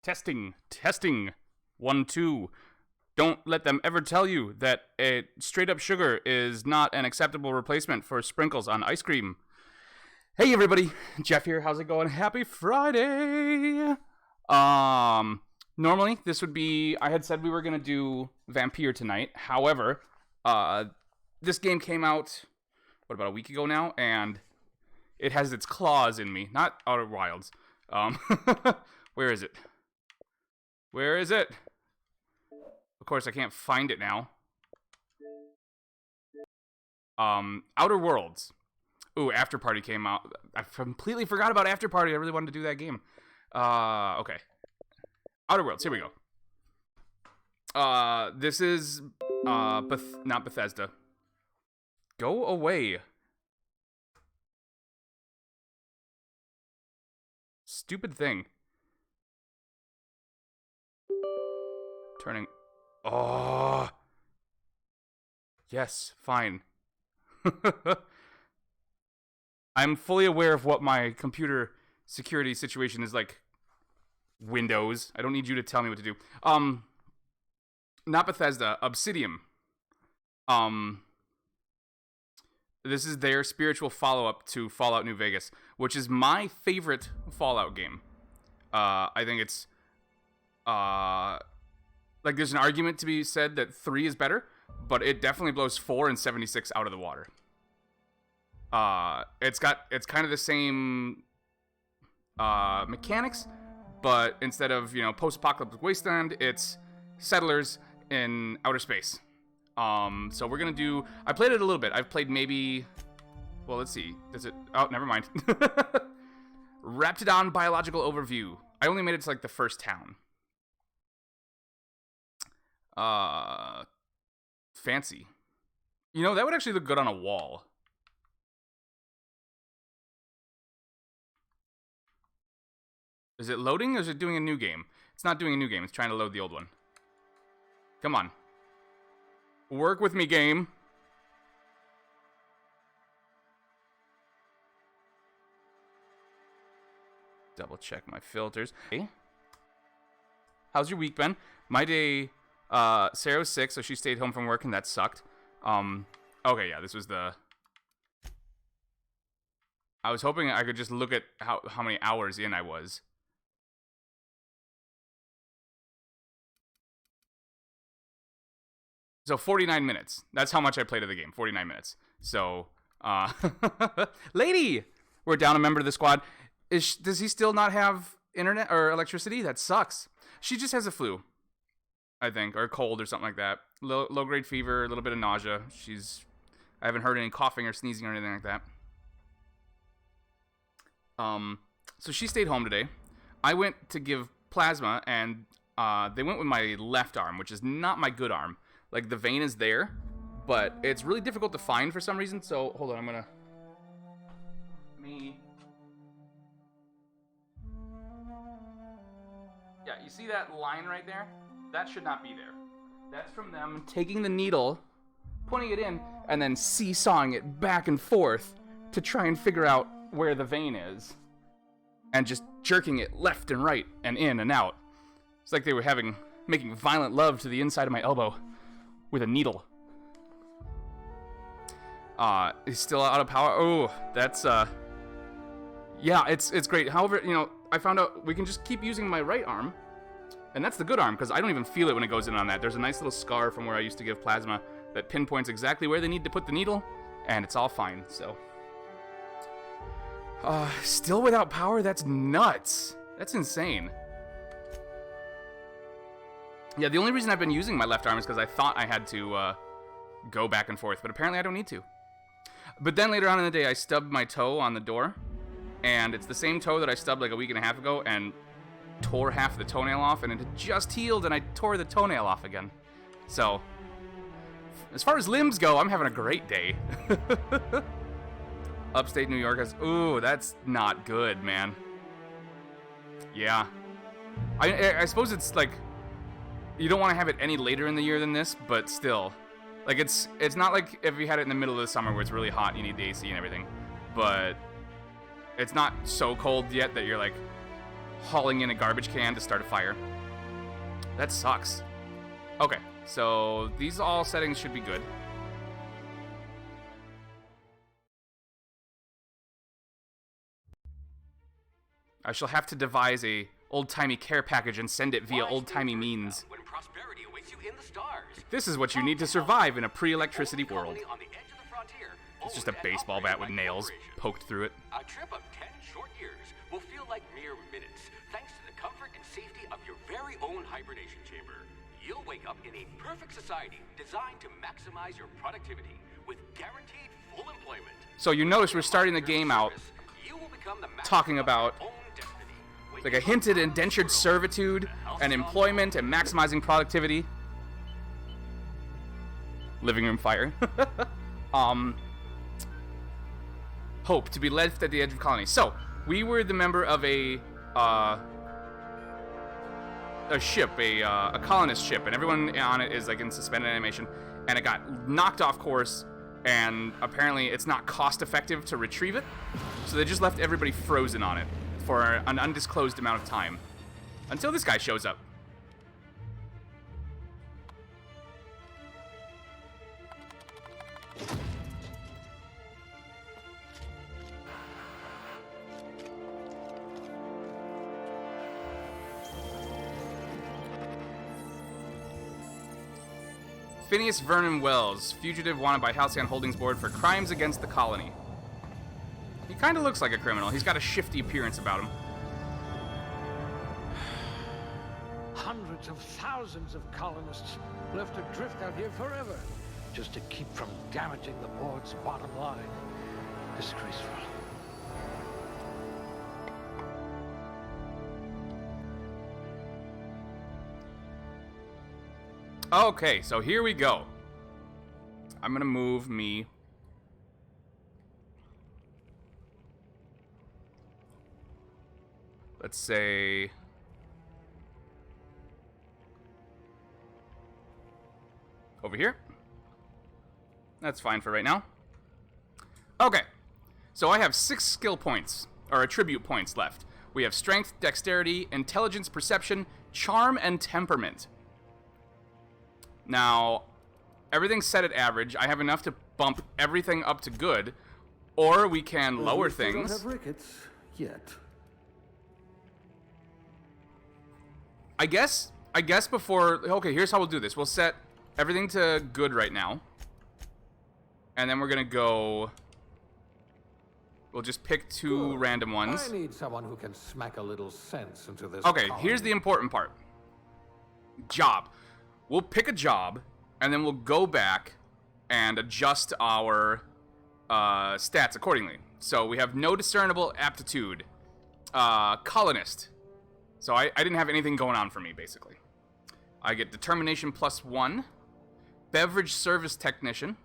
Testing, testing. 1, 2. Don't let them ever tell you that a straight up sugar is not an acceptable replacement for sprinkles on ice cream. Hey everybody, Jeff here. How's it going? Happy Friday. Normally this would be, I had said we were gonna do Vampire tonight. However, this game came out about a week ago now, and it has its claws in me. Not Outer Wilds. Where is it? Where is it? Of course, I can't find it now. Outer Worlds. Ooh, After Party came out. I completely forgot about After Party. I really wanted to do that game. Okay. Outer Worlds. Here we go. This is not Bethesda. Go away. Stupid thing. Turning. Oh. Yes, fine. I'm fully aware of what my computer security situation is like. Windows. I don't need you to tell me what to do. Not Bethesda. Obsidian. This is their spiritual follow-up to Fallout New Vegas, which is my favorite Fallout game. I think it's like there's an argument to be said that 3 is better, but it definitely blows 4 and 76 out of the water. It's kind of the same mechanics, but instead of, post-apocalyptic wasteland, it's settlers in outer space. So we're gonna do, I played it a little bit. I've played maybe, well, let's see. Does it, oh, never mind. Raptidon Biological Overview. I only made it to like the first town. Fancy. That would actually look good on a wall. Is it loading or is it doing a new game? It's not doing a new game. It's trying to load the old one. Come on. Work with me, game. Double check my filters. Hey. How's your week been? My day, Sarah was sick, so she stayed home from work, and that sucked. Okay, yeah, this was the... I was hoping I could just look at how many hours in I was. So 49 minutes. That's how much I played of the game. 49 minutes. So, lady, we're down a member of the squad. Does he still not have internet or electricity? That sucks. She just has a flu, I think, or a cold or something like that. Low grade fever, a little bit of nausea. I haven't heard any coughing or sneezing or anything like that. So she stayed home today. I went to give plasma, and they went with my left arm, which is not my good arm. Like, the vein is there, but it's really difficult to find for some reason. So, hold on, I'm gonna... Yeah, you see that line right there? That should not be there. That's from them taking the needle, putting it in, and then seesawing it back and forth to try and figure out where the vein is. And just jerking it left and right and in and out. It's like they were making violent love to the inside of my elbow with a needle. He's still out of power. Oh, that's, yeah, it's great. However, I found out we can just keep using my right arm, and that's the good arm, because I don't even feel it when it goes in on that. There's a nice little scar from where I used to give plasma that pinpoints exactly where they need to put the needle, and it's all fine, so. Still without power? That's nuts. That's insane. Yeah, the only reason I've been using my left arm is because I thought I had to go back and forth, but apparently I don't need to. But then later on in the day, I stubbed my toe on the door, and it's the same toe that I stubbed like a week and a half ago, and tore half the toenail off, and it had just healed, and I tore the toenail off again. So, as far as limbs go, I'm having a great day. Upstate New York has... Ooh, that's not good, man. Yeah. I suppose it's like... You don't want to have it any later in the year than this, but still. Like, it's not like if you had it in the middle of the summer where it's really hot and you need the AC and everything. But it's not so cold yet that you're like, hauling in a garbage can to start a fire. That sucks. Okay, so these all settings should be good. I shall have to devise a old-timey care package and send it via old-timey means. When prosperity awaits you in the stars. This is what you need to survive in a pre-electricity world. It's just a baseball bat with nails poked through it. A trip of 10 short years will feel like mere minutes, thanks to the comfort and safety of your very own hibernation chamber. You'll wake up in a perfect society designed to maximize your productivity with guaranteed full employment. So you notice we're starting the game out talking about like a hinted indentured servitude and employment and maximizing productivity. Living room fire. Hope to be left at the edge of colony. So we were the member of a ship, a colonist ship, and everyone on it is like in suspended animation, and it got knocked off course, and apparently it's not cost effective to retrieve it, so they just left everybody frozen on it for an undisclosed amount of time until this guy shows up. Phineas Vernon Wells, fugitive wanted by Halcyon Holdings Board for crimes against the colony. He kind of looks like a criminal. He's got a shifty appearance about him. Hundreds of thousands of colonists left adrift out here forever, just to keep from damaging the board's bottom line. Disgraceful. Okay, so here we go. I'm gonna move me. Let's say over here. That's fine for right now. Okay, so I have 6 skill points, or attribute points left. We have strength, dexterity, intelligence, perception, charm, and temperament. Now, everything's set at average. I have enough to bump everything up to good, or we can lower things. Don't have rickets yet. I guess before... Okay, here's how we'll do this. We'll set everything to good right now. And then we're going to go... We'll just pick 2 random ones. I need someone who can smack a little sense into this. Okay, colony. here's the important part. Job. We'll pick a job, and then we'll go back and adjust our stats accordingly. So we have no discernible aptitude. Colonist. So I didn't have anything going on for me, basically. I get determination +1. Beverage service technician.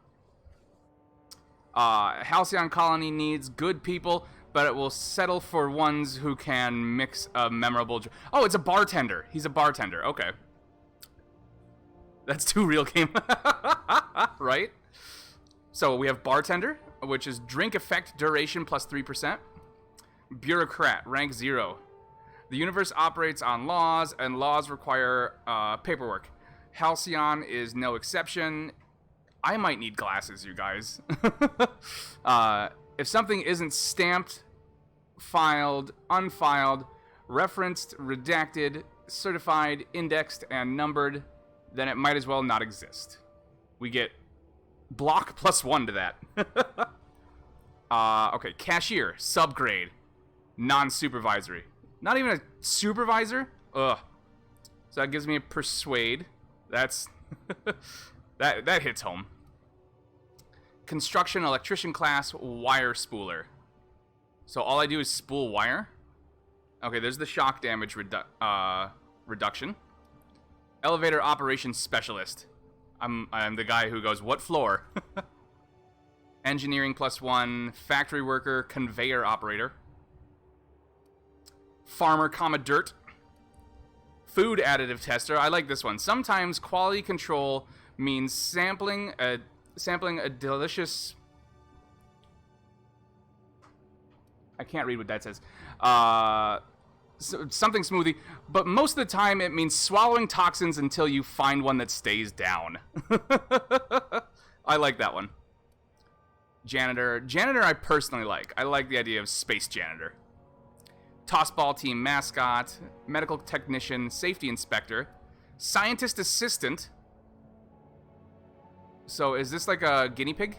Halcyon Colony needs good people, but it will settle for ones who can mix a memorable... Oh, it's a bartender. He's a bartender. Okay. That's 2 real game. Right? So we have bartender, which is drink effect duration +3%. Bureaucrat, rank 0. The universe operates on laws, and laws require paperwork. Halcyon is no exception. I might need glasses, you guys. If something isn't stamped, filed, unfiled, referenced, redacted, certified, indexed, and numbered, then it might as well not exist. We get block +1 to that. Okay, cashier, subgrade, non-supervisory. Not even a supervisor? Ugh. So that gives me a persuade. That's... that hits home. Construction electrician class, wire spooler. So all I do is spool wire. Okay, there's the shock damage reduction. Elevator operations specialist. I'm the guy who goes, what floor? Engineering +1, factory worker, conveyor operator. Farmer, dirt. Food additive tester. I like this one. Sometimes quality control means sampling a delicious... I can't read what that says. something smoothie, but most of the time it means swallowing toxins until you find one that stays down. I like that one. Janitor. Janitor I personally like. I like the idea of space janitor. Tossball team mascot, medical technician, safety inspector, scientist assistant. So is this like a guinea pig?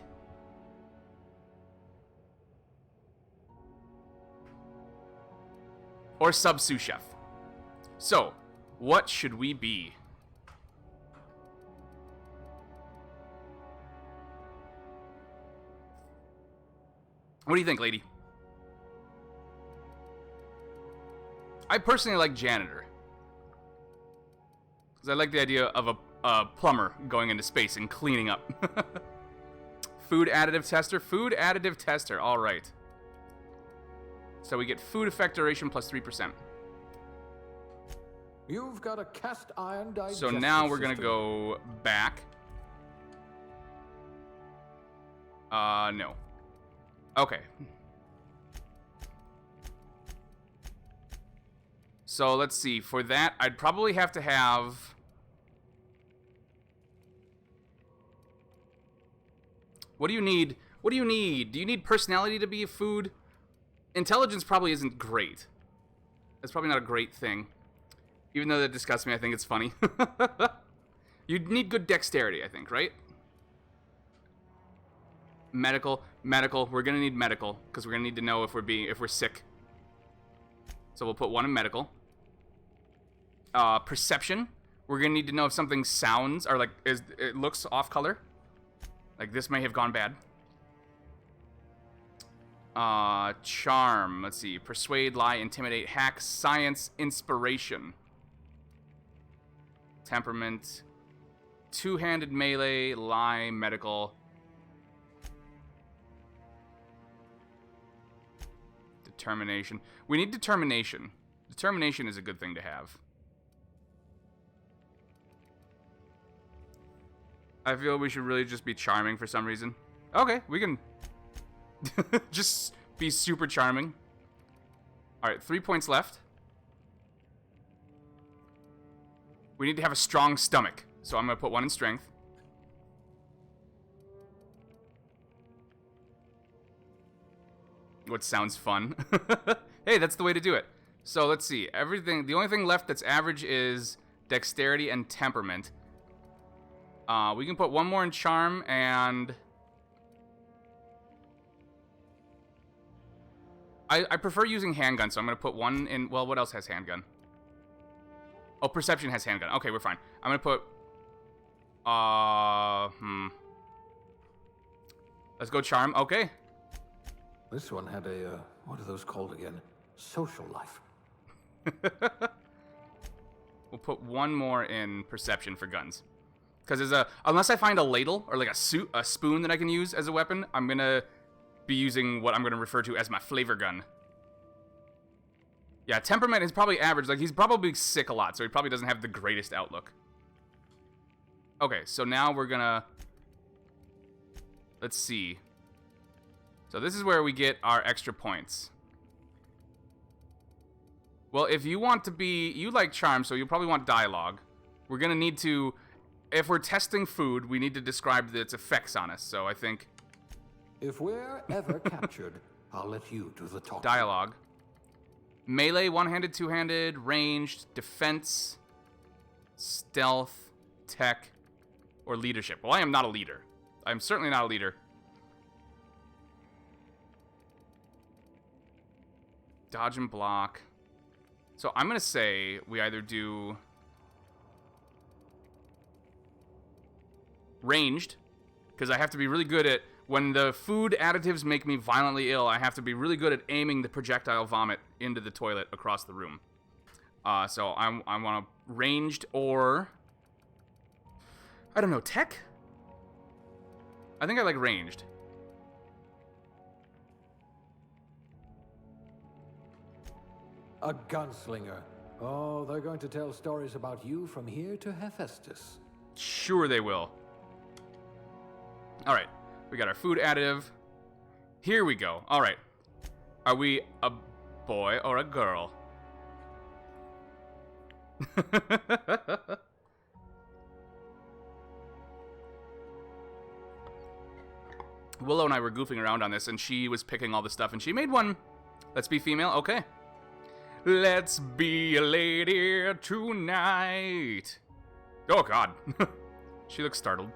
Or sous chef. So, what should we be? What do you think, lady? I personally like janitor. Because I like the idea of a plumber going into space and cleaning up. Food additive tester. Food additive tester. All right. So we get food effect duration plus 3%. You've got a cast iron digestive So now we're going to system. go back. No. Okay. So let's see. For that, I'd probably have to have... What do you need? What do you need? Do you need personality to be a food? Intelligence probably isn't great. That's probably not a great thing. Even though that disgusts me, I think it's funny. You'd need good dexterity, I think, right? Medical. We're gonna need medical because we're gonna need to know if we're sick. So we'll put 1 in medical. Perception. We're gonna need to know if something sounds or it looks off color. Like this may have gone bad. Charm. Let's see. Persuade, lie, intimidate, hack, science, inspiration. Temperament. Two-handed melee, lie, medical. Determination. We need determination. Determination is a good thing to have. I feel we should really just be charming for some reason. Okay, we can just be super charming. Alright, 3 points left. We need to have a strong stomach. So I'm going to put 1 in strength. What sounds fun. Hey, that's the way to do it. So let's see. The only thing left that's average is dexterity and temperament. We can put 1 more in charm and... I prefer using handgun, so I'm going to put 1 in... Well, what else has handgun? Oh, perception has handgun. Okay, we're fine. I'm going to put... Let's go charm. Okay. This one had a, what are those called again? Social life. We'll put 1 more in perception for guns. Because unless I find a ladle or like a spoon that I can use as a weapon, I'm going to be using what I'm going to refer to as my flavor gun. Yeah, temperament is probably average. Like, he's probably sick a lot, so he probably doesn't have the greatest outlook. Okay, so now we're going to... Let's see. So this is where we get our extra points. Well, if you want to be... You like charm, so you'll probably want dialogue. We're going to need to... If we're testing food, we need to describe its effects on us, so I think... If we're ever captured, I'll let you do the talking. Dialogue. Melee, one-handed, two-handed, ranged, defense, stealth, tech, or leadership. Well, I am not a leader. I'm certainly not a leader. Dodge and block. So I'm going to say we either do ranged, because I have to be really good at... When the food additives make me violently ill, I have to be really good at aiming the projectile vomit into the toilet across the room. So I want a ranged or... I don't know, tech? I think I like ranged. A gunslinger. Oh, they're going to tell stories about you from here to Hephaestus. Sure they will. Alright. We got our food additive. Here we go. Alright. Are we a boy or a girl? Willow and I were goofing around on this, and she was picking all the stuff, and she made one. Let's be female. Okay. Let's be a lady tonight. Oh, God. She looks startled.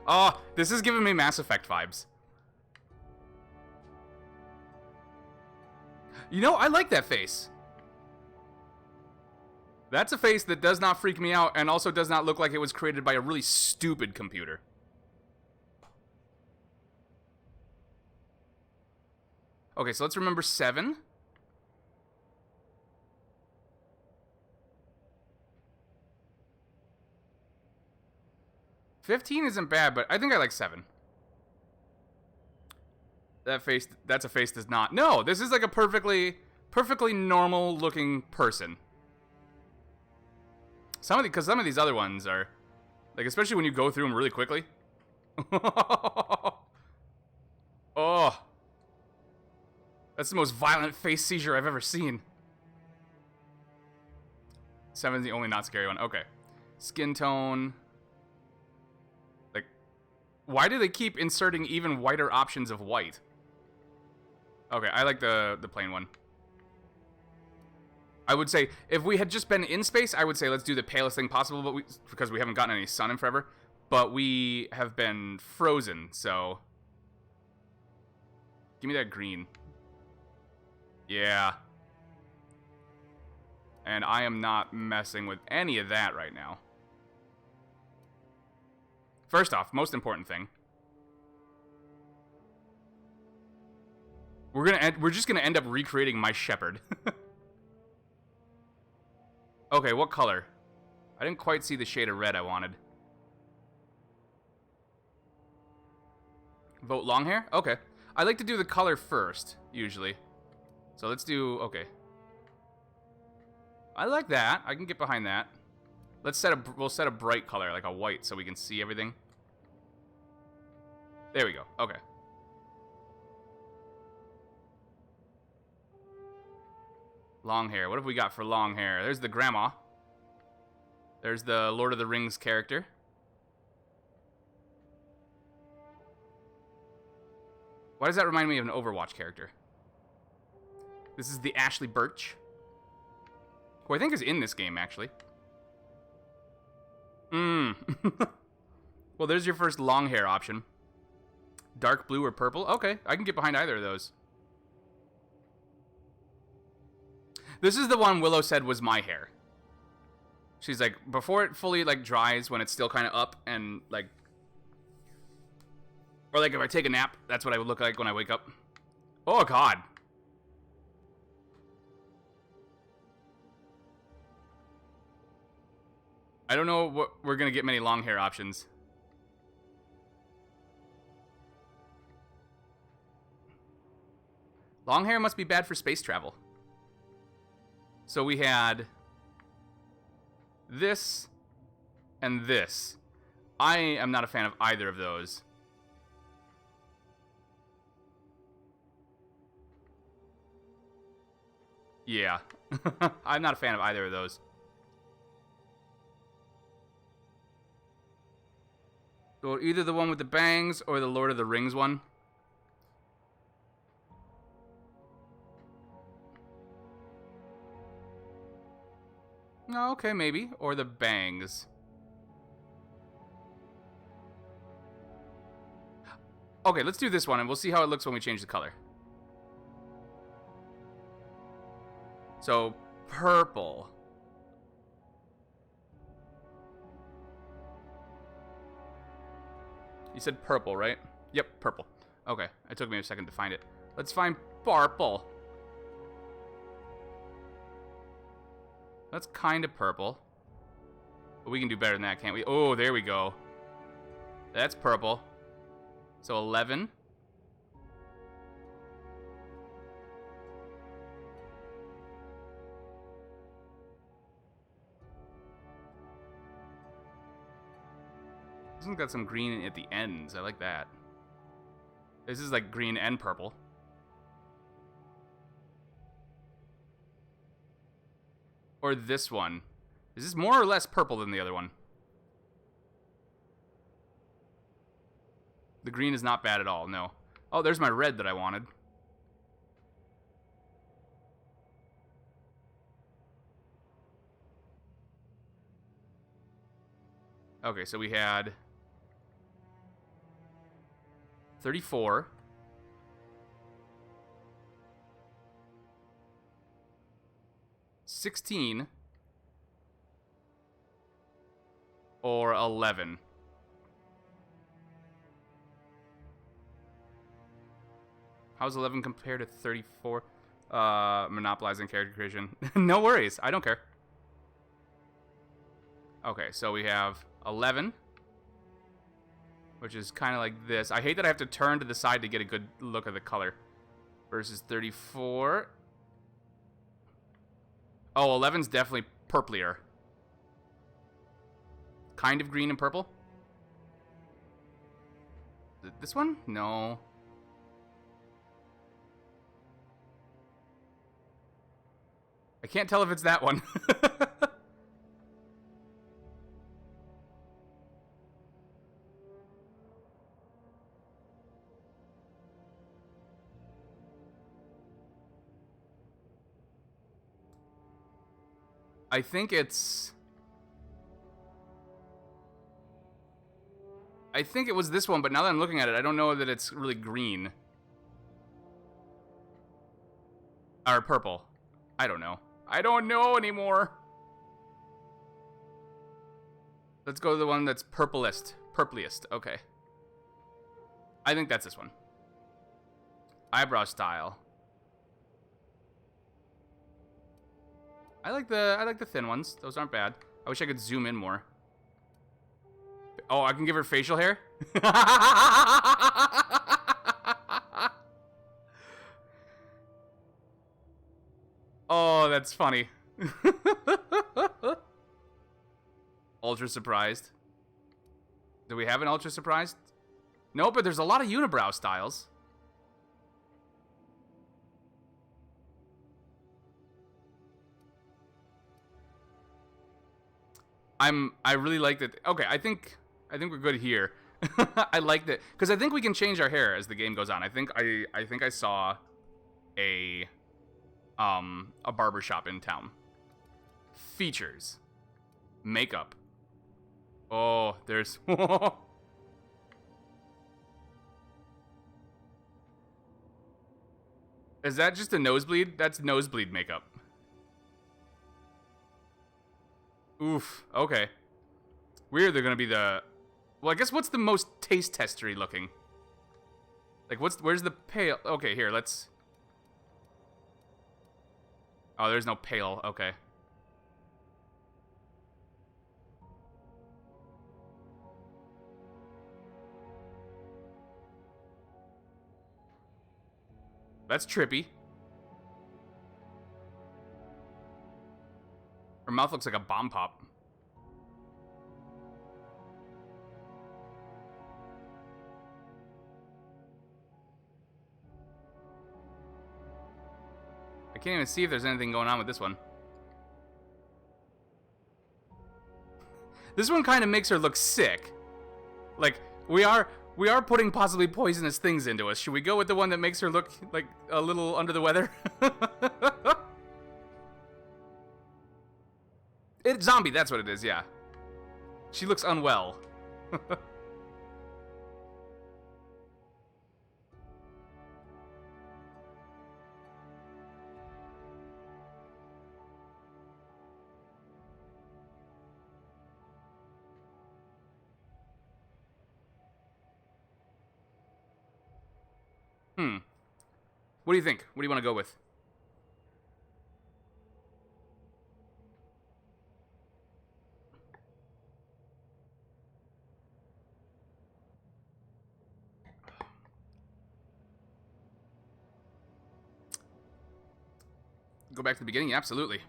Oh, this is giving me Mass Effect vibes. You know, I like that face. That's a face that does not freak me out and also does not look like it was created by a really stupid computer. Okay, so let's remember 7. $15 isn't bad, but I think I like 7. That face, that's a face does not. No, this is like a perfectly normal looking person. Because some of these other ones are, like, especially when you go through them really quickly. Oh. That's the most violent face seizure I've ever seen. 7's the only not scary one. Okay. Skin tone. Like, why do they keep inserting even whiter options of white? Okay, I like the plain one. I would say, if we had just been in space, I would say let's do the palest thing possible, but because we haven't gotten any sun in forever. But we have been frozen, so... Give me that green. Yeah. And I am not messing with any of that right now. First off, most important thing. We're just gonna end up recreating my shepherd. Okay, what color? I didn't quite see the shade of red I wanted. Vote long hair? Okay. I like to do the color first, usually. So let's do, okay. I like that. I can get behind that. We'll set a bright color, like a white, so we can see everything. There we go. Okay. Long hair. What have we got for long hair? There's the grandma. There's the Lord of the Rings character. Why does that remind me of an Overwatch character? This is the Ashley Birch, who I think is in this game, actually. Well, there's your first long hair option. Dark blue or purple? Okay, I can get behind either of those. This is the one Willow said was my hair. She's like, before it fully, like, dries, when it's still kind of up and, like... Or, like, if I take a nap, that's what I would look like when I wake up. Oh, God. I don't know what we're going to get many long hair options. Long hair must be bad for space travel. So we had this and this. I am not a fan of either of those. Yeah. I'm not a fan of either of those. So either the one with the bangs or the Lord of the Rings one. Oh, okay, maybe. Or the bangs. Okay, let's do this one, and we'll see how it looks when we change the color. So, purple. You said purple, right? Yep, purple. Okay, it took me a second to find it. Let's find purple. That's kind of purple. But we can do better than that, can't we? Oh, there we go. That's purple. So 11. This one's got some green at the ends. I like that. This is like green and purple. or this one? Is this more or less purple than the other one? The green is not bad at all, no. Oh, there's my red that I wanted. Okay, so we had 34. $16 or 11. How's 11 compared to 34? Monopolizing character creation. No worries, I don't care. Okay, so we have 11, which is kind of like this. I hate that I have to turn to the side to get a good look at the color. Versus 34. Oh, 11's definitely purplier. Kind of green and purple. This one? No. I can't tell if it's that one. I think it's... I think it was this one, but now that I'm looking at it, I don't know that it's really green. Or purple. I don't know. I don't know anymore. Let's go to the one that's purplest. Purpliest. Okay. I think that's this one. Eyebrow style. I like the thin ones. Those aren't bad. I wish I could zoom in more. Oh, I can give her facial hair? Oh, that's funny. Ultra surprised. Do we have an ultra surprised? No, but there's a lot of unibrow styles. I really like that. Okay, I think we're good here. I like that because I think we can change our hair as the game goes on. I think I saw a barber shop in town. Features. Makeup. Oh, there's Is that just a nosebleed? That's nosebleed makeup. Oof, okay. Weird they're gonna be the... Well, I guess what's the most taste testery looking? Like, where's the pale... Okay, here, let's... Oh, there's no pale, okay. That's trippy. Her mouth looks like a bomb pop. I can't even see if there's anything going on with this one. This one kind of makes her look sick. Like, we are putting possibly poisonous things into us. Should we go with the one that makes her look like a little under the weather? It's zombie, that's what it is, yeah. She looks unwell. What do you think? What do you want to go with? Go back to the beginning? Yeah, absolutely.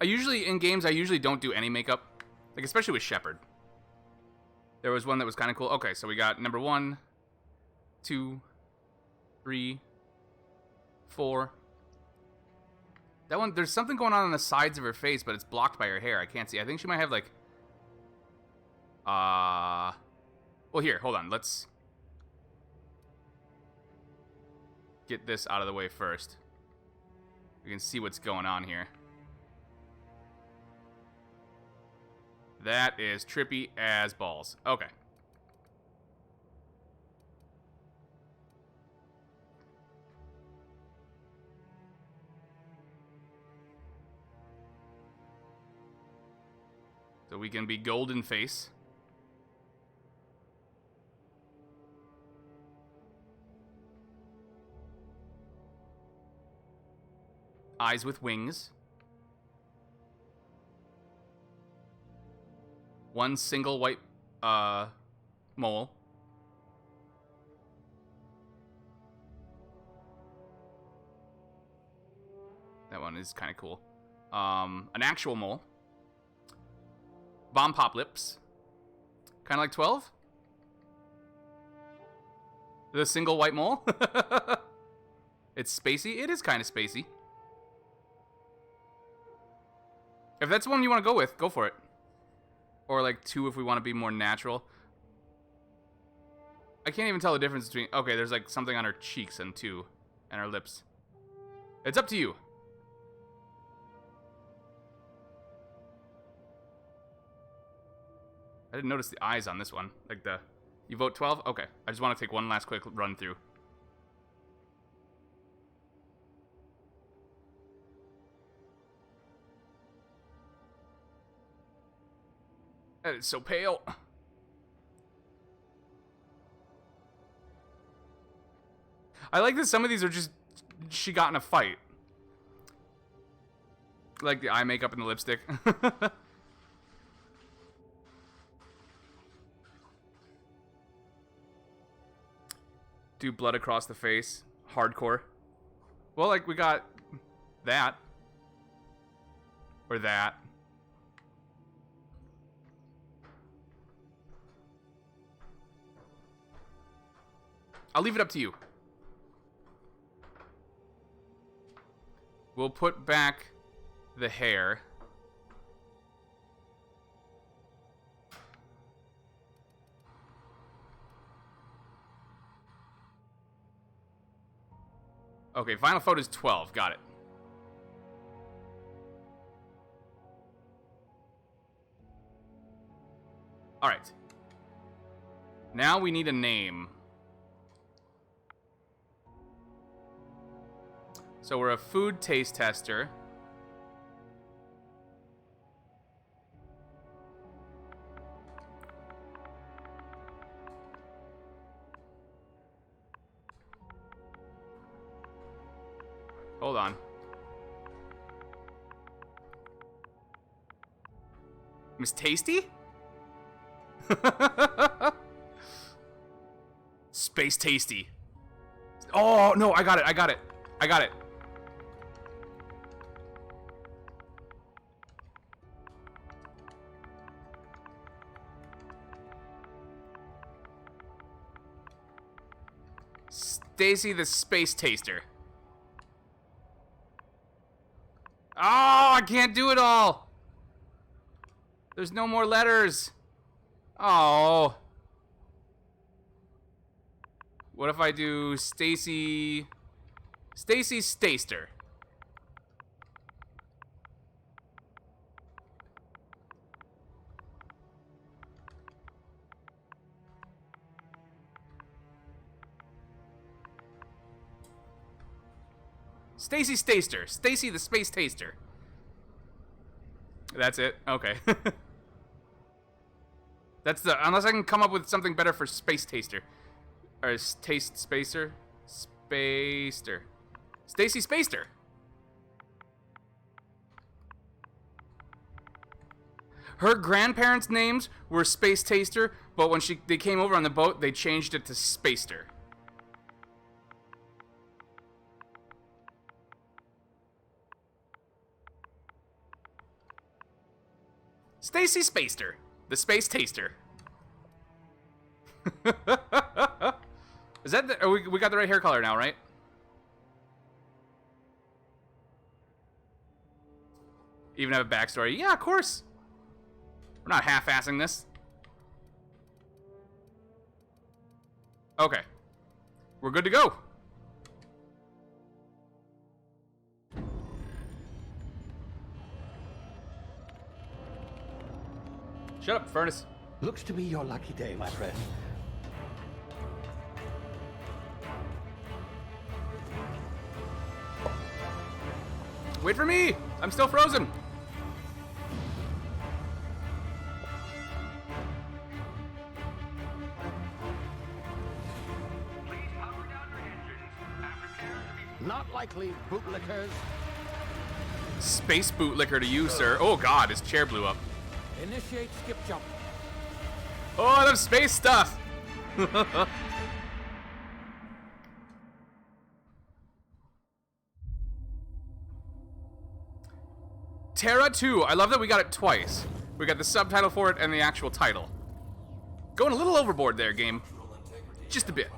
In games, I usually don't do any makeup. Like, especially with Shepard. There was one that was kind of cool. Okay, so we got number 1, 2, 3, 4, That one, there's something going on the sides of her face, but it's blocked by her hair. I can't see. I think she might have, like... Well, here, hold on. Let's get this out of the way first. We can see what's going on here. That is trippy as balls. Okay. So we can be golden face. Eyes with wings. One single white mole. That one is kind of cool. An actual mole. Bomb pop lips. Kind of like 12. The single white mole. It's spacey. It is kind of spacey. If that's the one you want to go with, go for it. Or like 2 if we want to be more natural. I can't even tell the difference between... Okay, there's like something on her cheeks and 2. And her lips. It's up to you. I didn't notice the eyes on this one. Like the... You vote 12? Okay. I just want to take one last quick run through. That is so pale. I like that some of these are just... She got in a fight. Like the eye makeup and the lipstick. Do blood across the face. Hardcore. Well, like, we got that. Or that. I'll leave it up to you. We'll put back the hair. Okay, final photo is 12. Got it. All right. Now we need a name. So we're a food taste tester. Hold on. Miss Tasty? Space Tasty. Oh, no, I got it. I got it. Stacey the Space Taster. Oh, I can't do it all. There's no more letters. Oh. What if I do Stacey Staster? Stacey Staster. Stacey the Space Taster. That's it? Okay. That's the... Unless I can come up with something better for Space Taster. Or Taste Spacer? Spacester. Stacey Spacester. Her grandparents' names were Space Taster, but when they came over on the boat, they changed it to Spacester. Stacey Spacester, the Space Taster. Is that the... we got the right hair color now, right? Even have a backstory. Yeah, of course. We're not half-assing this. Okay. We're good to go. Shut up, Furnace. Looks to be your lucky day, my friend. Wait for me! I'm still frozen. Please power down your engines and prepare to be... Not likely, bootlickers. Space bootlicker to you, sir. Oh god, his chair blew up. Initiate skip jump. Oh, I love space stuff! Terra 2. I love that we got it twice. We got the subtitle for it and the actual title. Going a little overboard there, game. Just a bit.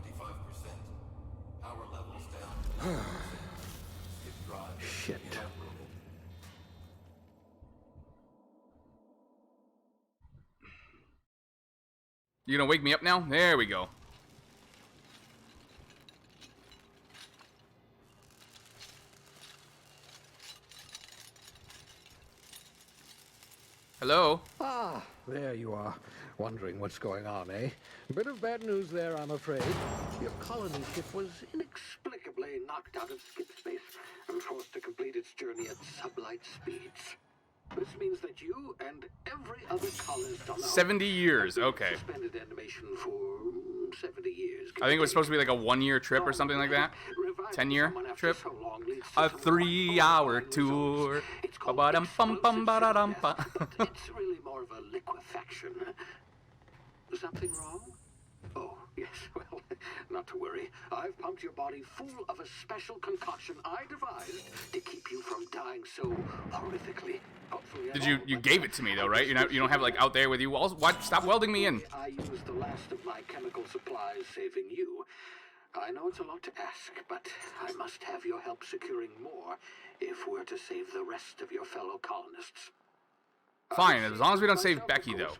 Shit. You gonna wake me up now? There we go. Hello? Ah, there you are. Wondering what's going on, eh? Bit of bad news there, I'm afraid. Your colony ship was inexplicably knocked out of skip space and forced to complete its journey at sublight speeds. This means that you and every other colonist on the 70 years, okay. suspended animation for 70 years. I think it was supposed to be like a 1-year trip or something like that. 10-year trip. A 3-hour tour. Ba-ba-dum-bum-bum-ba-da-dum-ba. It's really more of a liquefaction. Something wrong? Oh, yes, well, not to worry. I've pumped your body full of a special concoction I devised to keep you from dying so horrifically. Hopefully, Did you gave it to me though, right? You don't have it like out there with you. What? Stop welding me in. I used the last of my chemical supplies saving you. I know it's a lot to ask, but I must have your help securing more if we're to save the rest of your fellow colonists. Fine, as long as we don't save Becky though.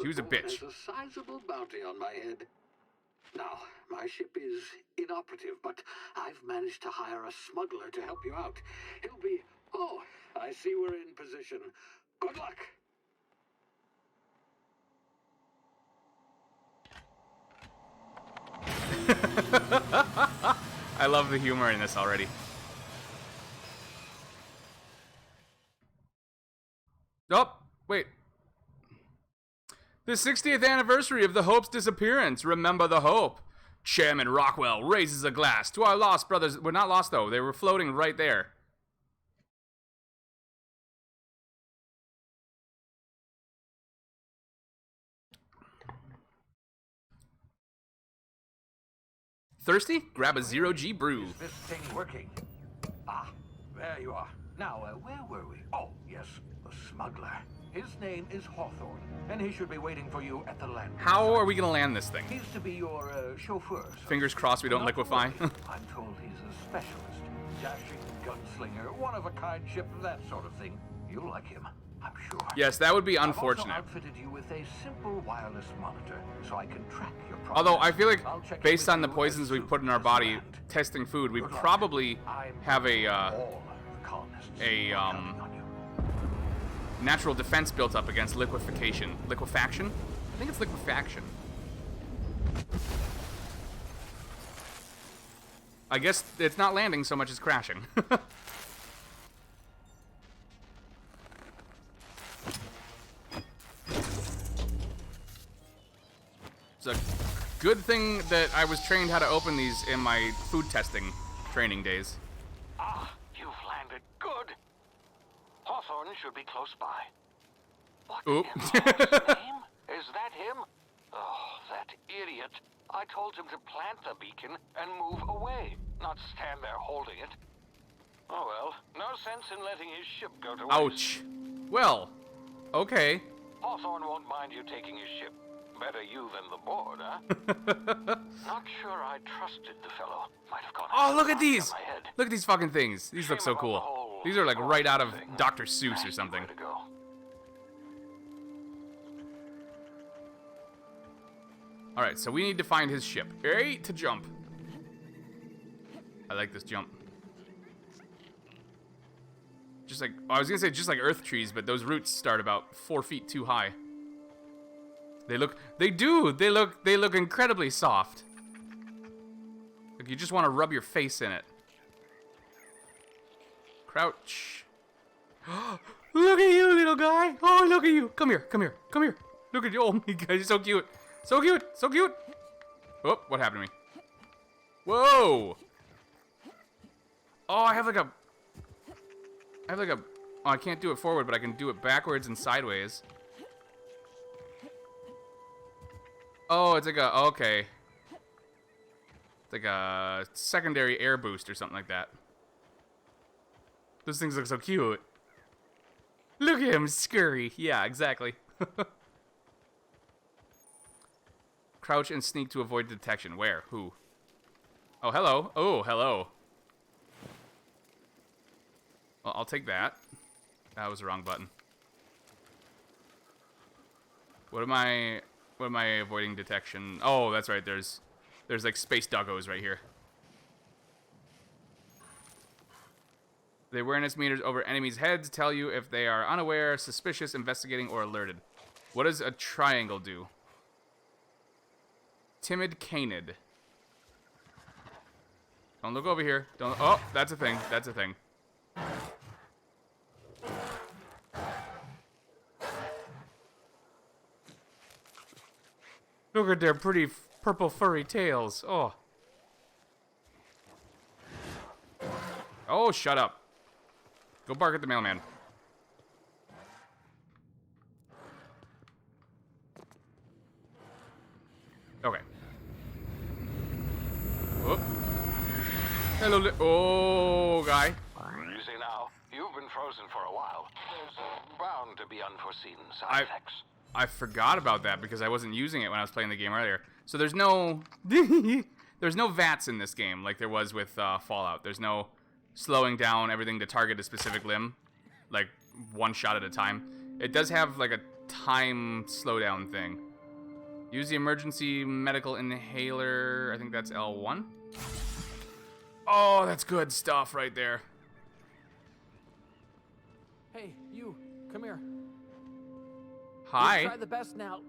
She was a bitch. There's a sizable bounty on my head. Now, my ship is inoperative, but I've managed to hire a smuggler to help you out. He'll be... Oh, I see we're in position. Good luck. I love the humor in this already. Oh, wait. The 60th anniversary of the Hope's disappearance. Remember the Hope. Chairman Rockwell raises a glass to our lost brothers. We're not lost, though. They were floating right there. Thirsty? Grab a 0G brew. Is this thing working? Ah, there you are. Now, where were we? Oh, yes, the smuggler. His name is Hawthorne, and he should be waiting for you at the landing. How are we gonna land this thing? He's to be your chauffeur. So Fingers crossed we don't not to liquefy. worry. I'm told he's a specialist. Dashing gunslinger, one-of-a-kind ship, that sort of thing. You'll like him, I'm sure. Yes, that would be I've unfortunate. also outfitted you with a simple wireless monitor, so I can track your progress. Although I feel like, I'll check in based with on the you poisons as we've soon put in our as body, you land. testing food, we'd Good luck. probably I'm have a all the colonists counting on you. natural defense built up against liquefaction. Liquefaction? I think it's liquefaction. I guess it's not landing so much as crashing. It's a good thing that I was trained how to open these in my food testing training days. Ah, you've landed good. Hawthorne should be close by. What Oop. in Lord's name? Is that him? Oh, that idiot. I told him to plant the beacon and move away, not stand there holding it. Oh well, no sense in letting his ship go to waste. Ouch. Well, okay. Hawthorne won't mind you taking his ship. Better you than the board, huh? Not sure I trusted the fellow. Might have gone. Oh, look at outside these! my head. Look at these fucking things. These look Shame so about the cool. whole These are like right out of Dr. Seuss or something. Where to go. Alright, so we need to find his ship. 8 to jump. I like this jump. Just like, I was gonna say just like earth trees, but those roots start about 4 feet too high. They look incredibly soft. Like you just want to rub your face in it. Crouch. Look at you, little guy. Oh, look at you. Come here, come here, come here. Look at you. Oh my god, you're so cute. So cute, so cute. Oh, what happened to me? Whoa. Oh, I have like a... Oh, I can't do it forward, but I can do it backwards and sideways. Oh, it's like a... Okay. It's like a secondary air boost or something like that. Those things look so cute. Look at him, scurry. Yeah, exactly. Crouch and sneak to avoid detection. Where? Who? Oh, hello. Oh, hello. Well, I'll take that. That was the wrong button. What am I avoiding detection? Oh, that's right. There's like space doggos right here. The awareness meters over enemies' heads tell you if they are unaware, suspicious, investigating, or alerted. What does a triangle do? Timid canid. Don't look over here. Don't. Oh, that's a thing. That's a thing. Look at their pretty purple furry tails. Oh. Oh, shut up. Go bark at the mailman. Okay. Oh. Hello, oh, guy. You see now, you've been frozen for a while. There's bound to be unforeseen side effects. I forgot about that because I wasn't using it when I was playing the game earlier. So there's no there's no VATS in this game like there was with Fallout. There's no slowing down everything to target a specific limb, like one shot at a time. It does have like a time slowdown thing. Use the emergency medical inhaler. I think that's L1. Oh, that's good stuff right there. Hey, you, come here. Hi. You try the best now.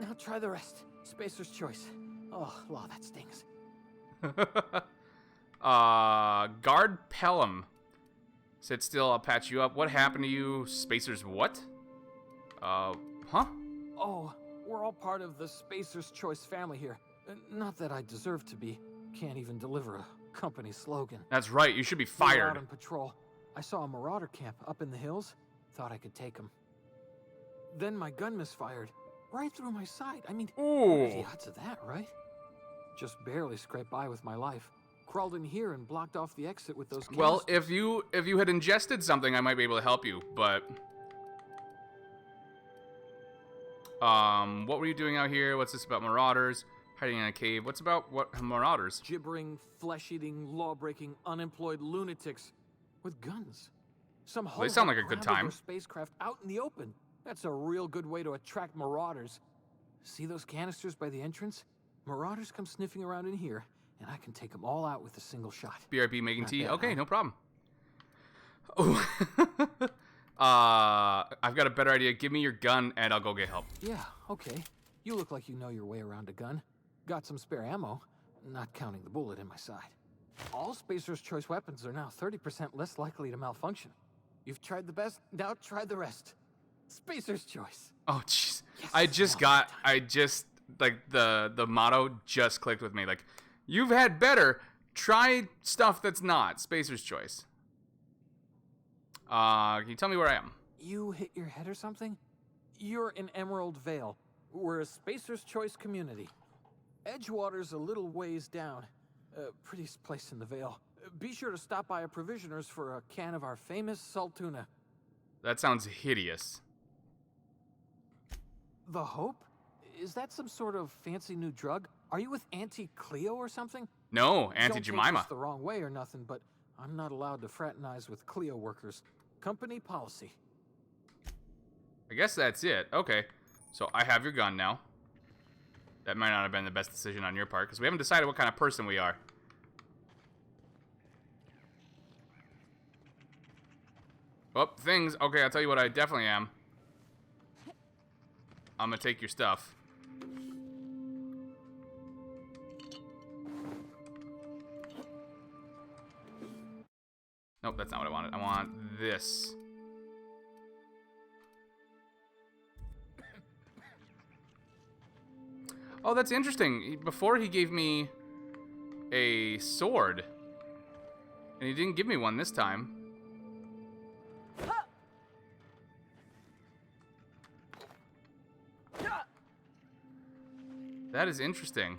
Now try the rest. Spacer's choice. Oh, law, that stings. Guard Pelham. Sit still, I'll patch you up. What happened to you? Spacer's what? Huh? Oh, we're all part of the Spacer's Choice family here. Not that I deserve to be. Can't even deliver a company slogan. That's right, you should be We were fired. out on patrol. I saw a marauder camp up in the hills. Thought I could take him. Then my gun misfired. Right through my side. I mean, what are the odds of that, right? Just barely scraped by with my life. Crawled in here and blocked off the exit with those canisters. Well, if you had ingested something, I might be able to help you, but... what were you doing out here? What's this about marauders? Hiding in a cave. What's about what marauders? Gibbering, flesh-eating, law-breaking, unemployed lunatics with guns. Some They sound like a good grounded time. their spacecraft out in the open. That's a real good way to attract marauders. See those canisters by the entrance? Marauders come sniffing around in here, and I can take them all out with a single shot. BRB making Not tea? bad, Okay, huh? no problem. Oh. I've got a better idea. Give me your gun, and I'll go get help. Yeah, okay. You look like you know your way around a gun. Got some spare ammo, not counting the bullet in my side. All Spacer's Choice weapons are now 30% less likely to malfunction. You've tried the best, now try the rest. Spacer's Choice. Oh, jeez. Yes, The motto just clicked with me. Like, you've had better. Try stuff that's not Spacer's Choice. Can you tell me where I am? You hit your head or something? You're in Emerald Vale. We're a Spacer's Choice community. Edgewater's a little ways down. Prettiest place in the Vale. Be sure to stop by a provisioner's for a can of our famous salt tuna. That sounds hideous. The Hope? Is that some sort of fancy new drug? Are you with Auntie Cleo or something? No, Auntie Don't take Jemima. this the wrong way or nothing, but I'm not allowed to fraternize with Clio workers. Company policy. I guess that's it. Okay. So I have your gun now. That might not have been the best decision on your part, because we haven't decided what kind of person we are. Oh, things. Okay, I'll tell you what I definitely am. I'm gonna take your stuff. Nope, that's not what I wanted. I want this. Oh, that's interesting. Before he gave me a sword. And he didn't give me one this time. That is interesting.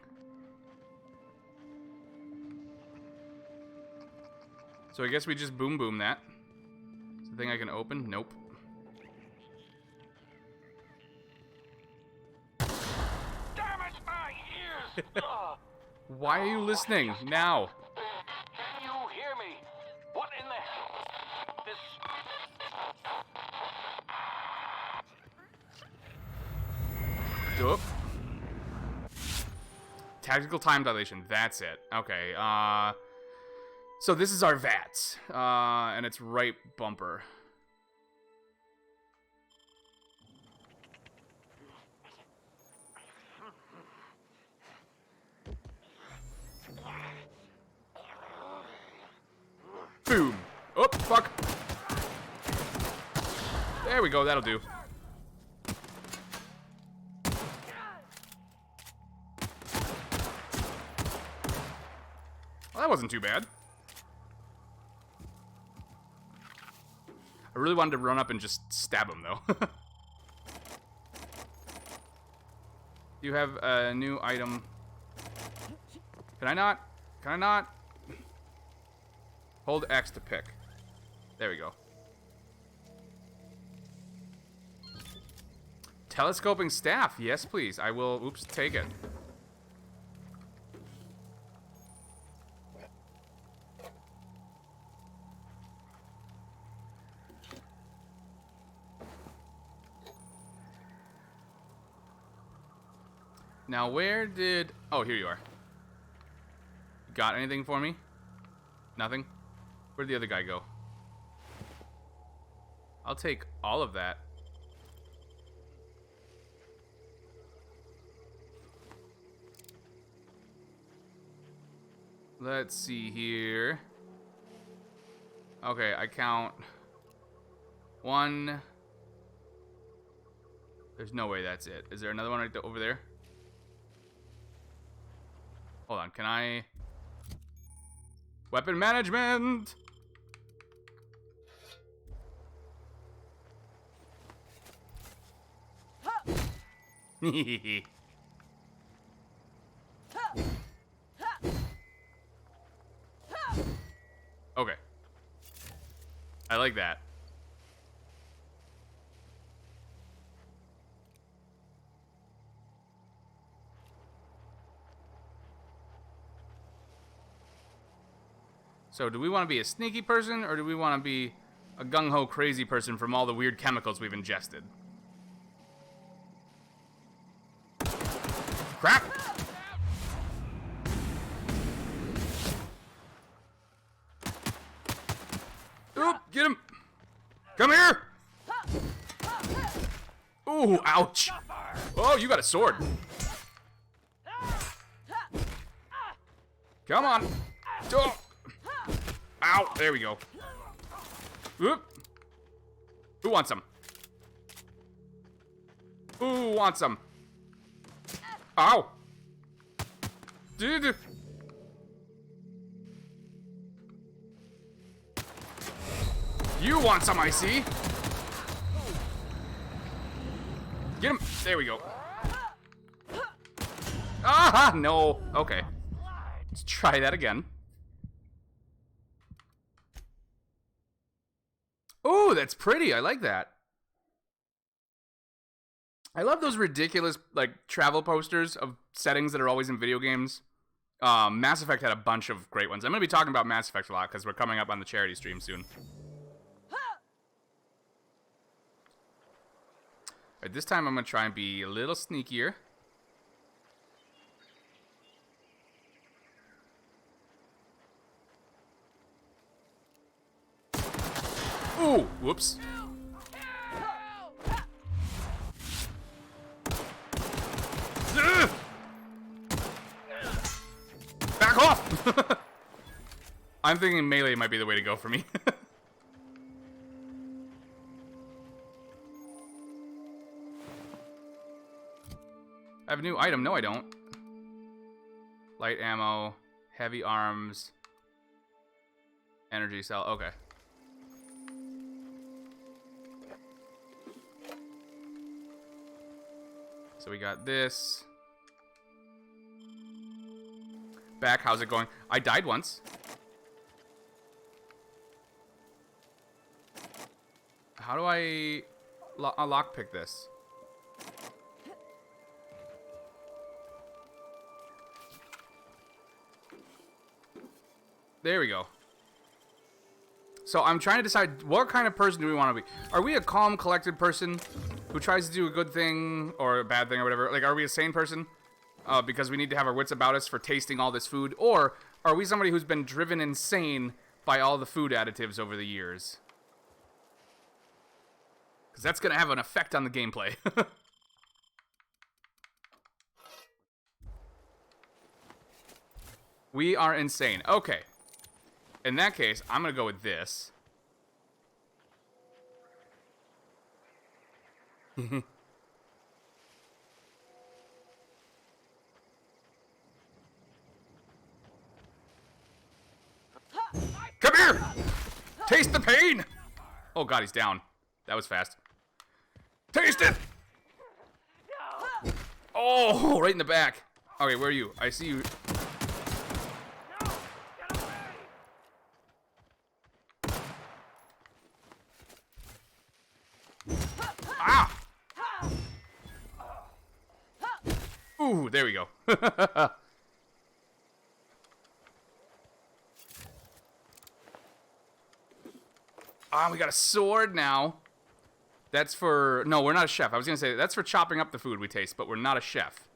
So I guess we just boom boom that. Is the thing I can open? Nope. Damn it, my ears! Why are you listening now? Can you hear me? What in the hell? This... Oop. Tactical time dilation. That's it. Okay. So this is our VAT. And it's right bumper. Boom. Oh, fuck. There we go. That'll do. Well, that wasn't too bad. I really wanted to run up and just stab him, though. You have a new item. Can I not? Can I not? Hold X to pick. There we go. Telescoping staff. Yes, please. I will, oops, take it. Now, where did... Oh, here you are. Got anything for me? Nothing? Where'd the other guy go? I'll take all of that. Let's see here. Okay, I count... 1... There's no way that's it. Is there another one right over there? Hold on, can I... Weapon management! Okay. I like that. So, do we want to be a sneaky person, or do we want to be a gung-ho crazy person from all the weird chemicals we've ingested? Crap! Oop, get him! Come here! Ooh, ouch! Oh, you got a sword. Come on! Oh. Ow, there we go. Oop. Who wants some? Who wants some? Ow! Dude. You want some, I see. Get him. There we go. Ah, no. Okay. Let's try that again. Oh, that's pretty. I like that. I love those ridiculous, like, travel posters of settings that are always in video games. Mass Effect had a bunch of great ones. I'm going to be talking about Mass Effect a lot because we're coming up on the charity stream soon. Alright, this time I'm going to try and be a little sneakier. Ooh, whoops. Ugh! Back off! I'm thinking melee might be the way to go for me. I have a new item. No, I don't. Light ammo, heavy arms, energy cell. Okay. So we got this. Back, how's it going? I died once. How do I lockpick this? There we go. So I'm trying to decide what kind of person do we want to be. Are we a calm, collected person who tries to do a good thing or a bad thing or whatever? Like, are we a sane person because we need to have our wits about us for tasting all this food? Or are we somebody who's been driven insane by all the food additives over the years? Because that's going to have an effect on the gameplay. We are insane. Okay. In that case, I'm going to go with this. Come here! Taste the pain! Oh god, he's down. That was fast. Taste it! Oh, right in the back. Okay, where are you? I see you. Ah! Ooh, there we go. Ah, we got a sword now. That's for... No, we're not a chef. I was going to say, that's for chopping up the food we taste, but we're not a chef.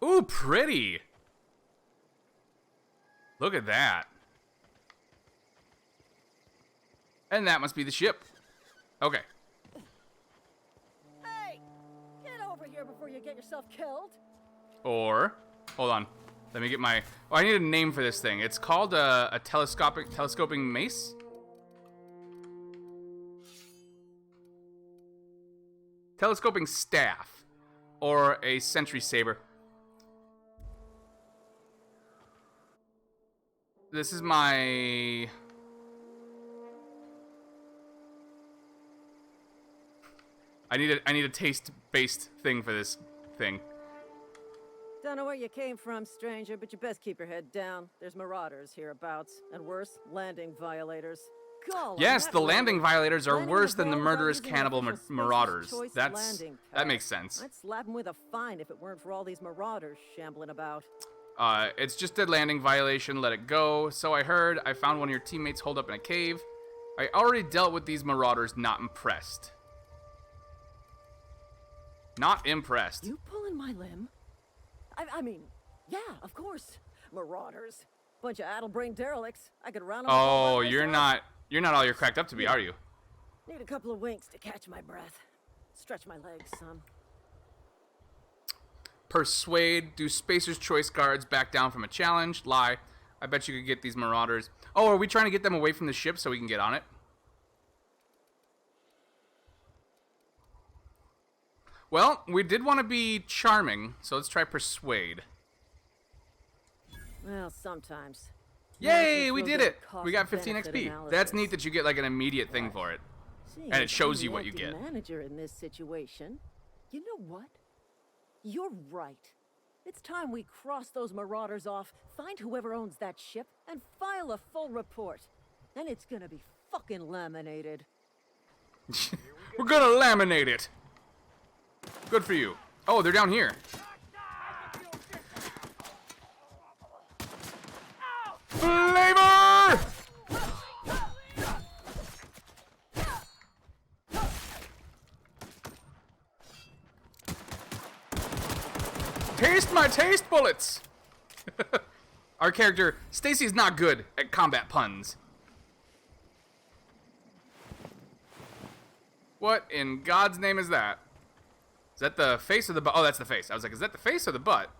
Ooh, pretty. Look at that. And that must be the ship. Okay. Hey, get over here before you get yourself killed. Or, hold on. Let me get my... Oh, I need a name for this thing. It's called a telescoping mace. Telescoping staff. Or a sentry saber. This is my... I need a taste-based thing for this thing. Don't know where you came from, stranger, but you best keep your head down. There's marauders hereabouts, and worse, landing violators. Yes, the landing violators are worse than the murderous cannibal marauders. That makes sense. I'd slap them with a fine if it weren't for all these marauders shambling about. It's just a landing violation, let it go. So I heard. I found one of your teammates holed up in a cave. I already dealt with these marauders, not impressed. Not impressed. You pulling my limb? I mean, yeah, of course. Marauders. Bunch of addle-brained derelicts. I could run on. Oh, you're not all you're cracked up to be, are you? Need a couple of winks to catch my breath. Stretch my legs, son. Persuade. Do Spacer's choice guards back down from a challenge? Lie. I bet you could get these marauders. Oh, are we trying to get them away from the ship so we can get on it? Well, we did want to be charming, so let's try persuade. Well, sometimes. Yay, we did it! We got 15 XP. That's neat that you get like an immediate thing for it. And it shows you what you get. Manager in this situation. You know what? You're right. It's time we cross those marauders off, find whoever owns that ship, and file a full report. Then it's gonna be fucking laminated. We're gonna laminate it. Good for you. Oh, they're down here. Flavor! Taste my taste bullets! Our character, Stacey's not good at combat puns. What in God's name is that? Is that the face or the butt? Oh, that's the face. I was like, is that the face or the butt?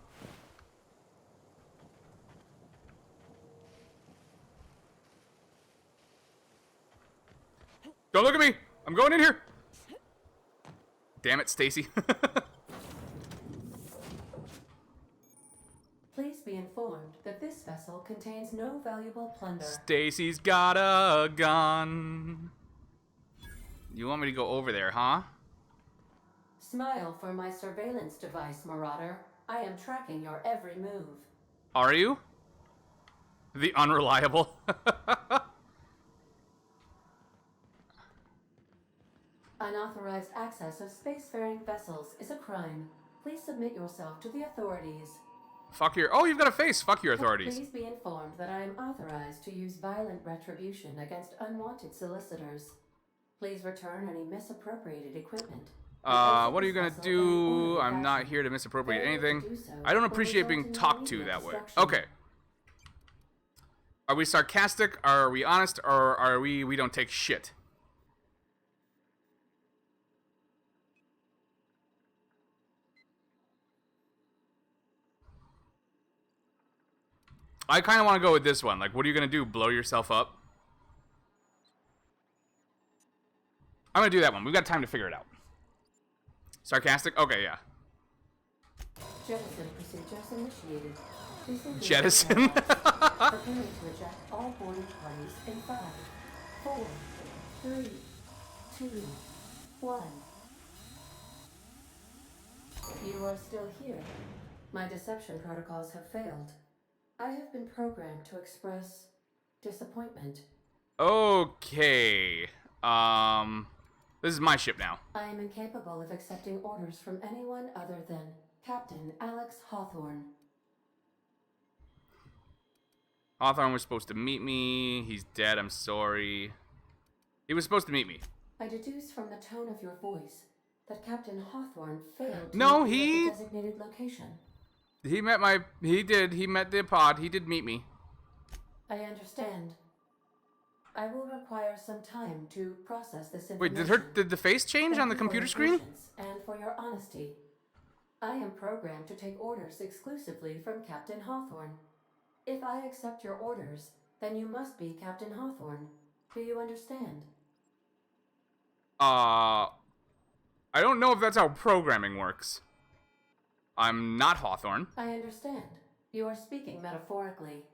Don't look at me! I'm going in here! Damn it, Stacey. Please be informed that this vessel contains no valuable plunder. Stacey's got a gun. You want me to go over there, huh? Smile for my surveillance device, Marauder. I am tracking your every move. Are you? The unreliable. Unauthorized access of spacefaring vessels is a crime. Please submit yourself to the authorities. Fuck your... Oh, you've got a face. Fuck your authorities. Please be informed that I am authorized to use violent retribution against unwanted solicitors. Please return any misappropriated equipment. What are you gonna do? I'm not here to misappropriate anything. I don't appreciate being talked to that way. Okay. Are we sarcastic? Are we honest? Or are we don't take shit? I kind of want to go with this one. Like, what are you going to do? Blow yourself up? I'm going to do that one. We've got time to figure it out. Sarcastic? Okay, yeah. Jettison procedures initiated. Jettison? Preparing to eject all boarding parties in 5, 4, 3, 2, 1. You are still here. My deception protocols have failed. I have been programmed to express disappointment. Okay. This is my ship now. I am incapable of accepting orders from anyone other than Captain Alex Hawthorne. Hawthorne was supposed to meet me. He's dead. I'm sorry. He was supposed to meet me. I deduce from the tone of your voice that Captain Hawthorne failed to No, meet you he... at the designated location. He met my... He met the pod. He did meet me. I understand. I will require some time to process this information. Wait, did the face change on the computer screen? And for your honesty. I am programmed to take orders exclusively from Captain Hawthorne. If I accept your orders, then you must be Captain Hawthorne. Do you understand? I don't know if that's how programming works. I'm not Hawthorne. I understand. You are speaking metaphorically.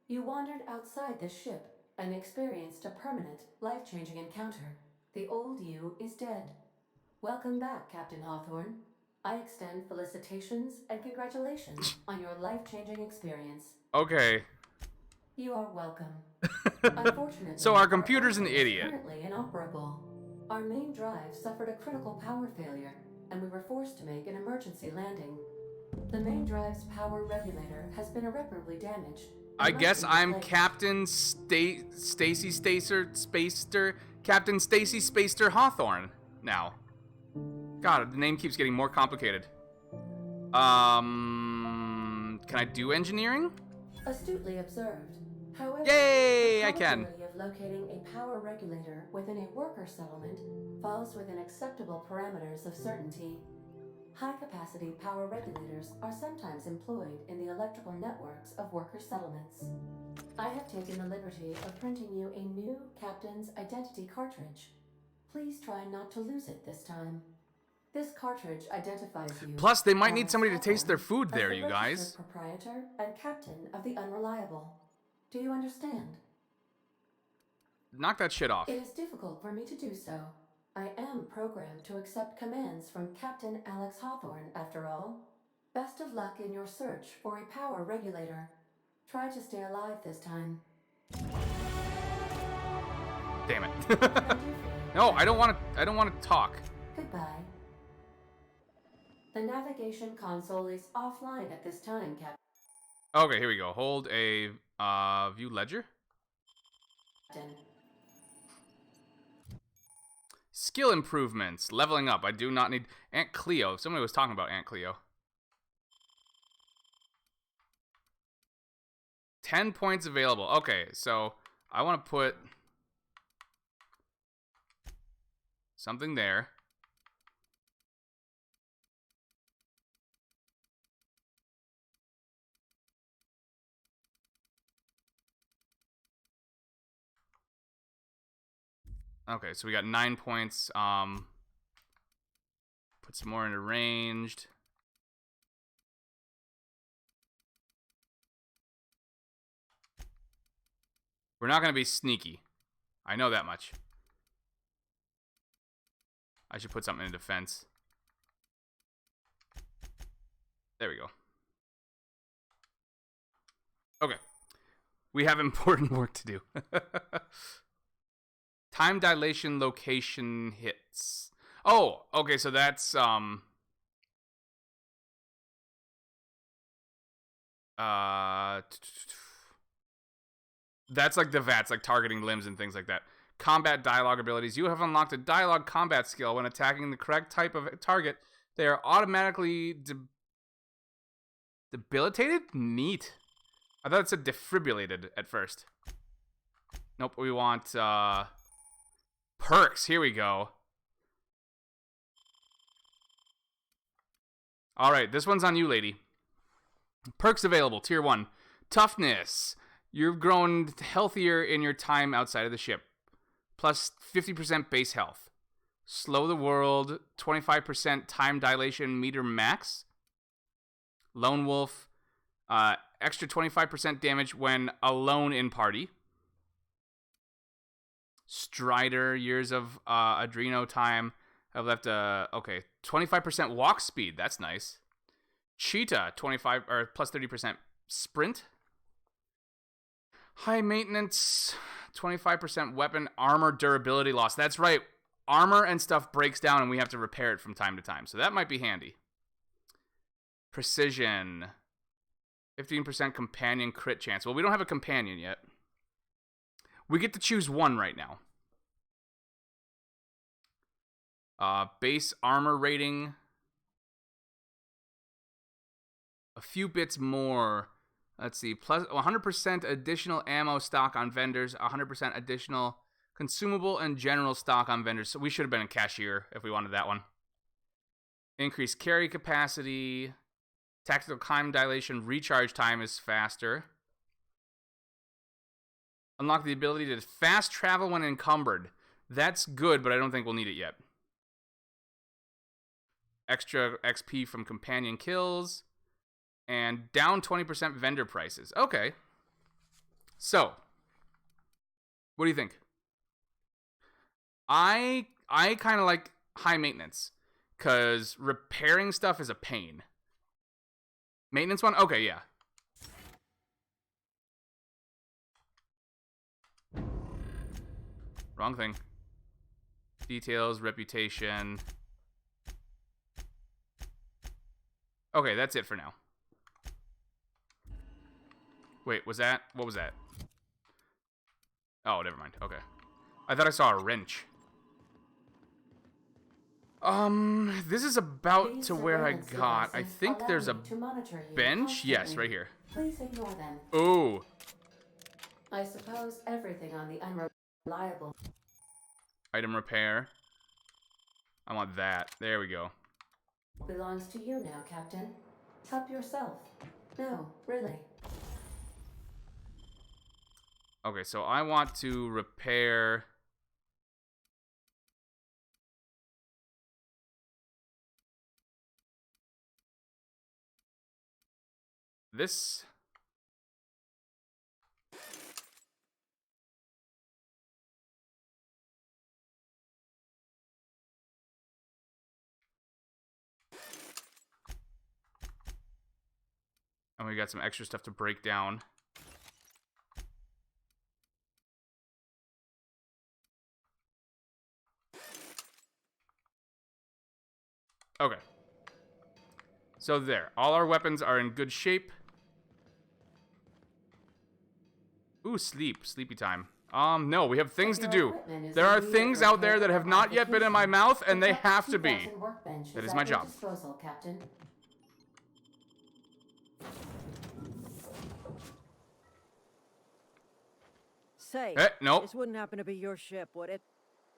You wandered outside this ship and experienced a permanent, life-changing encounter. The old you is dead. Welcome back, Captain Hawthorne. I extend felicitations and congratulations on your life-changing experience. Okay. You are welcome. Unfortunately, so our computer's an idiot. Currently inoperable. Our main drive suffered a critical power failure, and we were forced to make an emergency landing. The main drive's power regulator has been irreparably damaged. I guess I'm Captain Stacey Spacester, Captain Stacey Spacester Hawthorne now. God, the name keeps getting more complicated. Can I do engineering? Astutely observed. However, Yay, the I can. probability of locating a power regulator within a worker settlement falls within acceptable parameters of certainty. High-capacity power regulators are sometimes employed in the electrical networks of worker settlements. I have taken the liberty of printing you a new Captain's Identity cartridge. Please try not to lose it this time. This cartridge identifies you. Plus, they might need Alex somebody to taste their Hawthorne food there, as the you guys. registered proprietor and captain of the Unreliable. Do you understand? Knock that shit off. It is difficult for me to do so. I am programmed to accept commands from Captain Alex Hawthorne, after all. Best of luck in your search for a power regulator. Try to stay alive this time. Damn it. No, I don't want to talk. Goodbye. The navigation console is offline at this time, Captain. Okay, here we go. Hold a view ledger. Skill improvements. Leveling up. I do not need Aunt Cleo. Somebody was talking about Aunt Cleo. 10 points available. Okay, so I want to put something there. Okay, so we got 9 points. Put some more into ranged. We're not going to be sneaky. I know that much. I should put something in defense. There we go. Okay. We have important work to do. Time dilation location hits. Oh, okay, so that's that's like the VATs, like targeting limbs and things like that. Combat dialogue abilities. You have unlocked a dialogue combat skill. When attacking the correct type of target, they are automatically debilitated? Neat. I thought it said defibrillated at first. Nope, we want perks. Here we go. Alright, this one's on you, lady. Perks available. Tier 1. Toughness. You've grown healthier in your time outside of the ship. Plus 50% base health. Slow the world. 25% time dilation meter max. Lone Wolf. Extra 25% damage when alone in party. Strider. Years of Adreno time. I've left okay. 25% walk speed. That's nice. Cheetah. 25 or plus 30% sprint. High maintenance, 25% weapon armor durability loss. That's right. Armor and stuff breaks down and we have to repair it from time to time. So that might be handy. Precision. 15% companion crit chance. Well, we don't have a companion yet. We get to choose one right now. Base armor rating. A few bits more. Let's see, plus 100% additional ammo stock on vendors, 100% additional consumable and general stock on vendors. So we should have been in cashier if we wanted that one. Increased carry capacity, tactical time dilation, recharge time is faster. Unlock the ability to fast travel when encumbered. That's good, but I don't think we'll need it yet. Extra XP from companion kills. And down 20% vendor prices. Okay. So, what do you think? I kind of like high maintenance. Because repairing stuff is a pain. Maintenance one? Okay, yeah. Wrong thing. Details, reputation. Okay, that's it for now. Wait, was that? What was that? Oh, never mind. Okay. I thought I saw a wrench. This is about to where I got. I think there's a bench. Yes, right here. Please ignore them. Ooh. I suppose everything on the unreliable Item repair. I want that. There we go. belongs to you now, Captain. Help yourself. No, really. Okay, so I want to repair this. And we got some extra stuff to break down. Okay. So there. All our weapons are in good shape. Ooh, sleep. Sleepy time. No, we have things to do. There are things out there that have not yet been in my mouth, and they have to be. That is my job. Disposal, Captain. Say, nope. This wouldn't happen to be your ship, would it?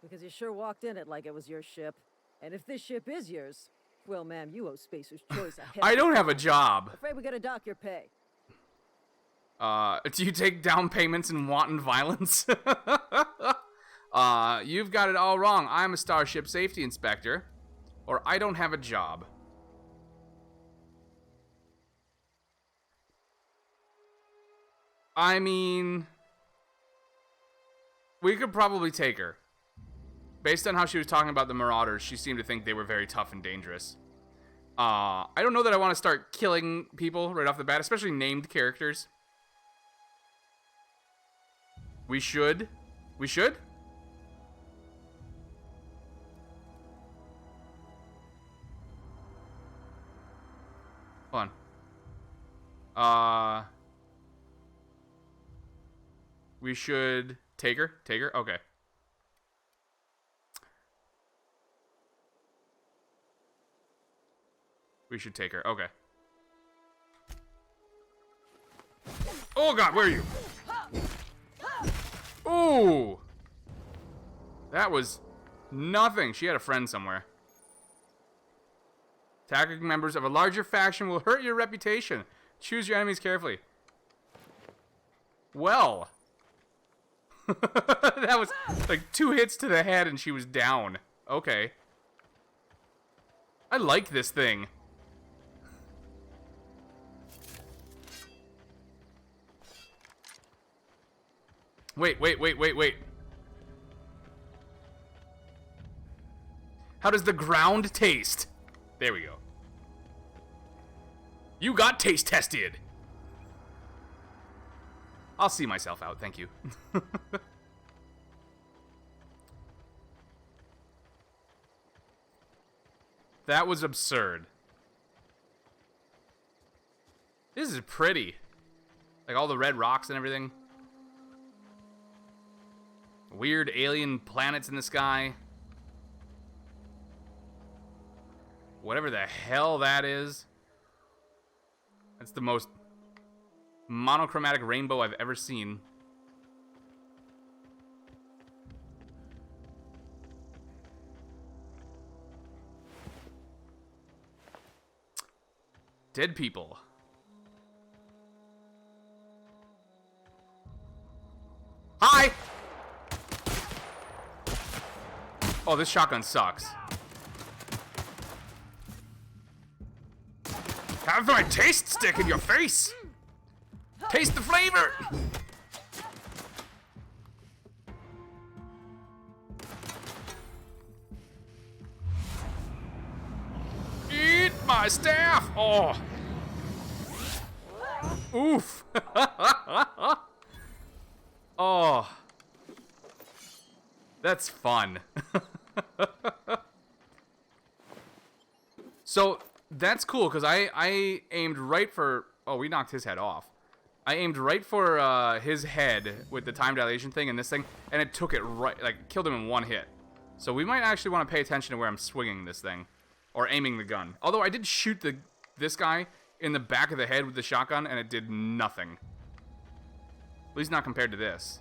Because you sure walked in it like it was your ship. And if this ship is yours, well, ma'am, you owe Spacer's Choice a I don't have a job. Afraid we gotta dock your pay. Do you take down payments in wanton violence? You've got it all wrong. I'm a Starship Safety Inspector. Or I don't have a job. I mean... we could probably take her. Based on how she was talking about the Marauders, she seemed to think they were very tough and dangerous. I don't know that I want to start killing people right off the bat, especially named characters. We should. We should? Hold on. We should take her? Take her? Okay. We should take her. Okay. Oh god, where are you? Ooh! That was nothing. She had a friend somewhere. Attacking members of a larger faction will hurt your reputation. Choose your enemies carefully. Well. That was like 2 hits to the head and she was down. Okay. I like this thing. Wait. How does the ground taste? There we go. You got taste tested. I'll see myself out, thank you. That was absurd. This is pretty. Like all the red rocks and everything. Weird alien planets in the sky. Whatever the hell that is. That's the most monochromatic rainbow I've ever seen. Dead people. Hi! Oh, this shotgun sucks. Have my taste stick in your face! Taste the flavor! Eat my staff! Oh! Oof! Oh. That's fun. So, that's cool, because I aimed right for... Oh, we knocked his head off. I aimed right for his head with the time dilation thing and this thing, and it took it right... like, killed him in 1 hit. So we might actually want to pay attention to where I'm swinging this thing. Or aiming the gun. Although I did shoot this guy in the back of the head with the shotgun, and it did nothing. At least not compared to this.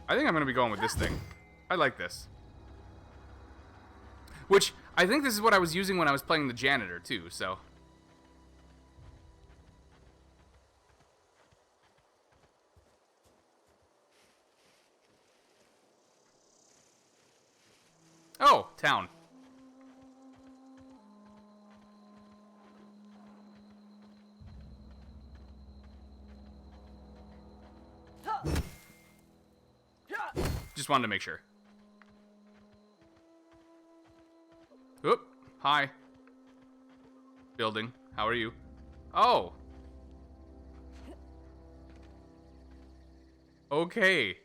I think I'm going to be going with this thing. I like this. Which, I think this is what I was using when I was playing the janitor, too, so... Oh, town. Just wanted to make sure. Oop. Hi. Building. How are you? Oh. Okay.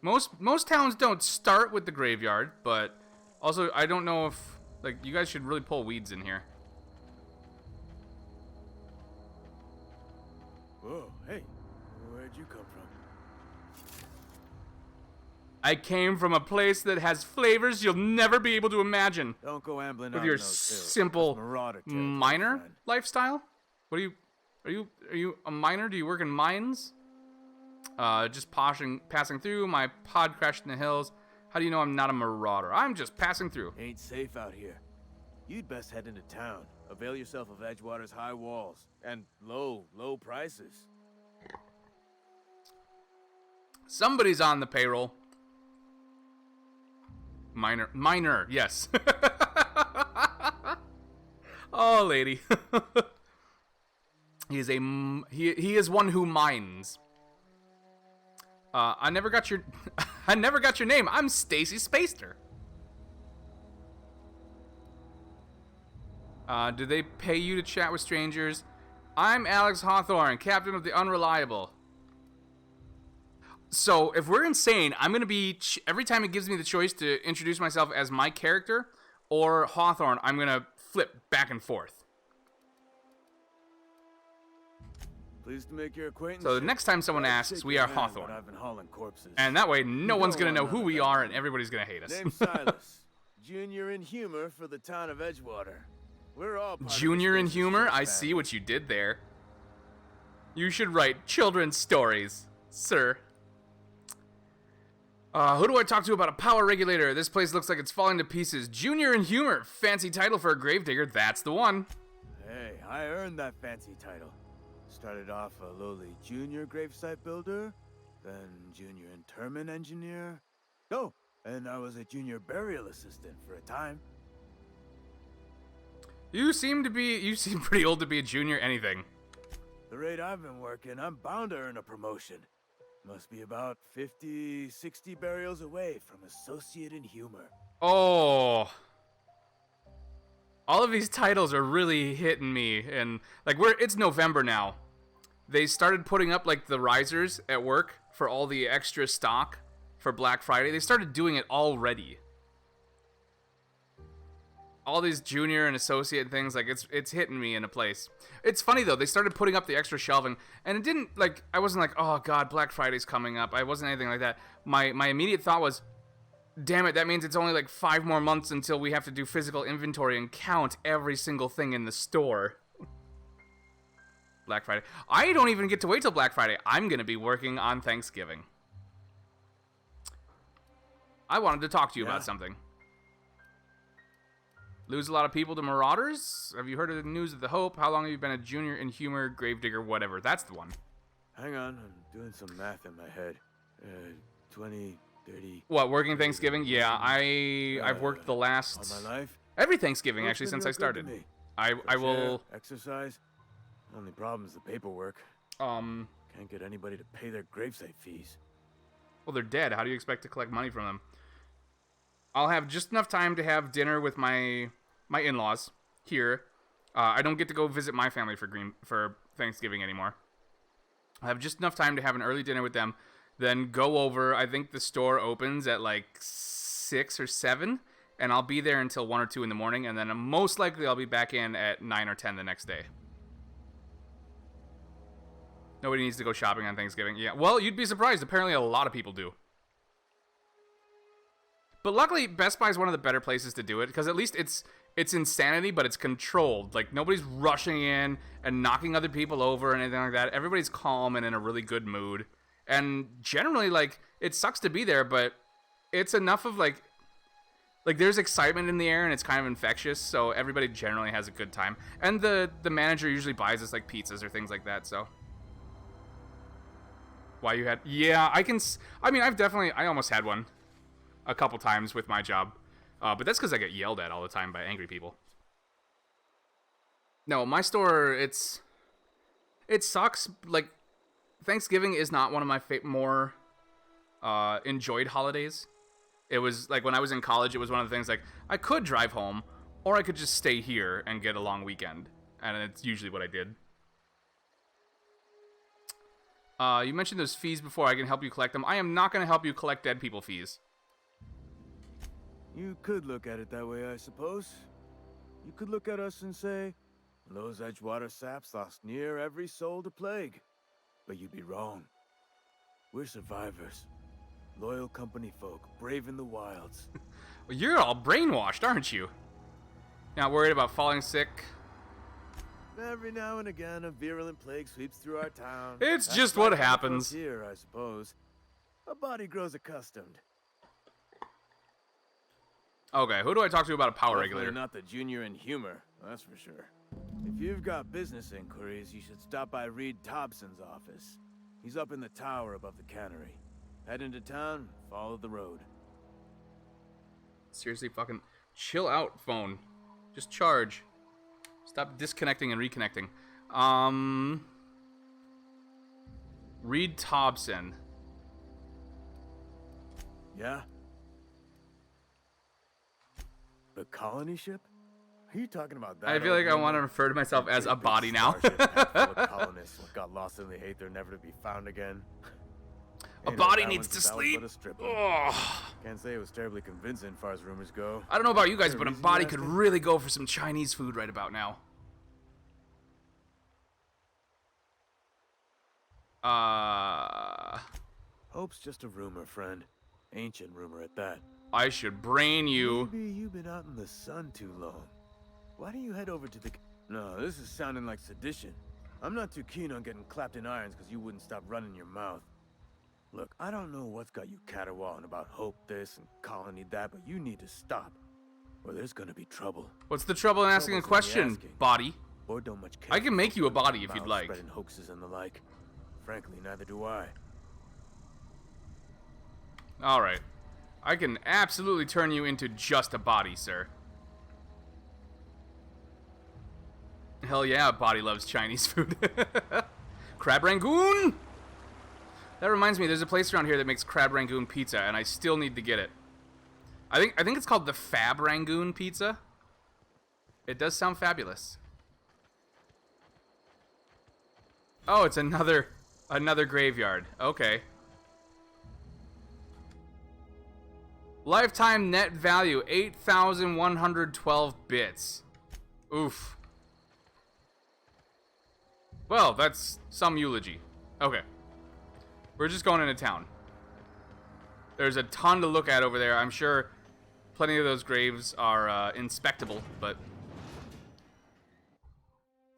Most towns don't start with the graveyard, but also I don't know if like you guys should really pull weeds in here. Whoa, hey, where'd you come from? I came from a place that has flavors you'll never be able to imagine. Don't go ambling With out your in those hills. simple That's Marauder territory, miner friend. lifestyle. What are you a miner? Do you work in mines? Just passing through. My pod crashed in the hills. How do you know I'm not a marauder? I'm just passing through. Ain't safe out here. You'd best head into town. Avail yourself of Edgewater's high walls and low prices. Somebody's on the payroll. Miner, yes. Oh, lady. He is one who mines. I never got your name. I'm Stacey Spacester. Do they pay you to chat with strangers? I'm Alex Hawthorne, captain of the Unreliable. So, if we're insane, I'm going to be... every time it gives me the choice to introduce myself as my character or Hawthorne, I'm going to flip back and forth. Pleased to make your acquaintance. So, the next time someone asks, we are Hawthorne. I've been hauling corpses. And that way, no one's going to know who we are and everybody's going to hate us. Name's Silas. Junior in humor for the town of Edgewater. We're all part of Junior the in Spacester humor? I family. see what you did there. You should write children's stories, sir. Who do I talk to about a power regulator? This place looks like it's falling to pieces. Junior in humor. Fancy title for a gravedigger. That's the one. Hey, I earned that fancy title. Started off a lowly junior gravesite builder, then junior interment engineer. Oh, and I was a junior burial assistant for a time. You seem pretty old to be a junior anything. The rate I've been working, I'm bound to earn a promotion. Must be about 50, 60 burials away from associate in humor. Oh. All of these titles are really hitting me, and like it's November now. They started putting up like the risers at work for all the extra stock for Black Friday. They started doing it already. All these junior and associate things, like it's hitting me in a place. It's funny though, they started putting up the extra shelving, and it didn't like I wasn't like, oh god, Black Friday's coming up. I wasn't anything like that. My immediate thought was, damn it, that means it's only like 5 more months until we have to do physical inventory and count every single thing in the store. Black Friday. I don't even get to wait till Black Friday. I'm gonna be working on Thanksgiving. I wanted to talk to you about something. Lose a lot of people to marauders? Have you heard of the news of the Hope? How long have you been a junior in humor, gravedigger, whatever? That's the one. Hang on, I'm doing some math in my head. 20, 30... What, working Thanksgiving? Yeah, I've worked the last... all my life? Every Thanksgiving, Work's actually, been since real I good started. to me. I Fresh will... air, exercise. Only problem's the paperwork. Can't get anybody to pay their gravesite fees. Well, they're dead. How do you expect to collect money from them? I'll have just enough time to have dinner with my in-laws here. I don't get to go visit my family for Thanksgiving anymore. I have just enough time to have an early dinner with them, then go over. I think the store opens at like 6 or 7, and I'll be there until 1 or 2 in the morning, and then most likely I'll be back in at 9 or 10 the next day. Nobody needs to go shopping on Thanksgiving. Yeah, well, you'd be surprised. Apparently a lot of people do. But luckily, Best Buy is one of the better places to do it, because at least it's insanity, but it's controlled. Like, nobody's rushing in and knocking other people over and anything like that. Everybody's calm and in a really good mood. And generally, like, it sucks to be there, but it's enough of, like there's excitement in the air and it's kind of infectious, so everybody generally has a good time. And the manager usually buys us, like, pizzas or things like that, so... Why you had... Yeah, I almost had one a couple times with my job. But that's because I get yelled at all the time by angry people. No, my store, it sucks. Like, Thanksgiving is not one of my more enjoyed holidays. It was, like, when I was in college, it was one of the things, like, I could drive home, or I could just stay here and get a long weekend. And it's usually what I did. You mentioned those fees before. I can help you collect them. I am not going to help you collect dead people fees. You could look at it that way, I suppose. You could look at us and say, those Edgewater saps lost near every soul to plague. But you'd be wrong. We're survivors. Loyal company folk, brave in the wilds. Well, you're all brainwashed, aren't you? Not worried about falling sick? Every now and again, a virulent plague sweeps through our town. It's That's just what happens. Here, I suppose. A body grows accustomed. Okay, who do I talk to about a power Definitely regulator? not the junior in humor, that's for sure. If you've got business inquiries, you should stop by Reed Thompson's office. He's up in the tower above the cannery. Head into town, follow the road. Seriously, fucking chill out, phone. Just charge. Stop disconnecting and reconnecting. Reed Thompson. Yeah? The colony ship? Are you talking about that? I feel like I want to refer to myself as a body now. Colonists got lost in the hate, they're never to be found again. A body needs to sleep. Oh. Can't say it was terribly convincing, far as rumors go. I don't know about you guys, but a body could really go for some Chinese food right about now. Hope's just a rumor, friend. Ancient rumor at that. I should brain you. Maybe you've been out in the sun too long. Why don't you head over to the... No, this is sounding like sedition. I'm not too keen on getting clapped in irons because you wouldn't stop running your mouth. Look, I don't know what's got you caterwauling about Hope this and Colony that, but you need to stop, or there's gonna be trouble. What's the trouble in asking a question, body? Or don't much care. I can make you a body if you'd like. Spreading hoaxes and the like. Frankly, neither do I. All right. I can absolutely turn you into just a body, sir. Hell yeah, body loves Chinese food. Crab Rangoon! That reminds me, there's a place around here that makes Crab Rangoon pizza, and I still need to get it. I think it's called the Fab Rangoon pizza. It does sound fabulous. Oh, it's another graveyard. Okay. Lifetime net value, 8,112 bits. Oof. Well, that's some eulogy. Okay. We're just going into town. There's a ton to look at over there. I'm sure plenty of those graves are inspectable, but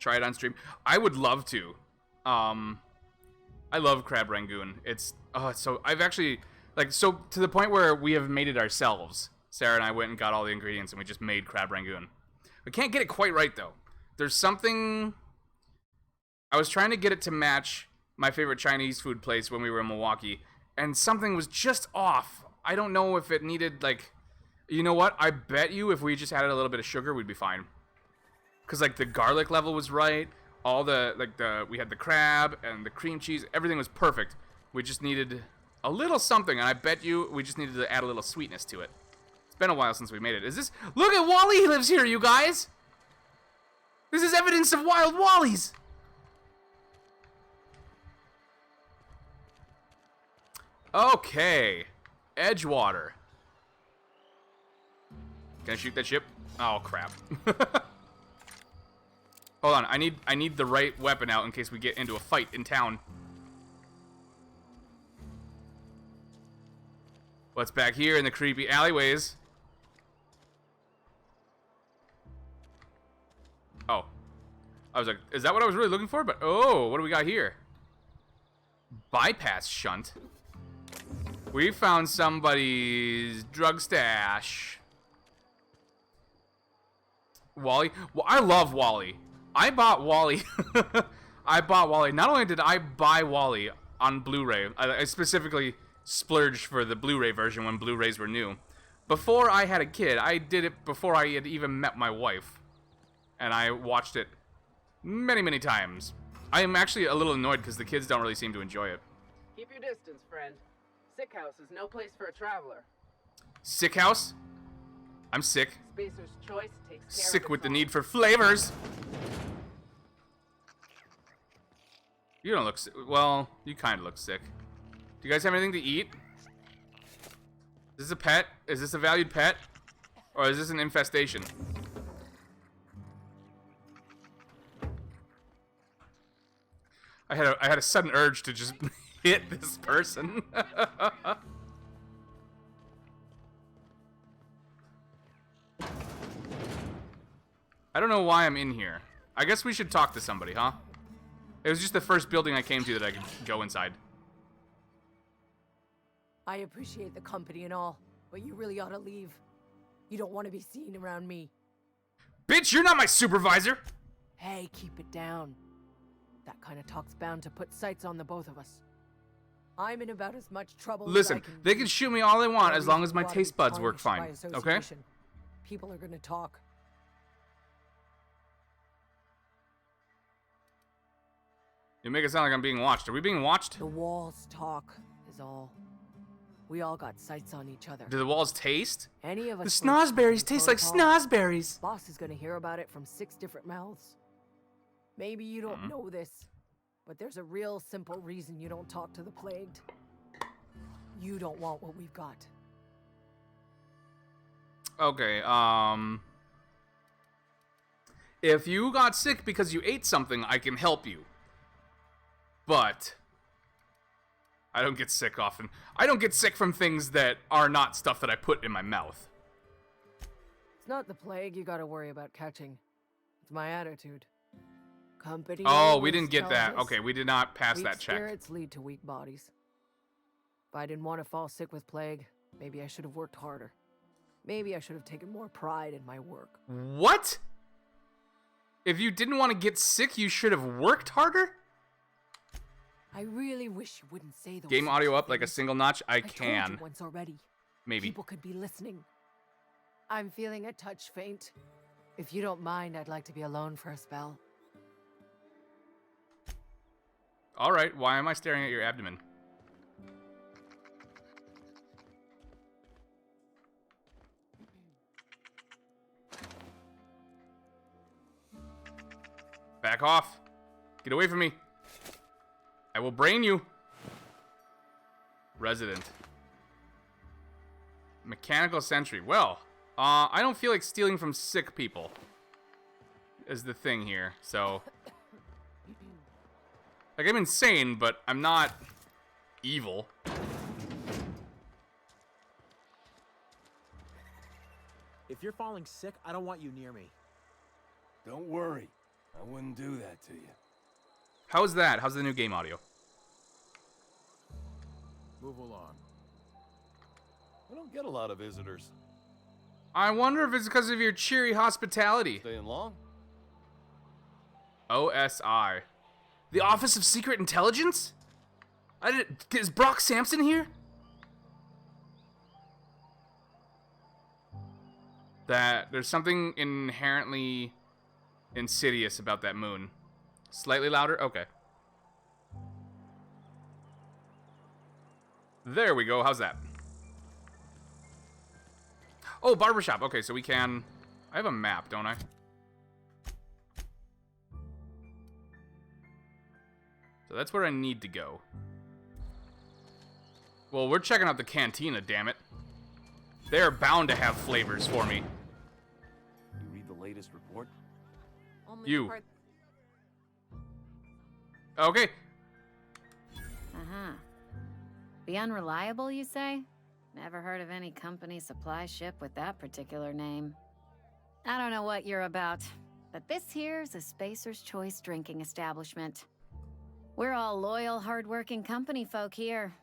try it on stream. I would love to. I love Crab Rangoon. It's so I've actually so to the point where we have made it ourselves. Sarah and I went and got all the ingredients and we just made Crab Rangoon. We can't get it quite right though. There's something. I was trying to get it to match my favorite Chinese food place when we were in Milwaukee, and something was just off. I don't know if it needed, you know what? I bet you if we just added a little bit of sugar, we'd be fine. Because, the garlic level was right. All we had the crab and the cream cheese. Everything was perfect. We just needed a little something, and I bet you we just needed to add a little sweetness to it. It's been a while since we made it. Look at Wally, he lives here, you guys! This is evidence of wild Wallies! Okay, Edgewater. Can I shoot that ship? Oh crap! Hold on, I need the right weapon out in case we get into a fight in town. What's back here in the creepy alleyways? Oh, I was like, is that what I was really looking for? But oh, what do we got here? Bypass shunt. We found somebody's drug stash. Wally? Well, I love Wally. I bought Wally. I bought Wally. Not only did I buy Wally on Blu-ray, I specifically splurged for the Blu-ray version when Blu-rays were new. Before I had a kid, I did it before I had even met my wife. And I watched it many, many times. I am actually a little annoyed because the kids don't really seem to enjoy it. Keep your distance, friend. Sick house is no place for a traveler. Sick house? I'm sick. Spacer's choice takes care Sick of with the all. need for flavors. You don't look sick. Well, you kind of look sick. Do you guys have anything to eat? Is this a pet? Is this a valued pet? Or is this an infestation? I had a sudden urge to just hit this person. I don't know why I'm in here. I guess we should talk to somebody, huh? It was just the first building I came to that I could go inside. I appreciate the company and all, but you really ought to leave. You don't want to be seen around me. Bitch, you're not my supervisor! Hey, keep it down. That kind of talk's bound to put sights on the both of us. I'm in about as much trouble Listen, as I can they be. can shoot me all they want as long as my You ought to taste be buds work punished fine, by okay? association. People are gonna talk. You make it sound like I'm being watched. Are we being watched? The walls talk, is all. We all got sights on each other. Do the walls taste? Any of us. The break snozberries company taste like protocol, snozberries. Boss is gonna hear about it from 6 different mouths. Maybe you don't know this, but there's a real simple reason you don't talk to the plagued. You don't want what we've got. Okay, if you got sick because you ate something, I can help you. But I don't get sick often. I don't get sick from things that are not stuff that I put in my mouth. It's not the plague you gotta worry about catching. It's my attitude. Company. Oh, we always didn't get tells that. us Okay, we did not pass weak that check. spirits lead to weak bodies. If I didn't want to fall sick with plague, maybe I should have worked harder. Maybe I should have taken more pride in my work. What? If you didn't want to get sick, you should have worked harder? I really wish you wouldn't say those. Game sorts audio of up like a things. single notch? I told can. you once already. Maybe. People could be listening. I'm feeling a touch faint. If you don't mind, I'd like to be alone for a spell. Alright, why am I staring at your abdomen? Back off. Get away from me. I will brain you. Resident. Mechanical sentry. Well, I don't feel like stealing from sick people is the thing here, so... Like, I'm insane, but I'm not evil. If you're falling sick, I don't want you near me. Don't worry. I wouldn't do that to you. How's that? How's the new game audio? Move along. I don't get a lot of visitors. I wonder if it's because of your cheery hospitality. Staying long? OSI. The Office of Secret Intelligence? Is Brock Sampson here? That there's something inherently insidious about that moon. Slightly louder? Okay. There we go. How's that? Oh, barbershop. Okay, so we can... I have a map, don't I? So that's where I need to go. Well, we're checking out the cantina, damn it. They're bound to have flavors for me. You read the latest report? Only You. the part- Okay. Uh-huh. The unreliable, you say? Never heard of any company supply ship with that particular name. I don't know what you're about, but this here's a Spacer's Choice drinking establishment. We're all loyal, hard-working company folk here.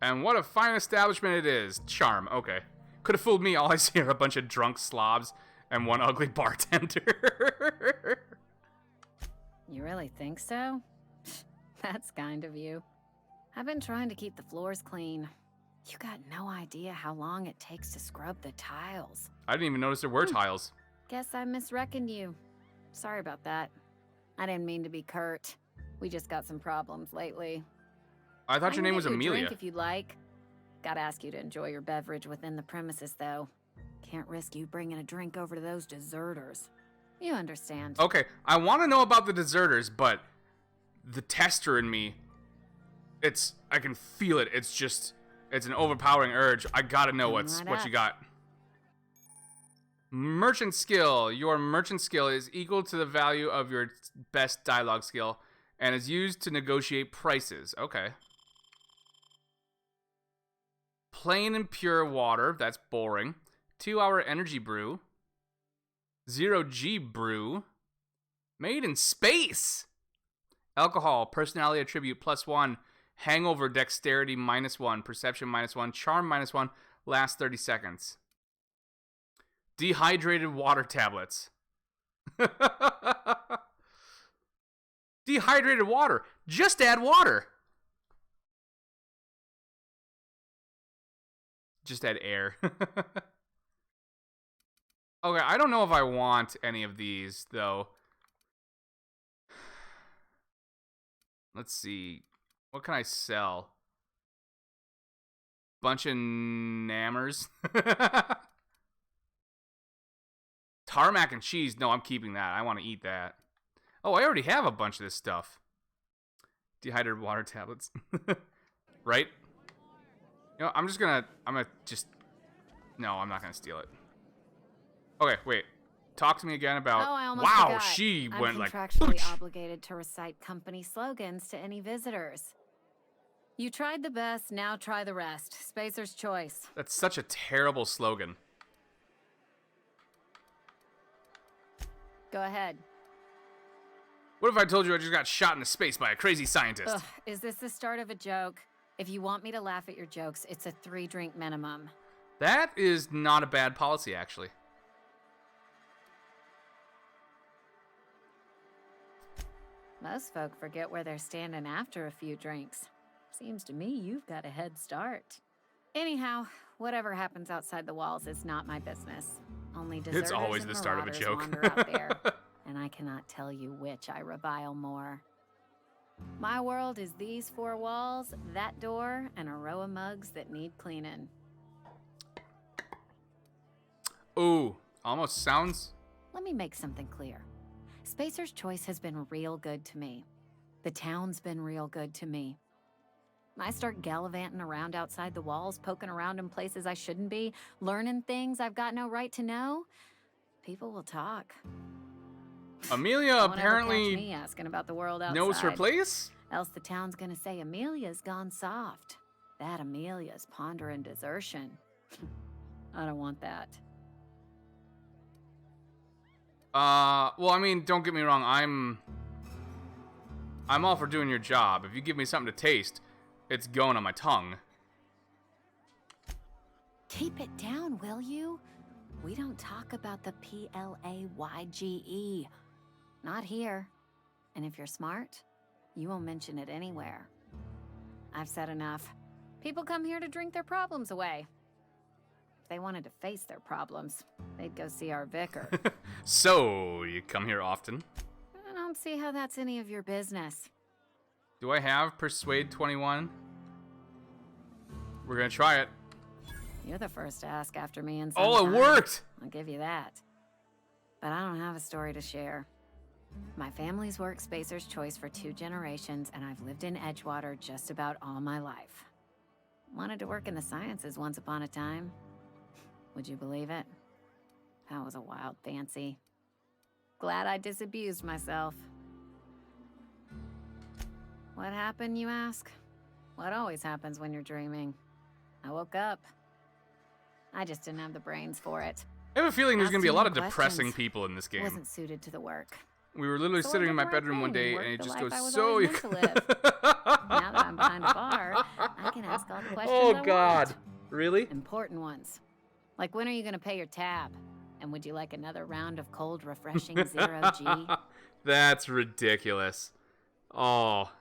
And what a fine establishment it is. Charm, okay. Could have fooled me. All I see are a bunch of drunk slobs and one ugly bartender. You really think so? That's kind of you. I've been trying to keep the floors clean. You got no idea how long it takes to scrub the tiles. I didn't even notice there were tiles. Guess I misreckoned you. Sorry about that. I didn't mean to be curt. We just got some problems lately. I thought your name was I can get you a Amelia. drink if you'd like. Gotta ask you to enjoy your beverage within the premises, though. Can't risk you bringing a drink over to those deserters. You understand. Okay, I want to know about the deserters, but the tester in me, I can feel it. It's an overpowering urge. I gotta know what you got. Merchant skill. Your merchant skill is equal to the value of your best dialogue skill and is used to negotiate prices. Okay. Plain and pure water. That's boring. 2-hour energy brew. 0G brew. Made in space. Alcohol. Personality attribute +1. Hangover dexterity -1. Perception -1. Charm -1. Last 30 seconds. Dehydrated water tablets. Dehydrated water. Just add water. Just add air. Okay, I don't know if I want any of these, though. Let's see. What can I sell? Bunch of nammers. Tarmac and cheese. No, I'm keeping that. I want to eat that. Oh, I already have a bunch of this stuff. Dehydrated water tablets. Right? You know, I'm gonna no, I'm not gonna steal it. Okay, wait. Talk to me again about. Oh, I almost wow, forgot. she I'm went like. contractually obligated to recite company slogans to any visitors. You tried the best, now try the rest. Spacer's choice. That's such a terrible slogan. Go ahead. What if I told you I just got shot into space by a crazy scientist? Ugh, is this the start of a joke? If you want me to laugh at your jokes, it's a 3-drink minimum. That is not a bad policy, actually. Most folk forget where they're standing after a few drinks. Seems to me you've got a head start. Anyhow, whatever happens outside the walls is not my business. Only deserters It's always and the start of a marauders joke. wander out there, and I cannot tell you which I revile more. My world is these 4 walls, that door, and a row of mugs that need cleaning. Ooh, almost sounds... Let me make something clear. Spacer's choice has been real good to me. The town's been real good to me. I start gallivanting around outside the walls, poking around in places I shouldn't be, learning things I've got no right to know. People will talk. Amelia Won't ever apparently catch me asking about the world outside. knows her place? Else the town's gonna say Amelia's gone soft. That Amelia's pondering desertion. I don't want that. Well, I mean, don't get me wrong. I'm all for doing your job. If you give me something to taste, it's going on my tongue. Keep it down, will you? We don't talk about the PLAYGE. Not here. And if you're smart, you won't mention it anywhere. I've said enough. People come here to drink their problems away. If they wanted to face their problems, they'd go see our vicar. So, you come here often? I don't see how that's any of your business. Do I have Persuade 21? We're gonna try it. You're the first to ask after me in some Oh, it time. worked! I'll give you that. But I don't have a story to share. My family's worked Spacer's Choice for 2 generations, and I've lived in Edgewater just about all my life. Wanted to work in the sciences once upon a time. Would you believe it? That was a wild fancy. Glad I disabused myself. What happened, you ask? What always happens when you're dreaming? I woke up. I just didn't have the brains for it. I have a feeling there's gonna be a lot of Asking depressing questions people in this game. Wasn't suited to the work. We were literally So I sitting did in my the right bedroom one thing day, and and it worked just the goes, life I was so always you... meant to live. Now that I'm behind a bar, I can ask all the questions Oh, I God. want. Really? Important ones. Like, when are you going to pay your tab? And would you like another round of cold, refreshing 0G? That's ridiculous. Oh.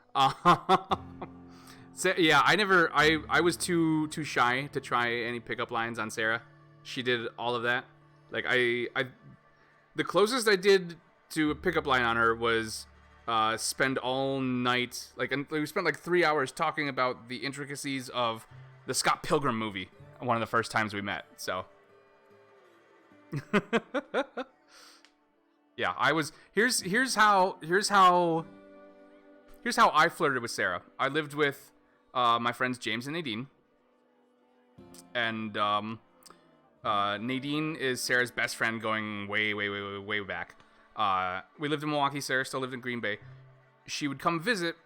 So, yeah, I was too shy to try any pickup lines on Sarah. She did all of that. Like, the closest I did to a pickup line on her was spend all night, and we spent like 3 hours talking about the intricacies of the Scott Pilgrim movie. One of the first times we met, so. Yeah, I was. Here's how I flirted with Sarah. I lived with my friends James and Nadine, and Nadine is Sarah's best friend going way back. We lived in Milwaukee. Sarah still lived in Green Bay. She would come visit,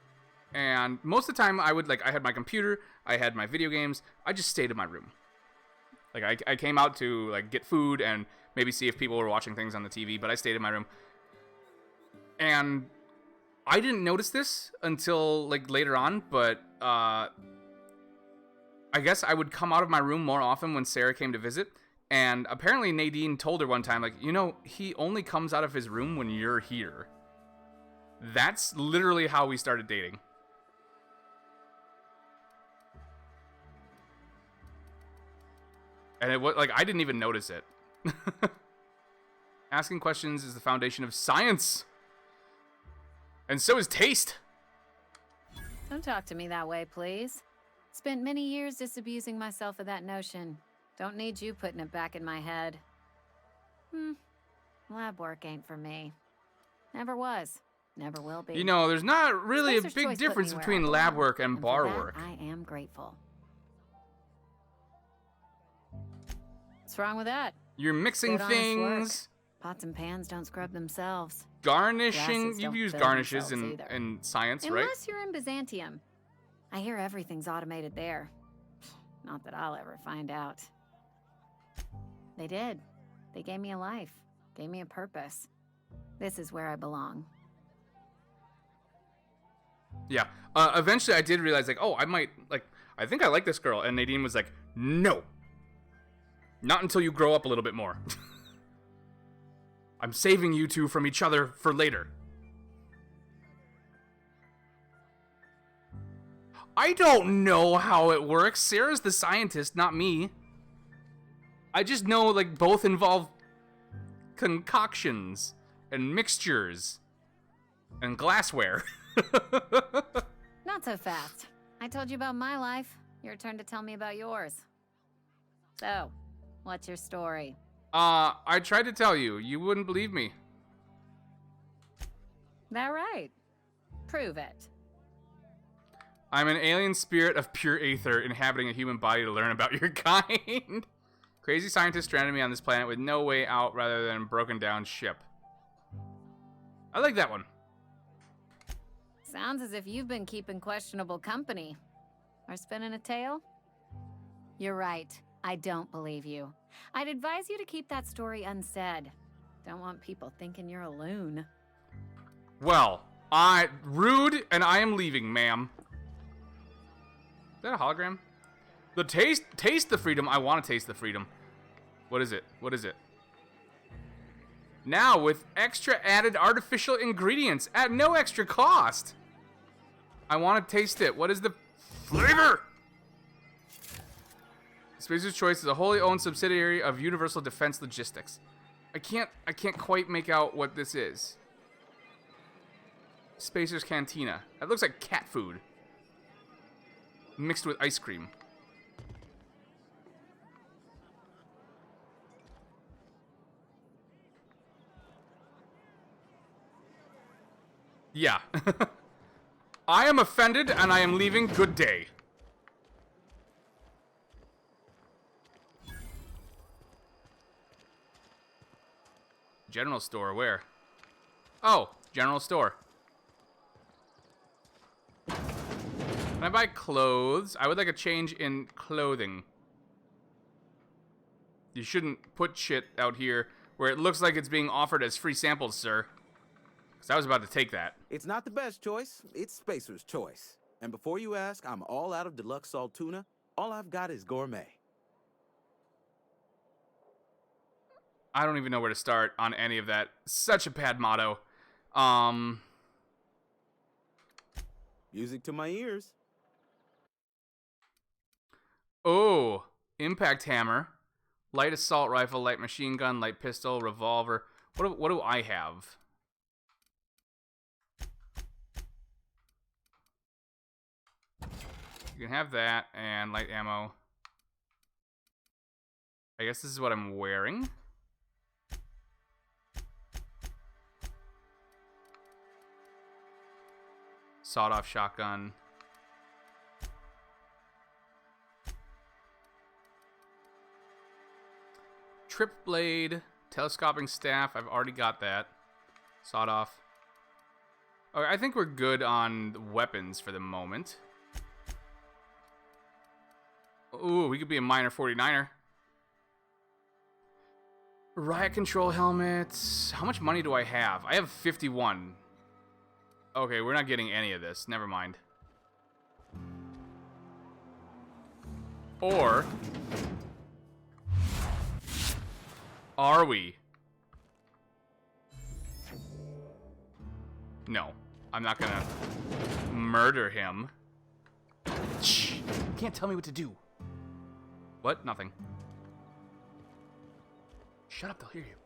and most of the time I had my computer, I had my video games. I just stayed in my room. Like I came out to like get food and maybe see if people were watching things on the TV, but I stayed in my room. And I didn't notice this until like later on, but I guess I would come out of my room more often when Sarah came to visit. And apparently Nadine told her one time, like, you know, he only comes out of his room when you're here. That's literally how we started dating. And it was like, I didn't even notice it. Asking questions is the foundation of science. And so is taste. Don't talk to me that way, please. Spent many years disabusing myself of that notion. Don't need you putting it back in my head. Lab work ain't for me. Never was. Never will be. You know, there's not really Spacer's a big choice difference put me between where I lab belong, work and for bar that, work. I am grateful. What's wrong with that? You're mixing Good, honest work. things. Pots and pans don't scrub themselves. Garnishing. Glasses You've don't used fill garnishes themselves in science, right? Unless you're in Byzantium. I hear everything's automated there. Not that I'll ever find out. They did. They gave me a life. Gave me a purpose. This is where I belong. Yeah. Eventually I did realize, like, oh, I think I like this girl. And Nadine was like, no. Not until you grow up a little bit more. I'm saving you two from each other for later. I don't know how it works. Sarah's the scientist, not me. I just know, like, both involve concoctions and mixtures and glassware. Not so fast. I told you about my life. Your turn to tell me about yours. So, what's your story? I tried to tell you. You wouldn't believe me. That right? Prove it. I'm an alien spirit of pure aether inhabiting a human body to learn about your kind. Crazy scientists stranded me on this planet with no way out rather than a broken down ship. I like that one. Sounds as if you've been keeping questionable company. Or spinning a tale? You're right. I don't believe you. I'd advise you to keep that story unsaid. Don't want people thinking you're a loon. Well, rude, and I am leaving, ma'am. Is that a hologram? The taste the freedom. I want to taste the freedom. What is it? What is it? Now with extra added artificial ingredients at no extra cost. I want to taste it. What is the flavor? Spacer's Choice is a wholly owned subsidiary of Universal Defense Logistics. I can't quite make out what this is. Spacer's Cantina. That looks like cat food. Mixed with ice cream. Yeah. I am offended and I am leaving. Good day. General store, where? Oh, general store. Can I buy clothes? I would like a change in clothing. You shouldn't put shit out here where it looks like it's being offered as free samples, sir. Because I was about to take that. It's not the best choice. It's Spacer's Choice. And before you ask, I'm all out of deluxe salt tuna. All I've got is gourmet. I don't even know where to start on any of that. Such a bad motto. Music to my ears. Oh, impact hammer, light assault rifle, light machine gun, light pistol, revolver. What do I have? You can have that and light ammo. I guess this is what I'm wearing. Sawed-off shotgun. Trip blade. Telescoping staff. I've already got that. Sawed-off. Okay, I think we're good on weapons for the moment. Ooh, we could be a minor 49er. Riot control helmets. How much money do I have? I have 51. Okay, we're not getting any of this. Never mind. Or are we? No, I'm not gonna murder him. Shh! You can't tell me what to do. What? Nothing. Shut up, they'll hear you.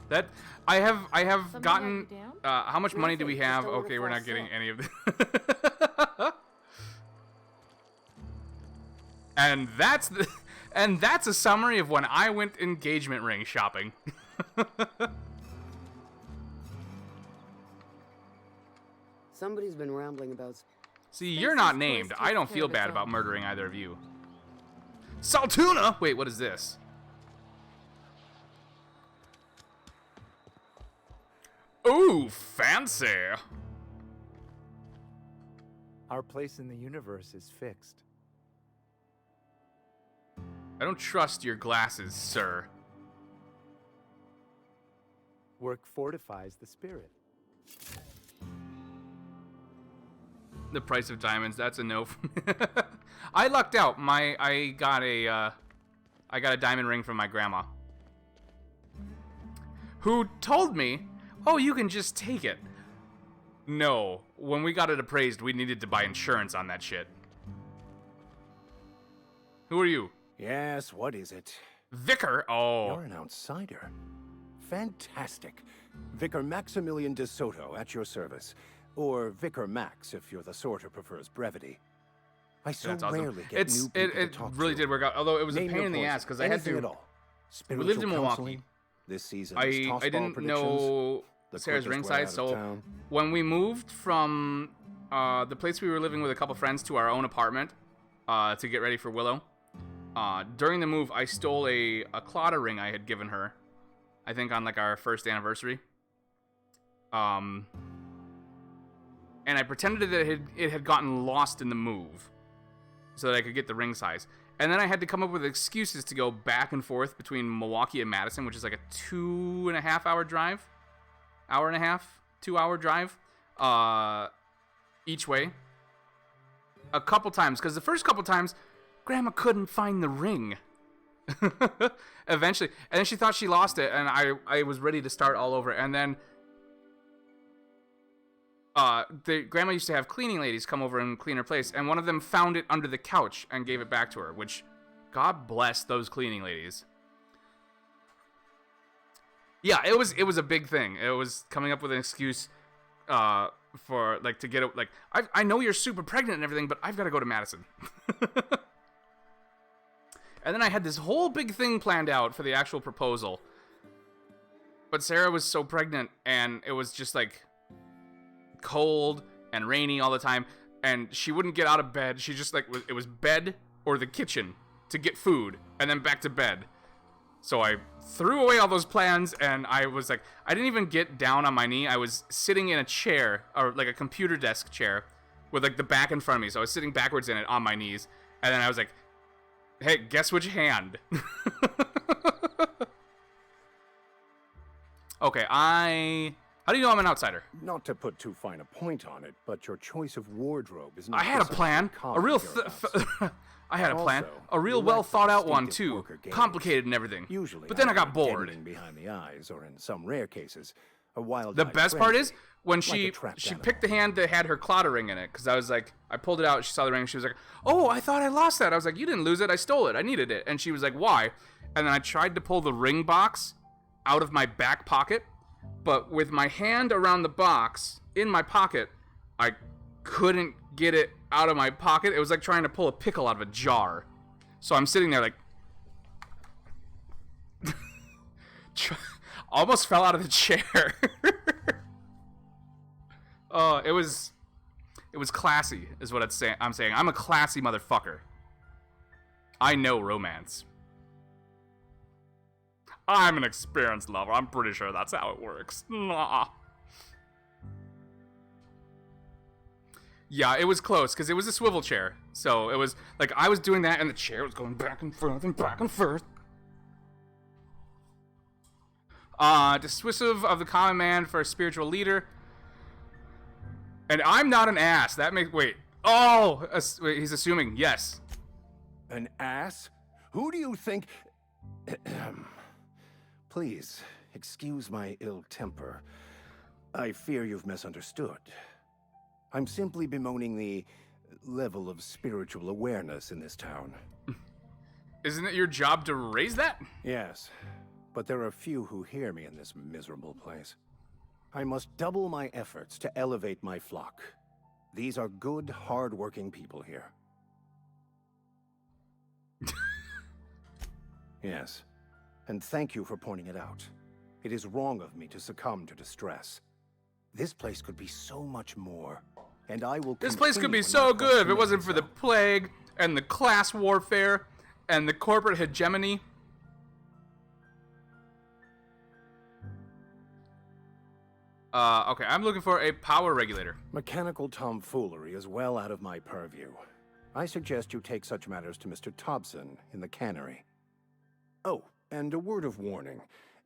That I have gotten. How much money do we have? Okay, we're not getting any of this. And that's a summary of when I went engagement ring shopping. Somebody's been rambling about. See, you're not named. I don't feel bad about murdering either of you. Saltuna! Wait, what is this? Ooh, fancy. Our place in the universe is fixed. I don't trust your glasses, sir. Work fortifies the spirit. The price of diamonds, that's a no for me. I lucked out. I got a diamond ring from my grandma, who told me, "Oh, you can just take it." No, when we got it appraised, we needed to buy insurance on that shit. Who are you? Yes, what is it? Vicar? Oh. You're an outsider. Fantastic. Vicar Maximilian de Soto at your service. Or Vicar Max, if you're the sort who prefers brevity. I so That's awesome. rarely get new people to It talk really to. did work out, although it was Name a pain your in the poison. ass, because I had Anything to... at all. We lived in Spiritual Milwaukee. counseling? This season I tossball didn't predictions? know The Sarah's quickest way ringside, out of so town? when we moved from the place we were living with a couple friends to our own apartment to get ready for Willow, during the move, I stole a Clawder ring I had given her, I think on like our first anniversary. And I pretended that it had gotten lost in the move so that I could get the ring size. And then I had to come up with excuses to go back and forth between Milwaukee and Madison, which is like a 2.5 hour drive. 2 hour drive each way. A couple times, because the first couple times, Grandma couldn't find the ring. Eventually. And then she thought she lost it, and I was ready to start all over. And then Grandma used to have cleaning ladies come over and clean her place, and one of them found it under the couch and gave it back to her, which, God bless those cleaning ladies. Yeah, it was a big thing. It was coming up with an excuse for, like, to get, like, I know you're super pregnant and everything, but I've got to go to Madison. And then I had this whole big thing planned out for the actual proposal. But Sarah was so pregnant, and it was just, like, cold and rainy all the time, and she wouldn't get out of bed. She just, like, it was bed or the kitchen to get food, and then back to bed. So I threw away all those plans, and I was like, I didn't even get down on my knee. I was sitting in a chair, or like a computer desk chair, with like the back in front of me. So I was sitting backwards in it on my knees, and then I was like, hey, guess which hand? Okay, how do you know I'm an outsider? Not to put too fine a point on it, but your choice of wardrobe is not. I had a plan, a real I had a plan, a real well thought out one too, complicated and everything. Usually, but then I got bored. Behind the eyes, or in some rare cases, a wild. The best part is when like she picked the hand that had her Clawder ring in it, because I was like, I pulled it out, she saw the ring, she was like, oh, I thought I lost that. I was like, you didn't lose it, I stole it, I needed it. And she was like, why? And then I tried to pull the ring box out of my back pocket, but with my hand around the box in my pocket, I couldn't get it out of my pocket. It was like trying to pull a pickle out of a jar. So I'm sitting there like Almost fell out of the chair. Oh, it was classy, is what I'm saying. I'm a classy motherfucker. I know romance. I'm an experienced lover. I'm pretty sure that's how it works. Nah. Yeah, it was close, because it was a swivel chair. So it was, like, I was doing that, and the chair was going back and forth and back and forth. Dismissive of the common man for a spiritual leader. And I'm not an ass. That makes... Wait. Oh! Wait, he's assuming. Yes. An ass? Who do you think... Please, excuse my ill temper. I fear you've misunderstood. I'm simply bemoaning the level of spiritual awareness in this town. Isn't it your job to raise that? Yes, but there are few who hear me in this miserable place. I must double my efforts to elevate my flock. These are good, hard-working people here. Yes, and thank you for pointing it out. It is wrong of me to succumb to distress. This place could be so much more, and I will... This place could be so good if it wasn't for the plague, and the class warfare, and the corporate hegemony. Okay, I'm looking for a power regulator. Mechanical tomfoolery is well out of my purview. I suggest you take such matters to Mr. Thompson in the cannery. Oh, and a word of warning.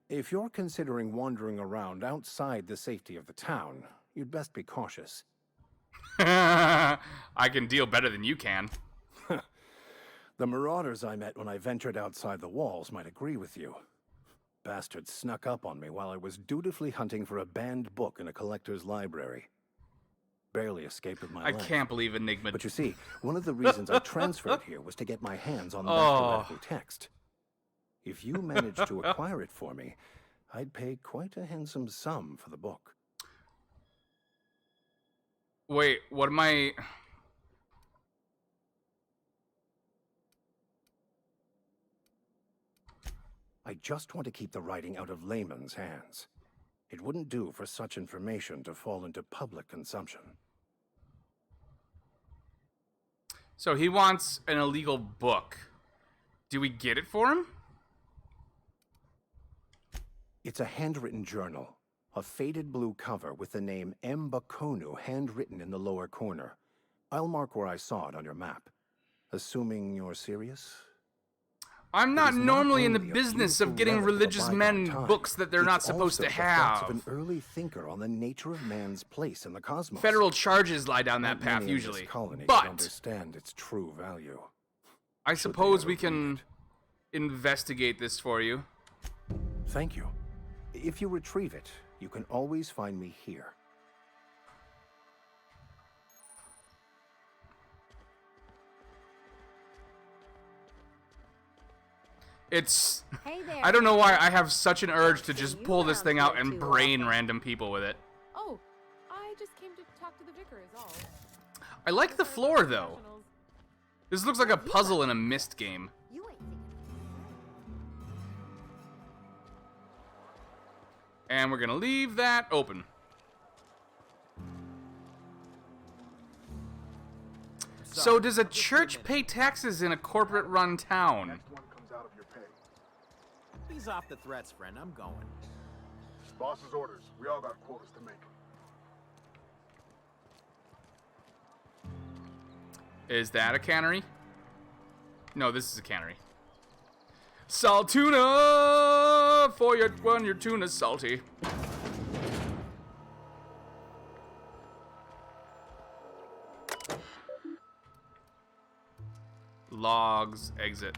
If you're considering wandering around outside the safety of the town, you'd best be cautious. I can deal better than you can. The marauders I met when I ventured outside the walls might agree with you. Bastards snuck up on me while I was dutifully hunting for a banned book in a collector's library. Barely escaped with my life. I can't believe Enigma. But you see, one of the reasons I transferred here was to get my hands on the mathematical text. If you managed to acquire it for me, I'd pay quite a handsome sum for the book. Wait, what am I... I just want to keep the writing out of layman's hands. It wouldn't do for such information to fall into public consumption. So he wants an illegal book. Do we get it for him? It's a handwritten journal. A faded blue cover with the name M. Bakonu handwritten in the lower corner. I'll mark where I saw it on your map. Assuming you're serious? I'm not normally in the business of getting religious men books that they're not supposed to have. Of an early thinker on the nature of man's place in the cosmos. Federal charges lie down that path usually. But understand its true value. I suppose we can investigate this for you. Thank you. If you retrieve it, you can always find me here. It's... Hey there. I don't know why I have such an urge to just pull this thing out and brain random people with it. Oh, I just came to talk to the vicar is all. I like the floor, though. This looks like a puzzle in a Myst game. And we're gonna leave that open. So does a church pay taxes in a corporate-run town? Ease off the threats, friend. I'm going. Boss's orders. We all got quotas to make. Is that a cannery? No, this is a cannery. Salt tuna for your when your tuna's salty. Logs, exit.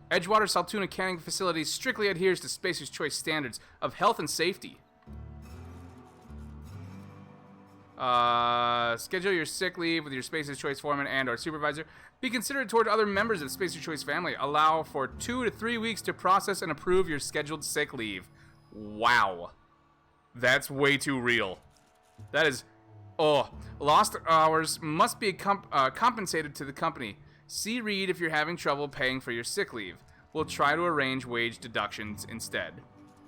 Edgewater Saltuna Canning Facility strictly adheres to Spacer's Choice standards of health and safety. Schedule your sick leave with your Spacer's Choice foreman and or supervisor. Be considerate toward other members of the Spacer's Choice family. Allow for 2 to 3 weeks to process and approve your scheduled sick leave. Wow. That's way too real. That is... Oh. Lost hours must be compensated to the company. See Reed if you're having trouble paying for your sick leave. We'll try to arrange wage deductions instead.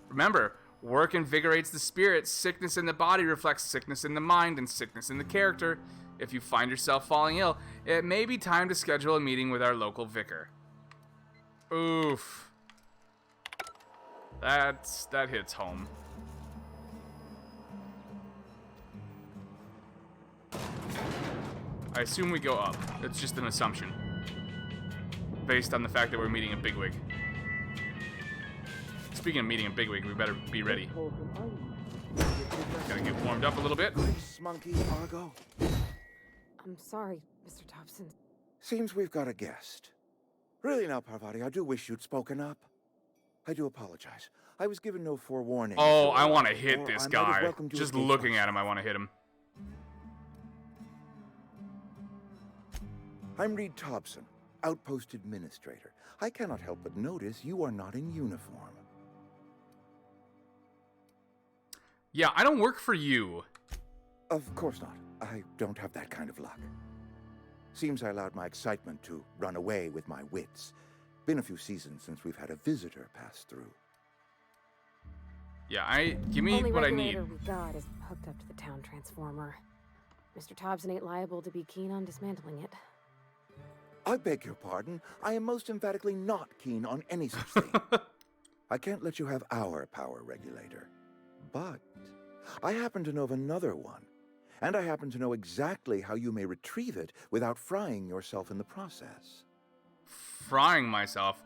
Remember, work invigorates the spirit, sickness in the body reflects sickness in the mind, and sickness in the character. If you find yourself falling ill, it may be time to schedule a meeting with our local vicar. Oof. That hits home. I assume we go up. It's just an assumption. Based on the fact that we're meeting a bigwig. Speaking of meeting a bigwig, we better be ready. Gotta get warmed up a little bit. Monkey, Argo. I'm sorry, Mr. Thompson. Seems we've got a guest. Really now, Parvati, I do wish you'd spoken up. I do apologize. I was given no forewarning. Oh, so I want to hit this I might have guy. welcomed you Just against looking myself. at him, I want to hit him. I'm Reed Thompson, Outpost Administrator. I cannot help but notice you are not in uniform. Yeah, I don't work for you. Of course not. I don't have that kind of luck. Seems I allowed my excitement to run away with my wits. Been a few seasons since we've had a visitor pass through. Yeah, give me Only what I need. regulator we got is hooked up to the town transformer. Mr. Thompson ain't liable to be keen on dismantling it. I beg your pardon. I am most emphatically not keen on any such thing. I can't let you have our power regulator. But I happen to know of another one. And I happen to know exactly how you may retrieve it without frying yourself in the process. Frying myself?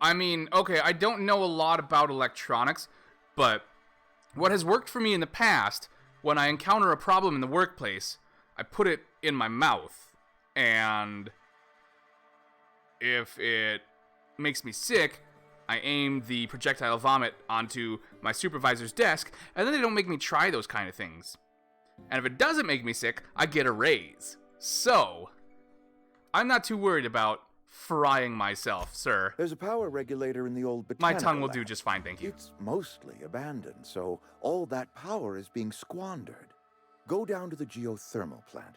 I mean, okay, I don't know a lot about electronics, but what has worked for me in the past, when I encounter a problem in the workplace, I put it in my mouth, and if it makes me sick, I aim the projectile vomit onto my supervisor's desk, and then they don't make me try those kind of things. And if it doesn't make me sick, I get a raise. So, I'm not too worried about frying myself, sir. There's a power regulator in the old My botanical tongue will lab. do just fine, thank you. It's mostly abandoned, so all that power is being squandered. Go down to the geothermal plant.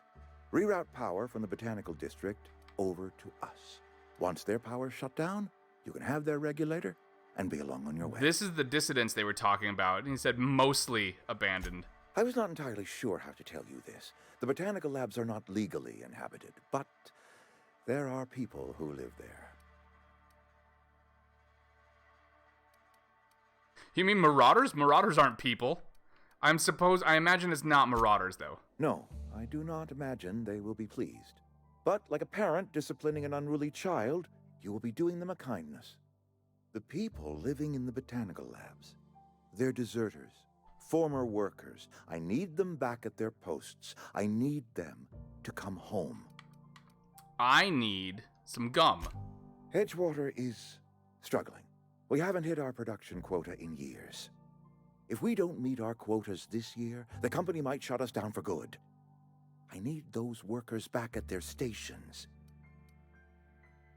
Reroute power from the botanical district over to us. Once their power's shut down, you can have their regulator and be along on your way. This is the dissidents they were talking about. He said mostly abandoned. I was not entirely sure how to tell you this. The botanical labs are not legally inhabited, but there are people who live there. You mean marauders? Marauders aren't people. I imagine it's not marauders, though. No, I do not imagine they will be pleased. But like a parent disciplining an unruly child, you will be doing them a kindness. The people living in the botanical labs, they're deserters, former workers. I need them back at their posts. I need them to come home. I need some gum. Edgewater is struggling. We haven't hit our production quota in years. If we don't meet our quotas this year, the company might shut us down for good. I need those workers back at their stations.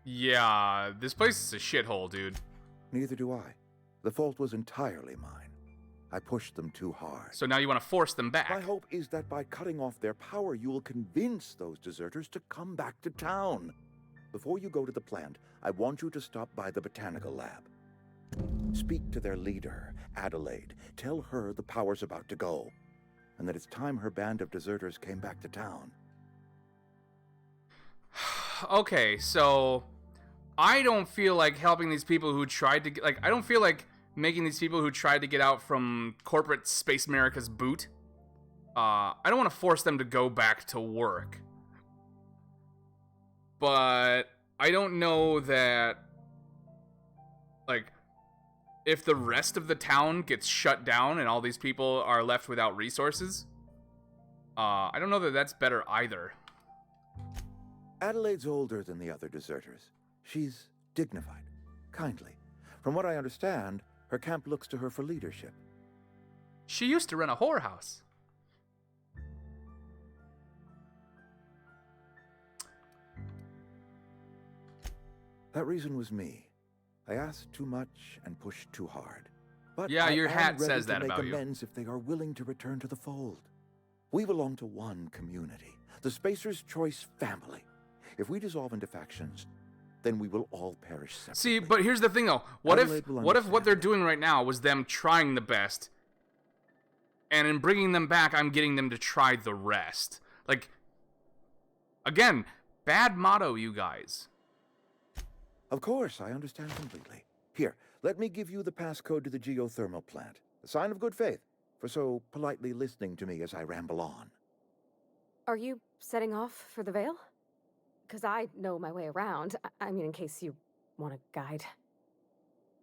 Yeah, this place is a shithole, dude. Neither do I. The fault was entirely mine. I pushed them too hard. So now you want to force them back. My hope is that by cutting off their power, you will convince those deserters to come back to town. Before you go to the plant, I want you to stop by the botanical lab. Speak to their leader, Adelaide. Tell her the power's about to go, and that it's time her band of deserters came back to town. Okay, so I don't feel like helping these people who tried to I don't feel like making these people who tried to get out from corporate Space America's boot. I don't want to force them to go back to work. But I don't know that, if the rest of the town gets shut down and all these people are left without resources, I don't know that that's better either. Adelaide's older than the other deserters. She's dignified, kindly. From what I understand, her camp looks to her for leadership. She used to run a whorehouse. That reason was me. I asked too much and pushed too hard. But yeah, your hat says that about you. I am ready to make amends if they are willing to return to the fold. We belong to one community, the Spacer's Choice family. If we dissolve into factions, then we will all perish separately. See, but here's the thing, though. What Adelaide if will what they're doing right now was them trying the best, and in bringing them back, I'm getting them to try the rest? Like, again, bad motto, you guys. Of course, I understand completely. Here, let me give you the passcode to the geothermal plant. A sign of good faith, for so politely listening to me as I ramble on. Are you setting off for the Vale? Because I know my way around. I mean, in case you want a guide.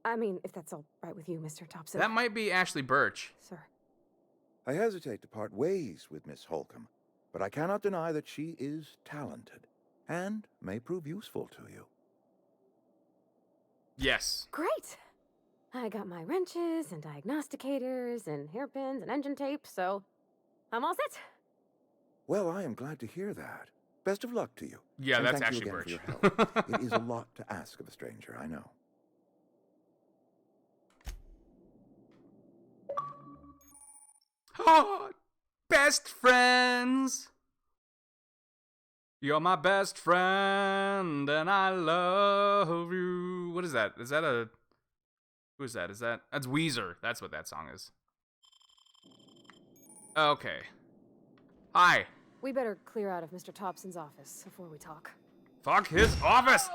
I mean, if that's all right with you, Mr. Thompson. That might be Ashley Birch. Sir. I hesitate to part ways with Miss Holcomb, but I cannot deny that she is talented, and may prove useful to you. Yes. Great! I got my wrenches and diagnosticators and hairpins and engine tape, so I'm all set. Well, I am glad to hear that. Best of luck to you. Yeah, and that's thank you Ashley again Birch. for your help. It is a lot to ask of a stranger, I know. Oh, best friends. You're my best friend, and I love you. What is that? Is that a... Who is that? That's Weezer. That's what that song is. Okay. Hi. We better clear out of Mr. Thompson's office before we talk. Fuck his office!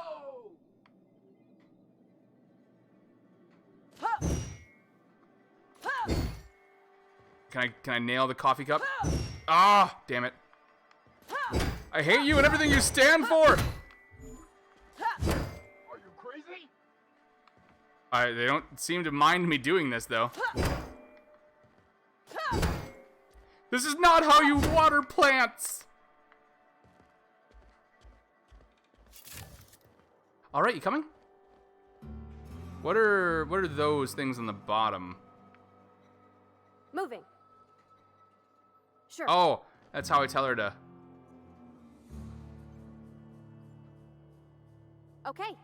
Can I nail the coffee cup? Ah, damn it. I hate you and everything you stand for! Are you crazy? They don't seem to mind me doing this, though. This is not how you water plants! Alright, you coming? What are those things on the bottom? Moving. Sure. Oh, that's how I tell her to... Okay.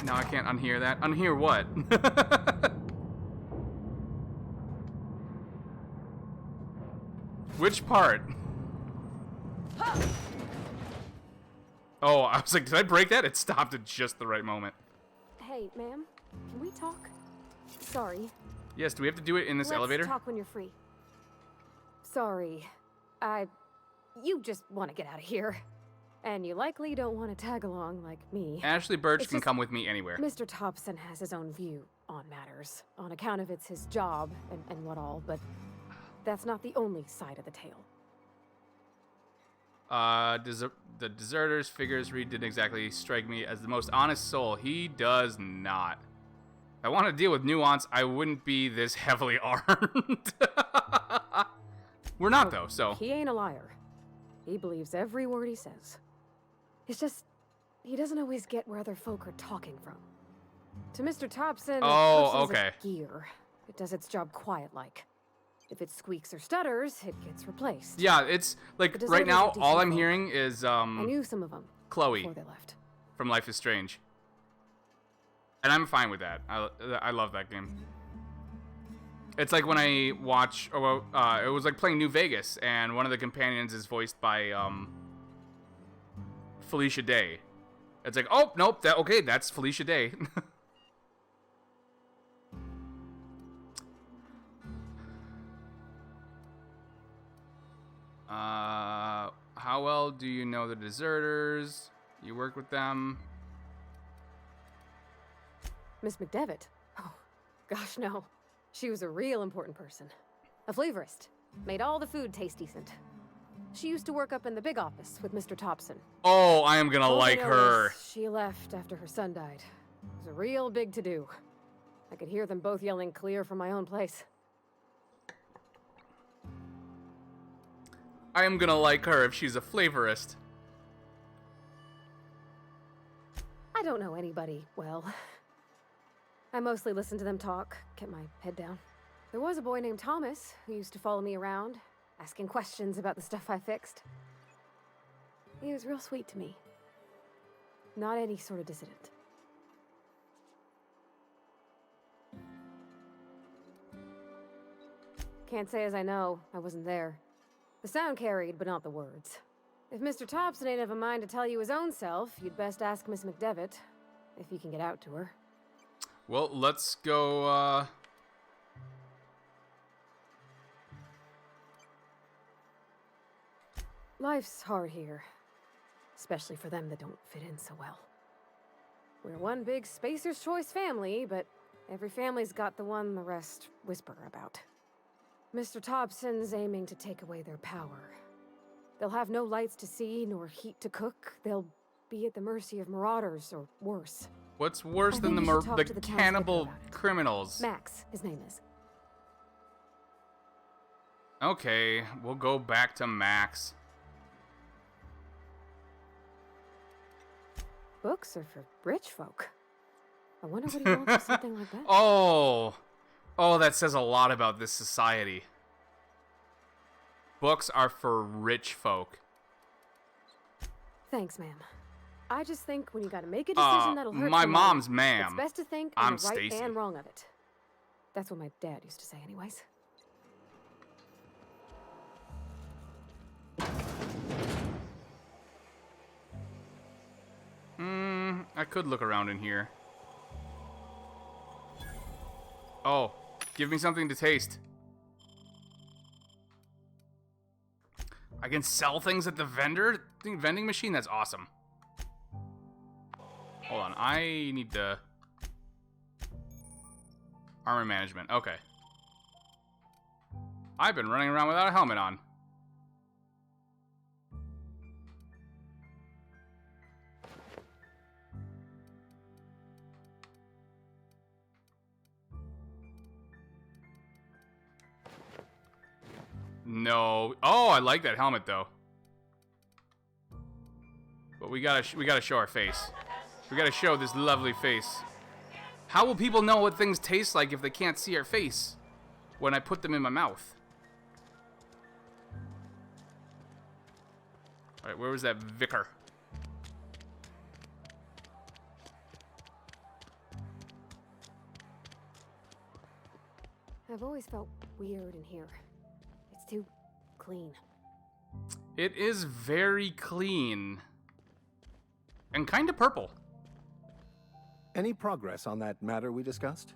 No, I can't unhear that. Unhear what? Which part? Oh, I was like, did I break that? It stopped at just the right moment. Hey, ma'am, can we talk? Sorry. Yes, do we have to do it in this elevator? Let's talk when you're free. Sorry. You just want to get out of here. And you likely don't want to tag along like me. Ashley Birch can come with me anywhere. Mr. Thompson has his own view on matters, on account of it's his job and what all, but that's not the only side of the tale. The deserters figures Reed didn't exactly strike me as the most honest soul. He does not. If I want to deal with nuance, I wouldn't be this heavily armed. We're not, though, so... He ain't a liar. He believes every word he says. It's just, he doesn't always get where other folk are talking from. To Mr. Thompson, oh, it okay. a gear. It does its job quiet-like. If it squeaks or stutters, it gets replaced. Yeah, it's like right now, all I'm hearing is I knew some of them Chloe before they left. From Life is Strange, and I'm fine with that. I love that game. It's like when I watch, it was like playing New Vegas, and one of the companions is voiced by Felicia Day. It's like, oh nope, that's Felicia Day. How well do you know the deserters? You work with them? Miss McDevitt? Oh, gosh, no. She was a real important person. A flavorist. Made all the food taste decent. She used to work up in the big office with Mr. Thompson. Oh, I am gonna like her. She left after her son died. It was a real big to-do. I could hear them both yelling clear from my own place. I am gonna like her if she's a flavorist. I don't know anybody well. I mostly listen to them talk, get my head down. There was a boy named Thomas who used to follow me around, asking questions about the stuff I fixed. He was real sweet to me. Not any sort of dissident. Can't say as I know. I wasn't there. The sound carried, but not the words. If Mr. Thompson ain't of a mind to tell you his own self, you'd best ask Miss McDevitt, if you can get out to her. Well, let's go, Life's hard here, especially for them that don't fit in so well. We're one big Spacer's Choice family, but every family's got the one the rest whisper about. Mr. Thompson's aiming to take away their power. They'll have no lights to see, nor heat to cook. They'll be at the mercy of marauders, or worse. What's worse than the cannibal criminals? Max, his name is. Okay, we'll go back to Max. Books are for rich folk. I wonder what he wants with something like that. Oh, that says a lot about this society. Books are for rich folk. Thanks, ma'am. I just think when you gotta make a decision that'll hurt my somebody, mom's ma'am. it's best to think I'm on the right Stacey. and wrong of it. That's what my dad used to say anyways. I could look around in here. Oh, give me something to taste. I can sell things at the vending machine? That's awesome. Hold on, I need to... Armor management, okay. I've been running around without a helmet on. No. Oh, I like that helmet though. But we gotta show our face. We gotta show this lovely face. How will people know what things taste like if they can't see our face when I put them in my mouth? All right, where was that vicar? I've always felt weird in here. It's too clean. It is very clean. And kind of purple. Any progress on that matter we discussed?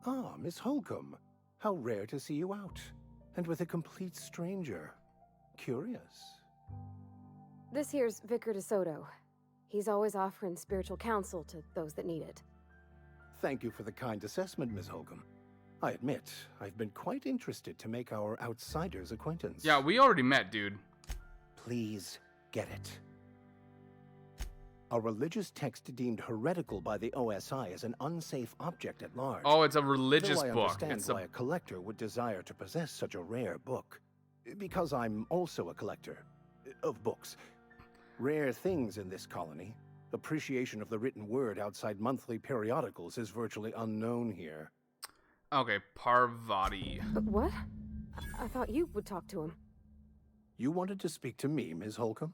Ah, Miss Holcomb. How rare to see you out. And with a complete stranger. Curious. This here's Vicar DeSoto. He's always offering spiritual counsel to those that need it. Thank you for the kind assessment, Miss Holcomb. I admit, I've been quite interested to make our outsider's acquaintance. Yeah, we already met, dude. Please get it. A religious text deemed heretical by the OSI is an unsafe object at large. Oh, it's a religious Though I book. understand why a collector would desire to possess such a rare book. Because I'm also a collector of books. Rare things in this colony. Appreciation of the written word outside monthly periodicals is virtually unknown here. Okay, Parvati. But what? I thought you would talk to him. You wanted to speak to me, Ms. Holcomb?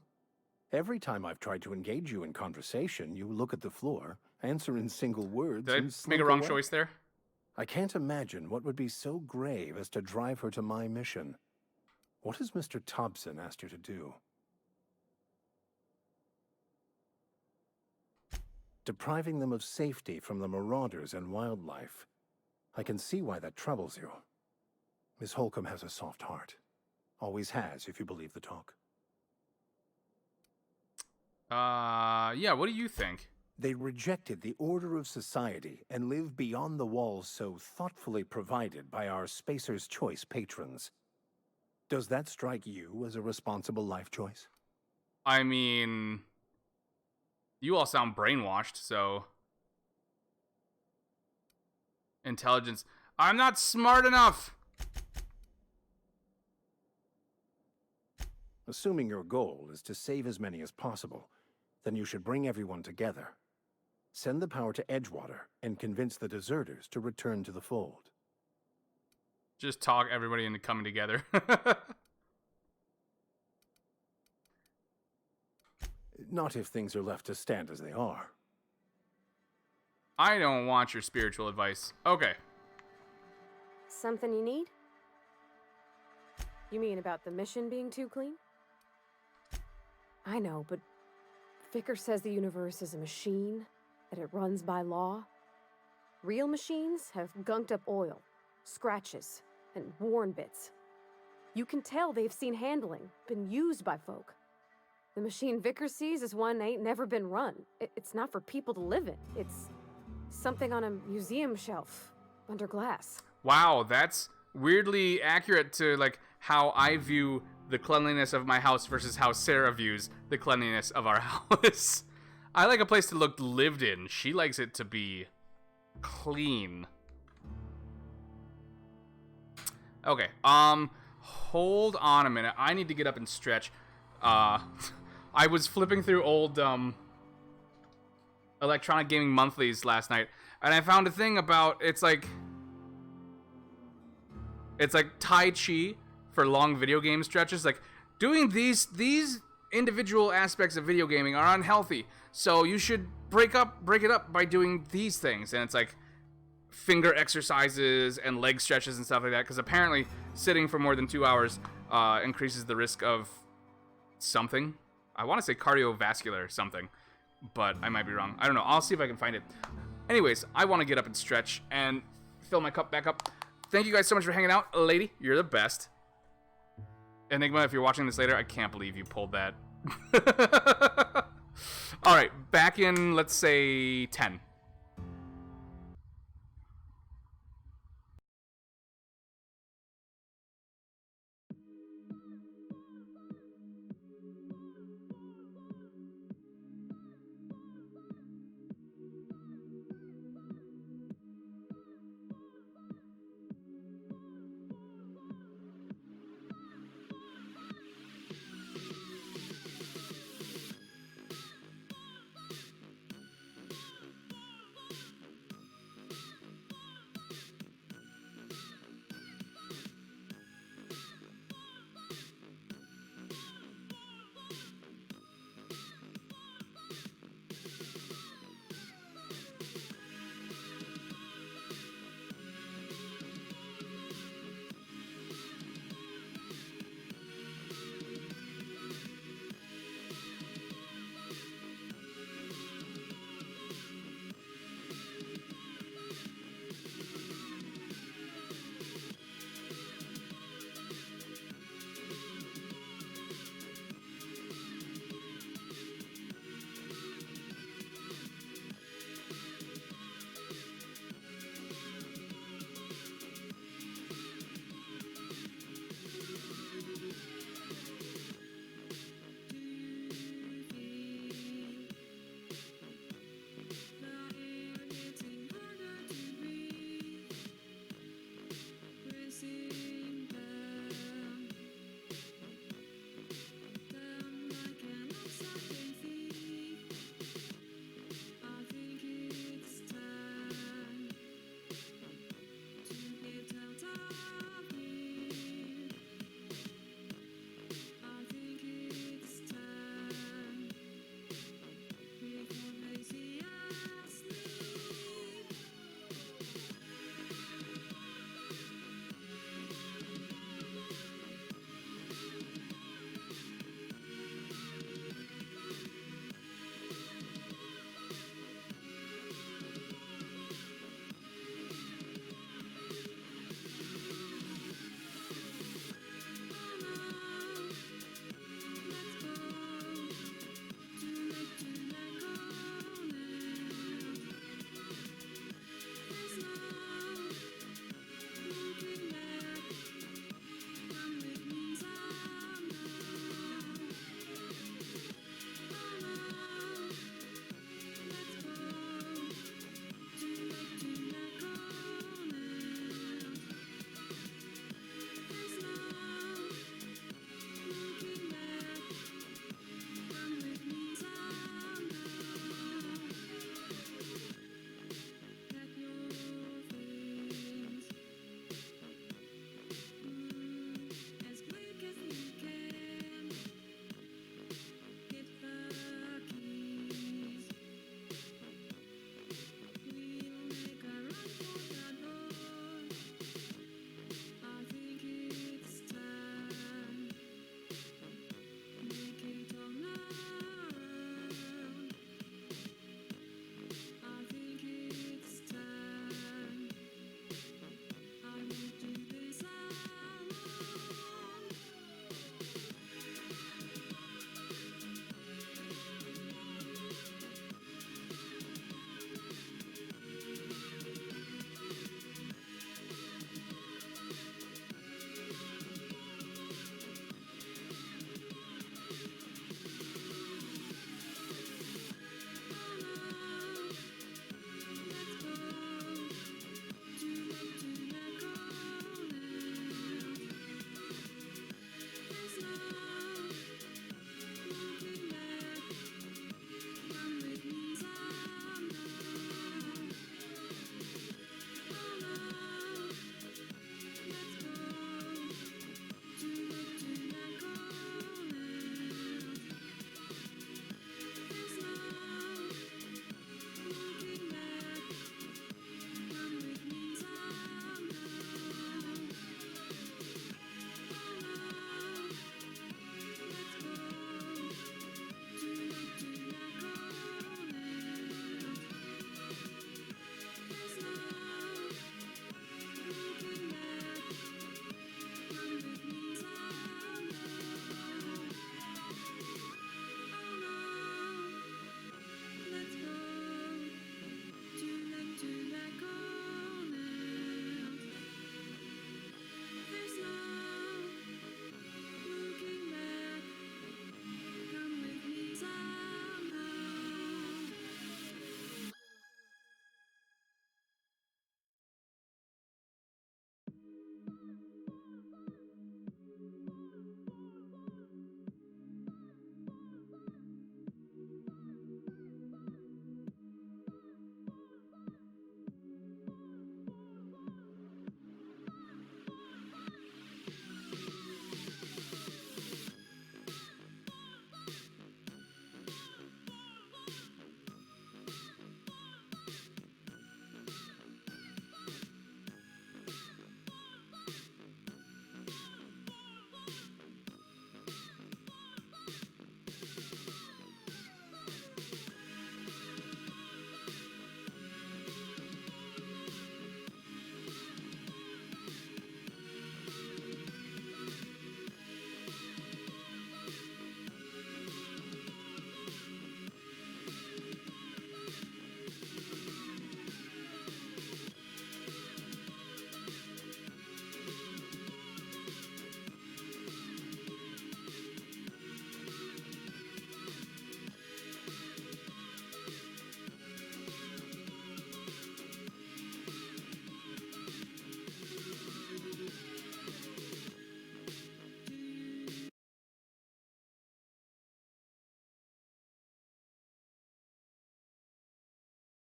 Every time I've tried to engage you in conversation, you look at the floor, answer in single words, Did I and make slink a wrong away. choice there? I can't imagine what would be so grave as to drive her to my mission. What has Mr. Thompson asked you to do? Depriving them of safety from the marauders and wildlife. I can see why that troubles you. Miss Holcomb has a soft heart. Always has, if you believe the talk. Yeah, what do you think? They rejected the order of society and live beyond the walls so thoughtfully provided by our Spacer's Choice patrons. Does that strike you as a responsible life choice? I mean, you all sound brainwashed, so... Intelligence. I'm not smart enough! Assuming your goal is to save as many as possible, then you should bring everyone together. Send the power to Edgewater and convince the deserters to return to the fold. Just talk everybody into coming together. Not if things are left to stand as they are. I don't want your spiritual advice. Okay. Something you need? You mean about the mission being too clean? I know, but Vicker says the universe is a machine, that it runs by law. Real machines have gunked up oil, scratches, and worn bits. You can tell they've seen handling, been used by folk. The machine Vicker sees is one ain't never been run. It's not for people to live in. It's something on a museum shelf, under glass. Wow, that's weirdly accurate to like how I view the cleanliness of my house versus how Sarah views the cleanliness of our house. I like a place to look lived in. She likes it to be clean. Okay, hold on a minute. I need to get up and stretch. I was flipping through old electronic gaming monthlies last night, and I found a thing about it's like Tai Chi for long video game stretches. Like doing these individual aspects of video gaming are unhealthy, so you should break it up by doing these things. And it's like finger exercises and leg stretches and stuff like that, because apparently sitting for more than 2 hours increases the risk of something. I want to say cardiovascular something, but I might be wrong. I don't know. I'll see if I can find it. Anyways, I want to get up and stretch and fill my cup back up. Thank you guys so much for hanging out. Lady, you're the best. Enigma, if you're watching this later, I can't believe you pulled that. All right, back in, let's say, 10.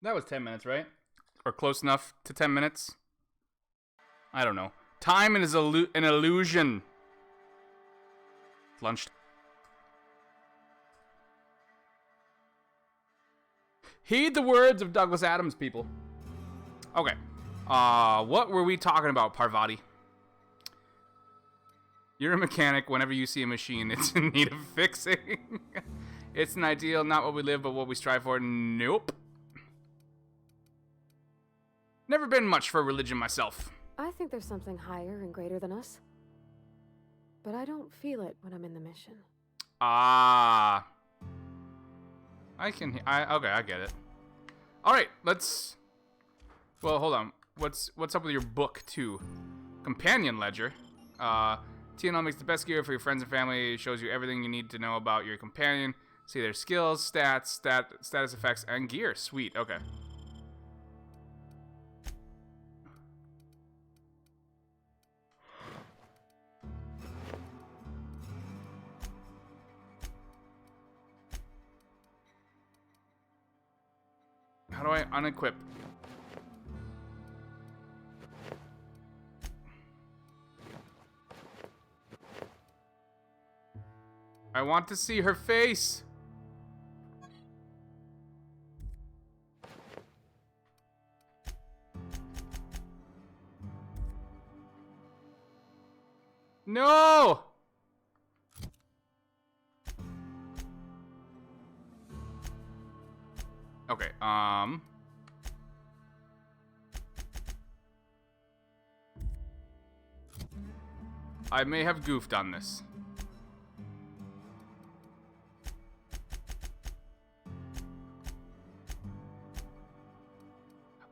That was 10 minutes, right? Or close enough to 10 minutes? I don't know. Time is an illusion. Lunch. Heed the words of Douglas Adams, people. Okay. What were we talking about, Parvati? You're a mechanic. Whenever you see a machine, it's in need of fixing. It's an ideal, not what we live, but what we strive for. Nope. Never been much for religion myself. I think there's something higher and greater than us. But I don't feel it when I'm in the mission. Ah. Okay, I get it. All right, let's. Well, hold on. What's up with your book too? Companion ledger. TNL makes the best gear for your friends and family. It shows you everything you need to know about your companion. See their skills, stats, status effects, and gear. Sweet. Okay. How do I unequip? I want to see her face. No! Okay, I may have goofed on this.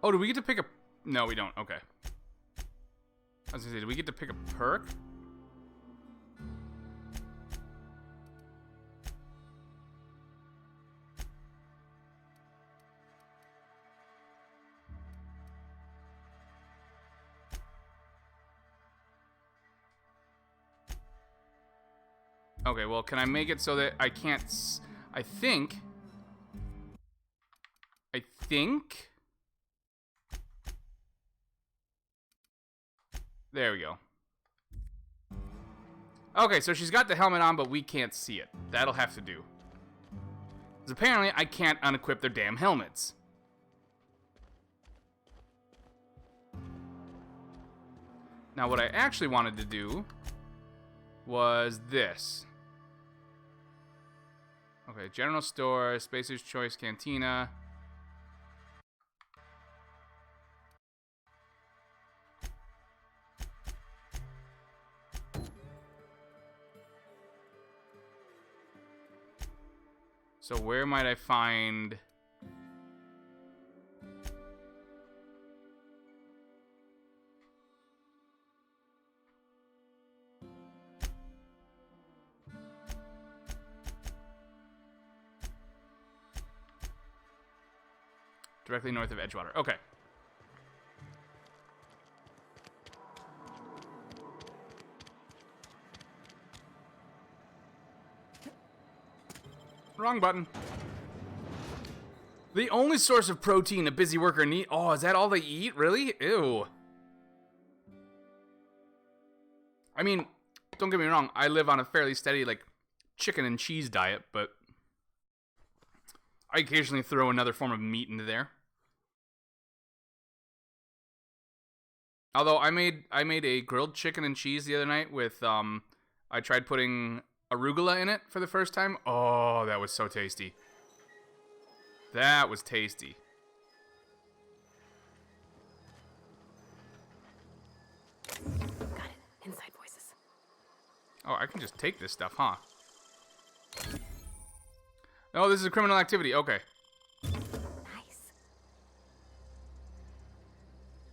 Oh, do we get to pick a... No, we don't. Okay. I was gonna say, do we get to pick a perk? Okay, well, can I make it so that I can't... I think... There we go. Okay, so she's got the helmet on, but we can't see it. That'll have to do. Because apparently I can't unequip their damn helmets. Now, what I actually wanted to do was this. Okay, general store, Spacer's Choice Cantina. So where might I find... Directly north of Edgewater. Okay. Wrong button. The only source of protein a busy worker needs. Oh, is that all they eat? Really? Ew. I mean, don't get me wrong. I live on a fairly steady, like, chicken and cheese diet, but I occasionally throw another form of meat into there. Although I made a grilled chicken and cheese the other night with I tried putting arugula in it for the first time. Oh, that was so tasty. That was tasty. Got it. Inside voices. Oh, I can just take this stuff, huh? Oh, this is a criminal activity. Okay. Nice.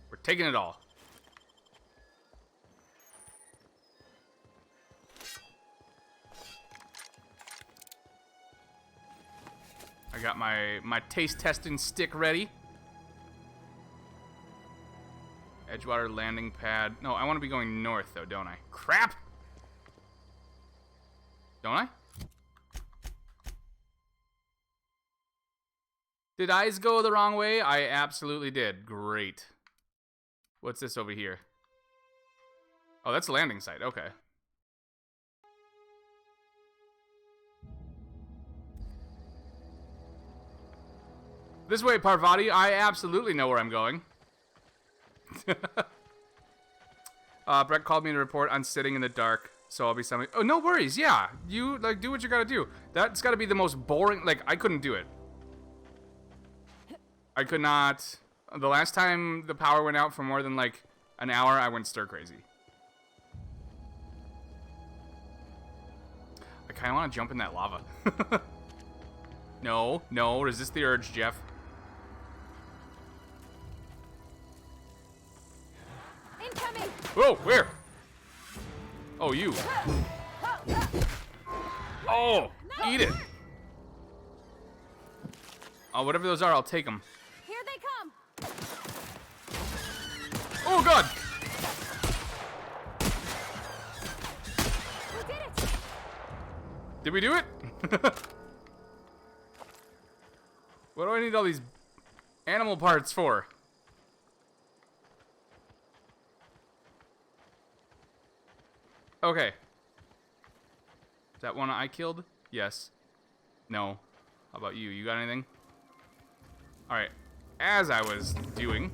We're taking it all. I got my taste testing stick ready. Edgewater landing pad. No, I want to be going north though, don't I? Crap! Don't I? Did eyes go the wrong way? I absolutely did. Great. What's this over here? Oh, that's a landing site. Okay. This way, Parvati. I absolutely know where I'm going. Brett called me to report on sitting in the dark, so I'll be something. Oh, no worries. Yeah, you like do what you gotta do. That's gotta be the most boring. Like, I couldn't do it. I could not. The last time the power went out for more than like an hour, I went stir crazy. I kind of want to jump in that lava. No, no, resist the urge, Jeff. Incoming! Whoa, where? Oh, you. Oh, eat it. Oh, whatever those are, I'll take them. Here they come! Oh, God! We did it! Did we do it? What do I need all these animal parts for? Okay. Is that one I killed? Yes. No. How about you? You got anything? Alright. As I was doing...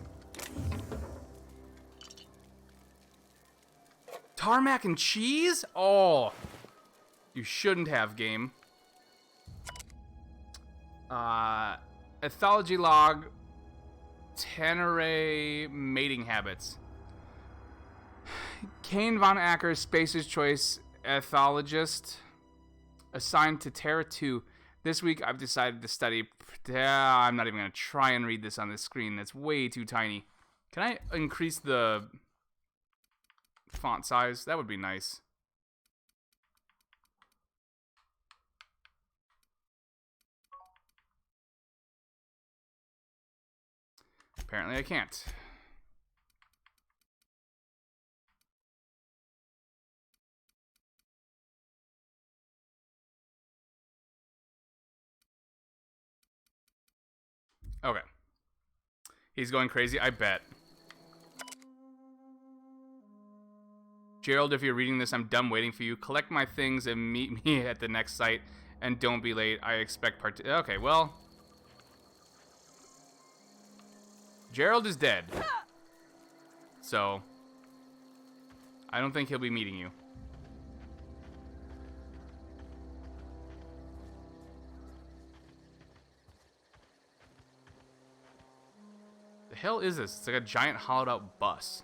Tarmac and cheese? Oh. You shouldn't have, game. Ethology log. Tenere mating habits. Kane von Acker, Spacer's Choice ethologist, assigned to Terra 2. This week I've decided to study... I'm not even going to try and read this on this screen. That's way too tiny. Can I increase the font size? That would be nice. Apparently I can't. Okay. He's going crazy, I bet. Gerald, if you're reading this, I'm done waiting for you. Collect my things and meet me at the next site. And don't be late. I expect okay, well. Gerald is dead. So, I don't think he'll be meeting you. The hell is this? It's like a giant hollowed out bus.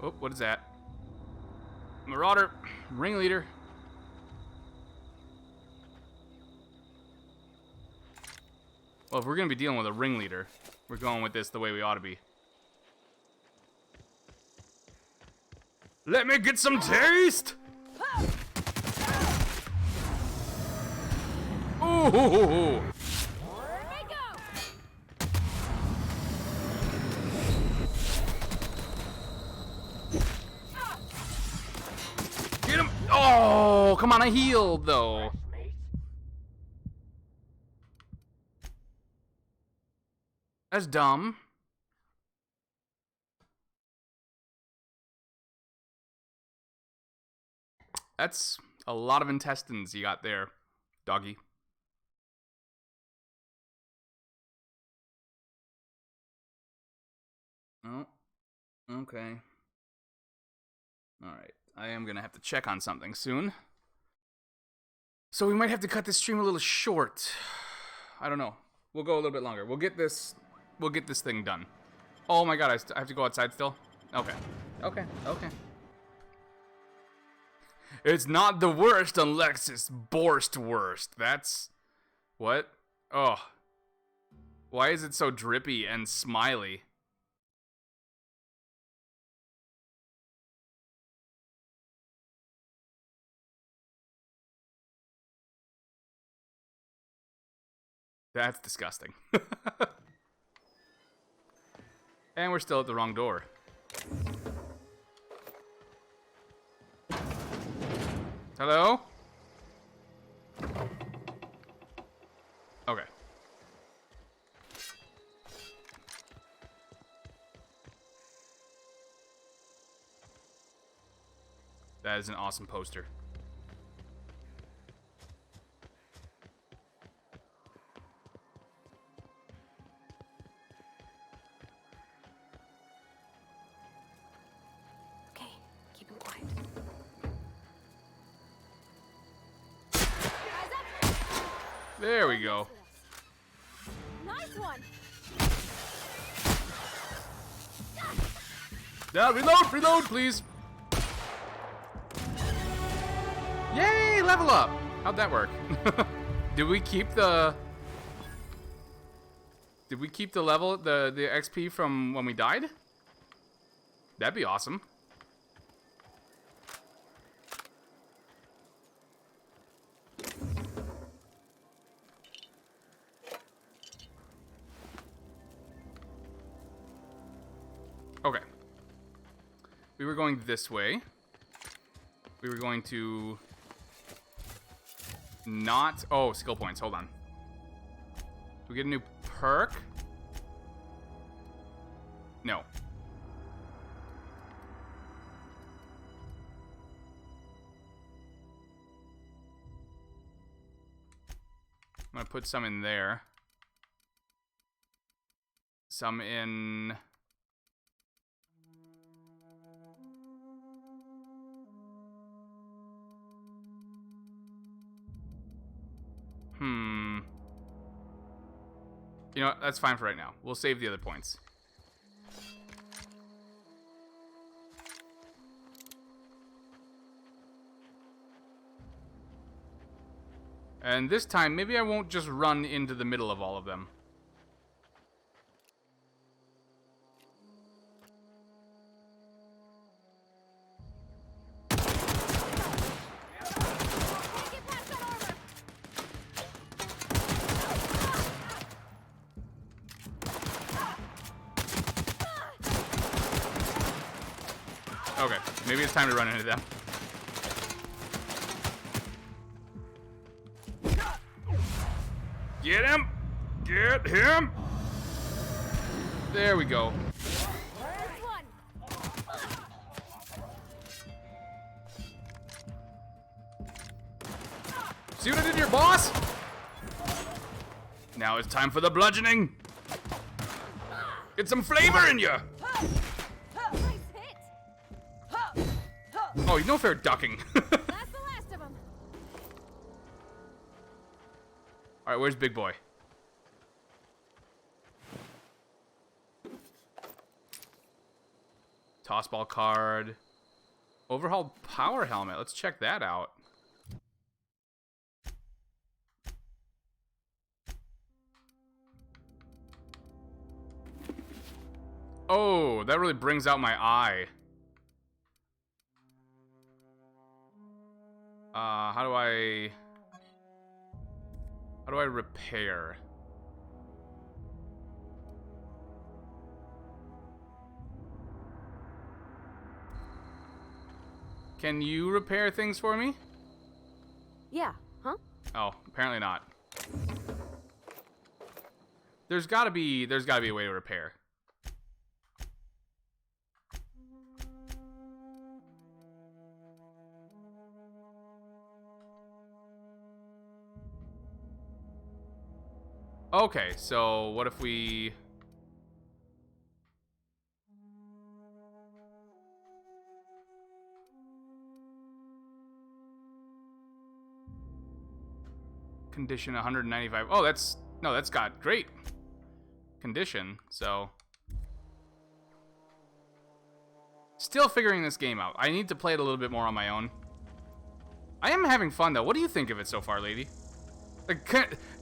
Oh, what is that? Marauder, ringleader. Well, if we're gonna be dealing with a ringleader, we're going with this the way we ought to be. Let me get some taste! Ooh! Get him! Oh, come on, I healed though. That's dumb. That's a lot of intestines you got there, doggy. Oh, okay. Alright, I am gonna have to check on something soon. So we might have to cut this stream a little short. I don't know. We'll go a little bit longer. We'll get this thing done. Oh my god, I have to go outside still? Okay. Okay, okay. It's not the worst unless it's Borst worst. That's... What? Oh. Why is it so drippy and smiley? That's disgusting. And we're still at the wrong door. Hello? That is an awesome poster. Okay, keep him quiet. There we go. Nice one. Yeah, reload, please. Yay, level up. How'd that work? Did we keep the level, the XP from when we died? That'd be awesome. Okay. We were going this way. We were going to not... Oh, skill points. Hold on. Do we get a new perk? No. I'm going to put some in there. Some in... You know what? That's fine for right now. We'll save the other points. And this time, maybe I won't just run into the middle of all of them. Okay, maybe it's time to run into them. Get him! Get him! There we go. See what I did to your boss? Now it's time for the bludgeoning. Get some flavor in you. Oh, no fair ducking. That's the last of them. All right, where's Big Boy? Tossball card. Overhauled power helmet. Let's check that out. Oh, that really brings out my eye. How do I repair? Can you repair things for me? Yeah, huh? Oh, apparently not. There's gotta be a way to repair. Okay, so what if we... Condition 195. Oh, that's got great condition, so... Still figuring this game out. I need to play it a little bit more on my own. I am having fun, though. What do you think of it so far, lady? Like,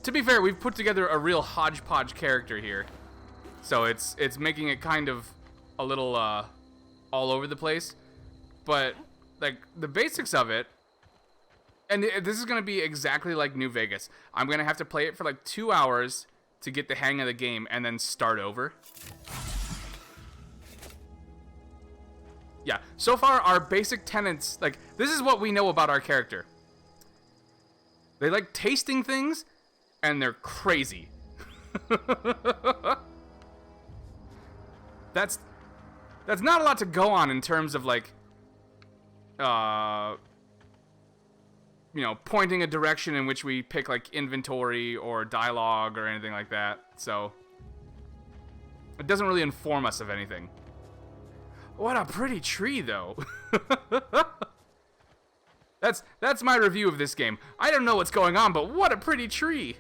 to be fair, we've put together a real hodgepodge character here. So it's making it kind of a little all over the place. But, like, the basics of it, and this is going to be exactly like New Vegas. I'm going to have to play it for like 2 hours to get the hang of the game and then start over. Yeah, so far our basic tenets, like, this is what we know about our character. They like tasting things, and they're crazy. That's not a lot to go on in terms of, like, you know, pointing a direction in which we pick, like, inventory or dialogue or anything like that. So it doesn't really inform us of anything. What a pretty tree, though. That's my review of this game. I don't know what's going on, but what a pretty tree.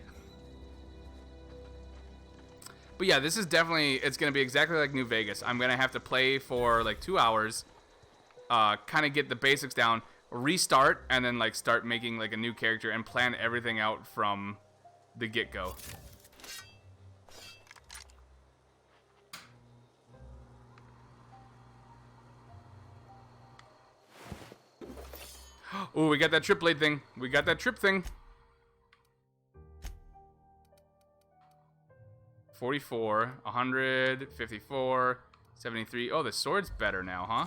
But yeah, this is definitely, it's going to be exactly like New Vegas. I'm going to have to play for like 2 hours, kind of get the basics down, restart, and then like start making like a new character and plan everything out from the get-go. Oh, we got that trip blade thing. We got that trip thing. 44, 100, 54, 73. Oh, the sword's better now, huh?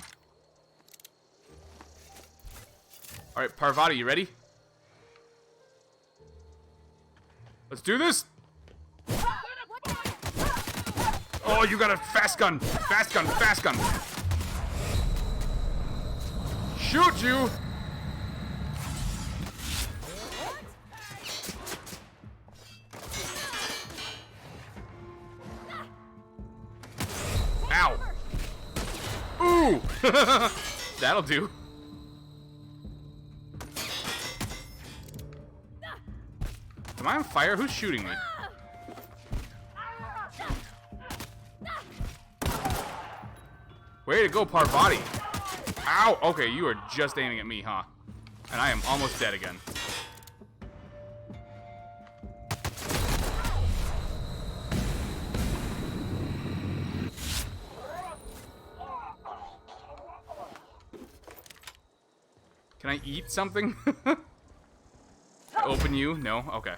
All right, Parvati, you ready? Let's do this. Oh, you got a fast gun. Fast gun, fast gun. Shoot you. Ow! Ooh! That'll do. Am I on fire? Who's shooting me? Way to go, Parvati. Ow! Okay, you are just aiming at me, huh? And I am almost dead again. Can I eat something? Open you? No? Okay.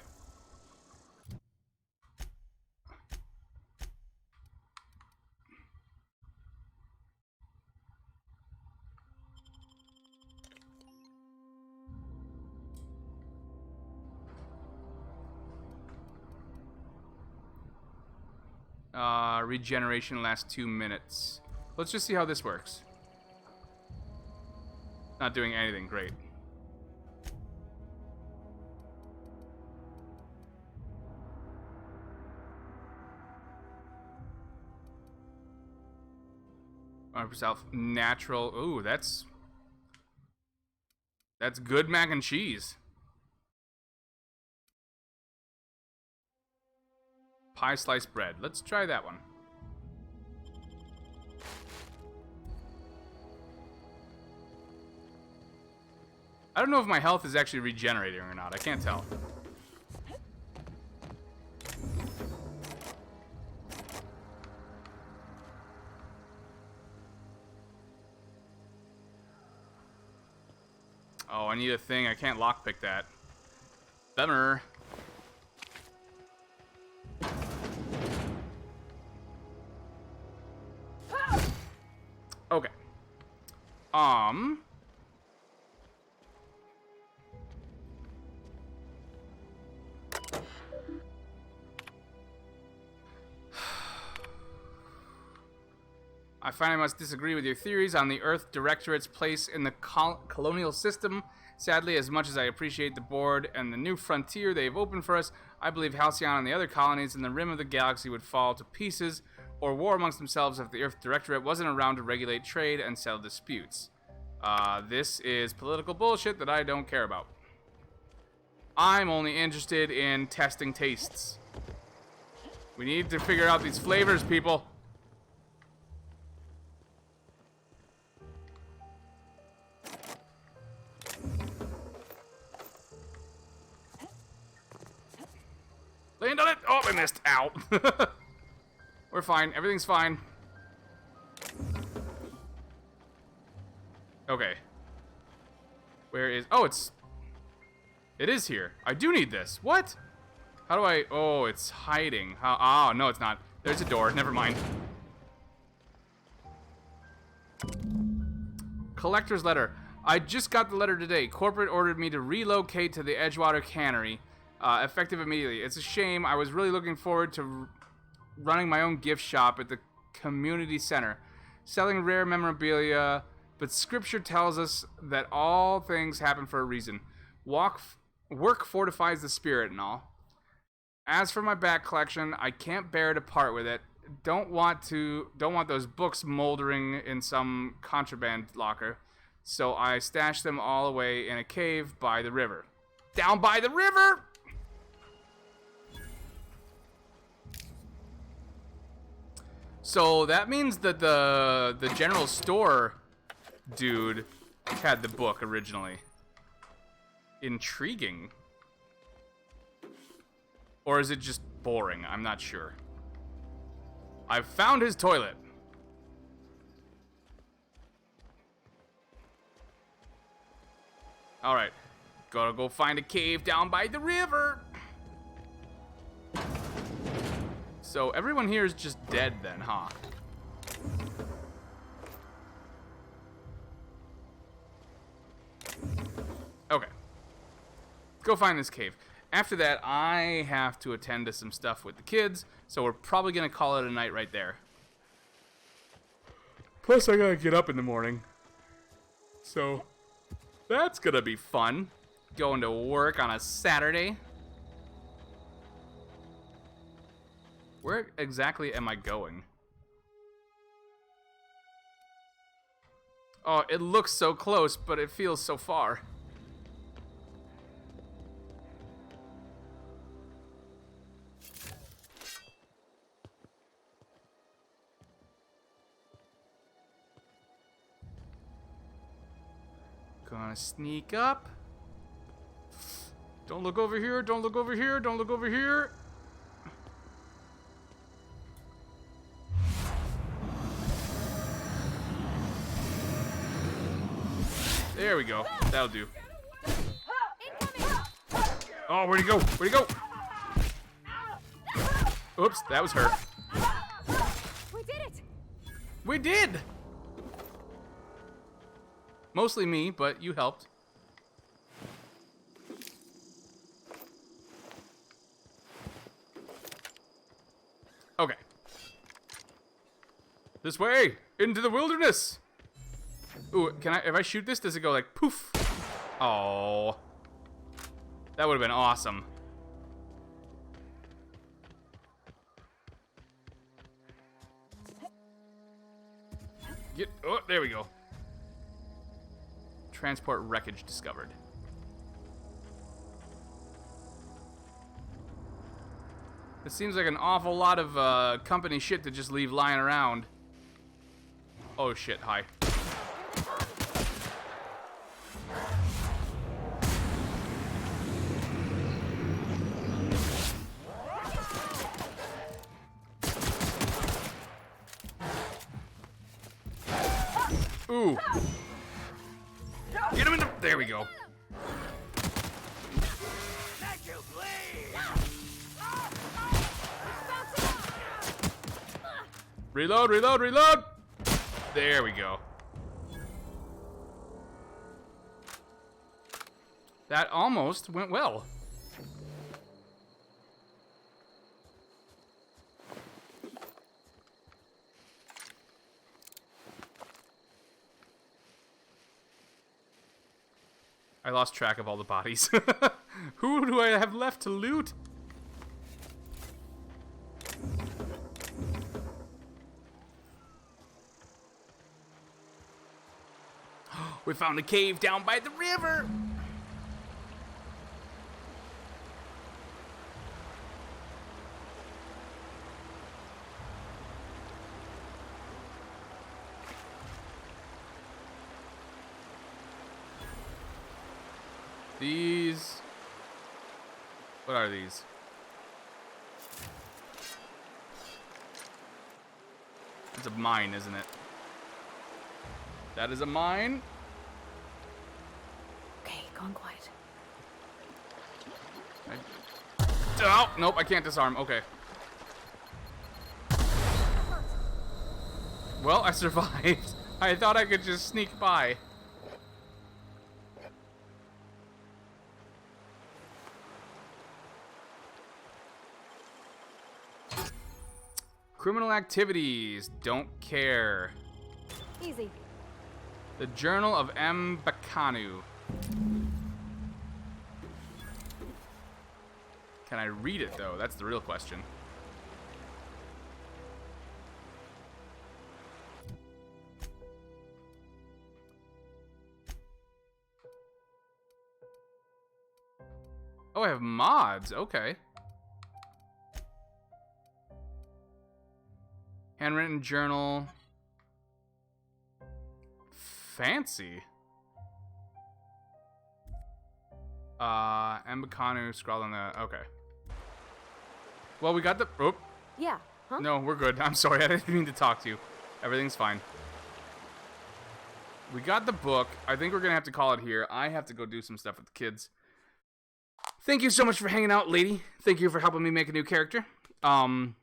Regeneration lasts 2 minutes. Let's just see how this works. Not doing anything great. Self natural. Ooh, that's good mac and cheese. Pie sliced bread. Let's try that one. I don't know if my health is actually regenerating or not. I can't tell. Oh, I need a thing. I can't lockpick that. Bummer. Okay. I find I must disagree with your theories on the Earth Directorate's place in the colonial system. Sadly, as much as I appreciate the board and the new frontier they have opened for us, I believe Halcyon and the other colonies in the rim of the galaxy would fall to pieces or war amongst themselves if the Earth Directorate wasn't around to regulate trade and settle disputes. This is political bullshit that I don't care about. I'm only interested in testing tastes. We need to figure out these flavors, people. Land on it! Oh, I missed. Ow. We're fine. Everything's fine. Okay. Where is... Oh, it's... It is here. I do need this. What? How do I... Oh, it's hiding. How... Oh, no, it's not. There's a door. Never mind. Collector's letter. I just got the letter today. Corporate ordered me to relocate to the Edgewater Cannery. Effective immediately. It's a shame. I was really looking forward to running my own gift shop at the community center, selling rare memorabilia but Scripture tells us that all things happen for a reason. Work fortifies the spirit and all. As for my back collection, I can't bear to part with it. Don't want those books moldering in some contraband locker, so I stashed them all away in a cave by the river. Down by the river! So that means that the general store dude had the book originally. Intriguing. Or is it just boring? I'm not sure. I've found his toilet. Alright. Gotta go find a cave down by the river. So everyone here is just dead then, huh? Okay. Let's go find this cave. After that, I have to attend to some stuff with the kids, so we're probably gonna call it a night right there. Plus, I gotta get up in the morning. So, that's gonna be fun. Going to work on a Saturday. Where exactly am I going? Oh, it looks so close, but it feels so far. Gonna sneak up. Don't look over here, don't look over here, don't look over here. There we go. That'll do. Oh, where'd he go? Where'd he go? Oops, that was her. We did it! We did! Mostly me, but you helped. Okay. This way! Into the wilderness! Ooh, can I, if I shoot this, does it go like poof? Oh. That would have been awesome. Oh, there we go. Transport wreckage discovered. It seems like an awful lot of company shit to just leave lying around. Oh shit, hi. Ooh. Get him in the... There we go. Reload, reload, reload! There we go. That almost went well. I lost track of all the bodies. Who do I have left to loot? We found a cave down by the river. These... What are these? It's a mine, isn't it? That is a mine. Okay, gone quiet. Oh, nope, I can't disarm. Okay. Well, I survived. I thought I could just sneak by. Criminal activities. Don't care. Easy. The Journal of M. Bacanu. Can I read it, though? That's the real question. Oh, I have mods. Okay. Handwritten journal. Fancy. Mbakanu scrawled on the... Okay. Well, we got the... Oh. Yeah, huh? No, we're good. I'm sorry. I didn't mean to talk to you. Everything's fine. We got the book. I think we're going to have to call it here. I have to go do some stuff with the kids. Thank you so much for hanging out, lady. Thank you for helping me make a new character. I'm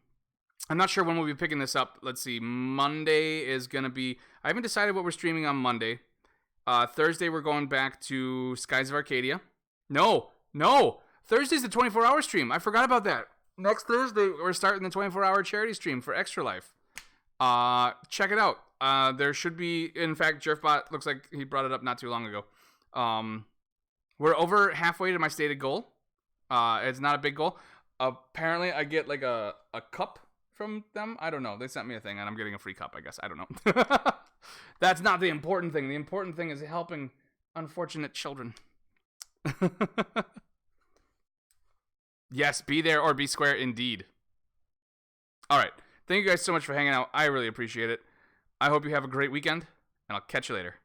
not sure when we'll be picking this up. Let's see. Monday is going to be... I haven't decided what we're streaming on Monday. Thursday, we're going back to Skies of Arcadia. No. Thursday's the 24-hour stream. I forgot about that. Next Thursday, we're starting the 24-hour charity stream for Extra Life. Check it out. There should be... In fact, Jerfbot looks like he brought it up not too long ago. We're over halfway to my stated goal. It's not a big goal. Apparently, I get like a cup from them. I don't know. They sent me a thing, and I'm getting a free cup, I guess. I don't know. That's not the important thing. The important thing is helping unfortunate children. Yes, be there or be square indeed. All right. Thank you guys so much for hanging out. I really appreciate it. I hope you have a great weekend, and I'll catch you later.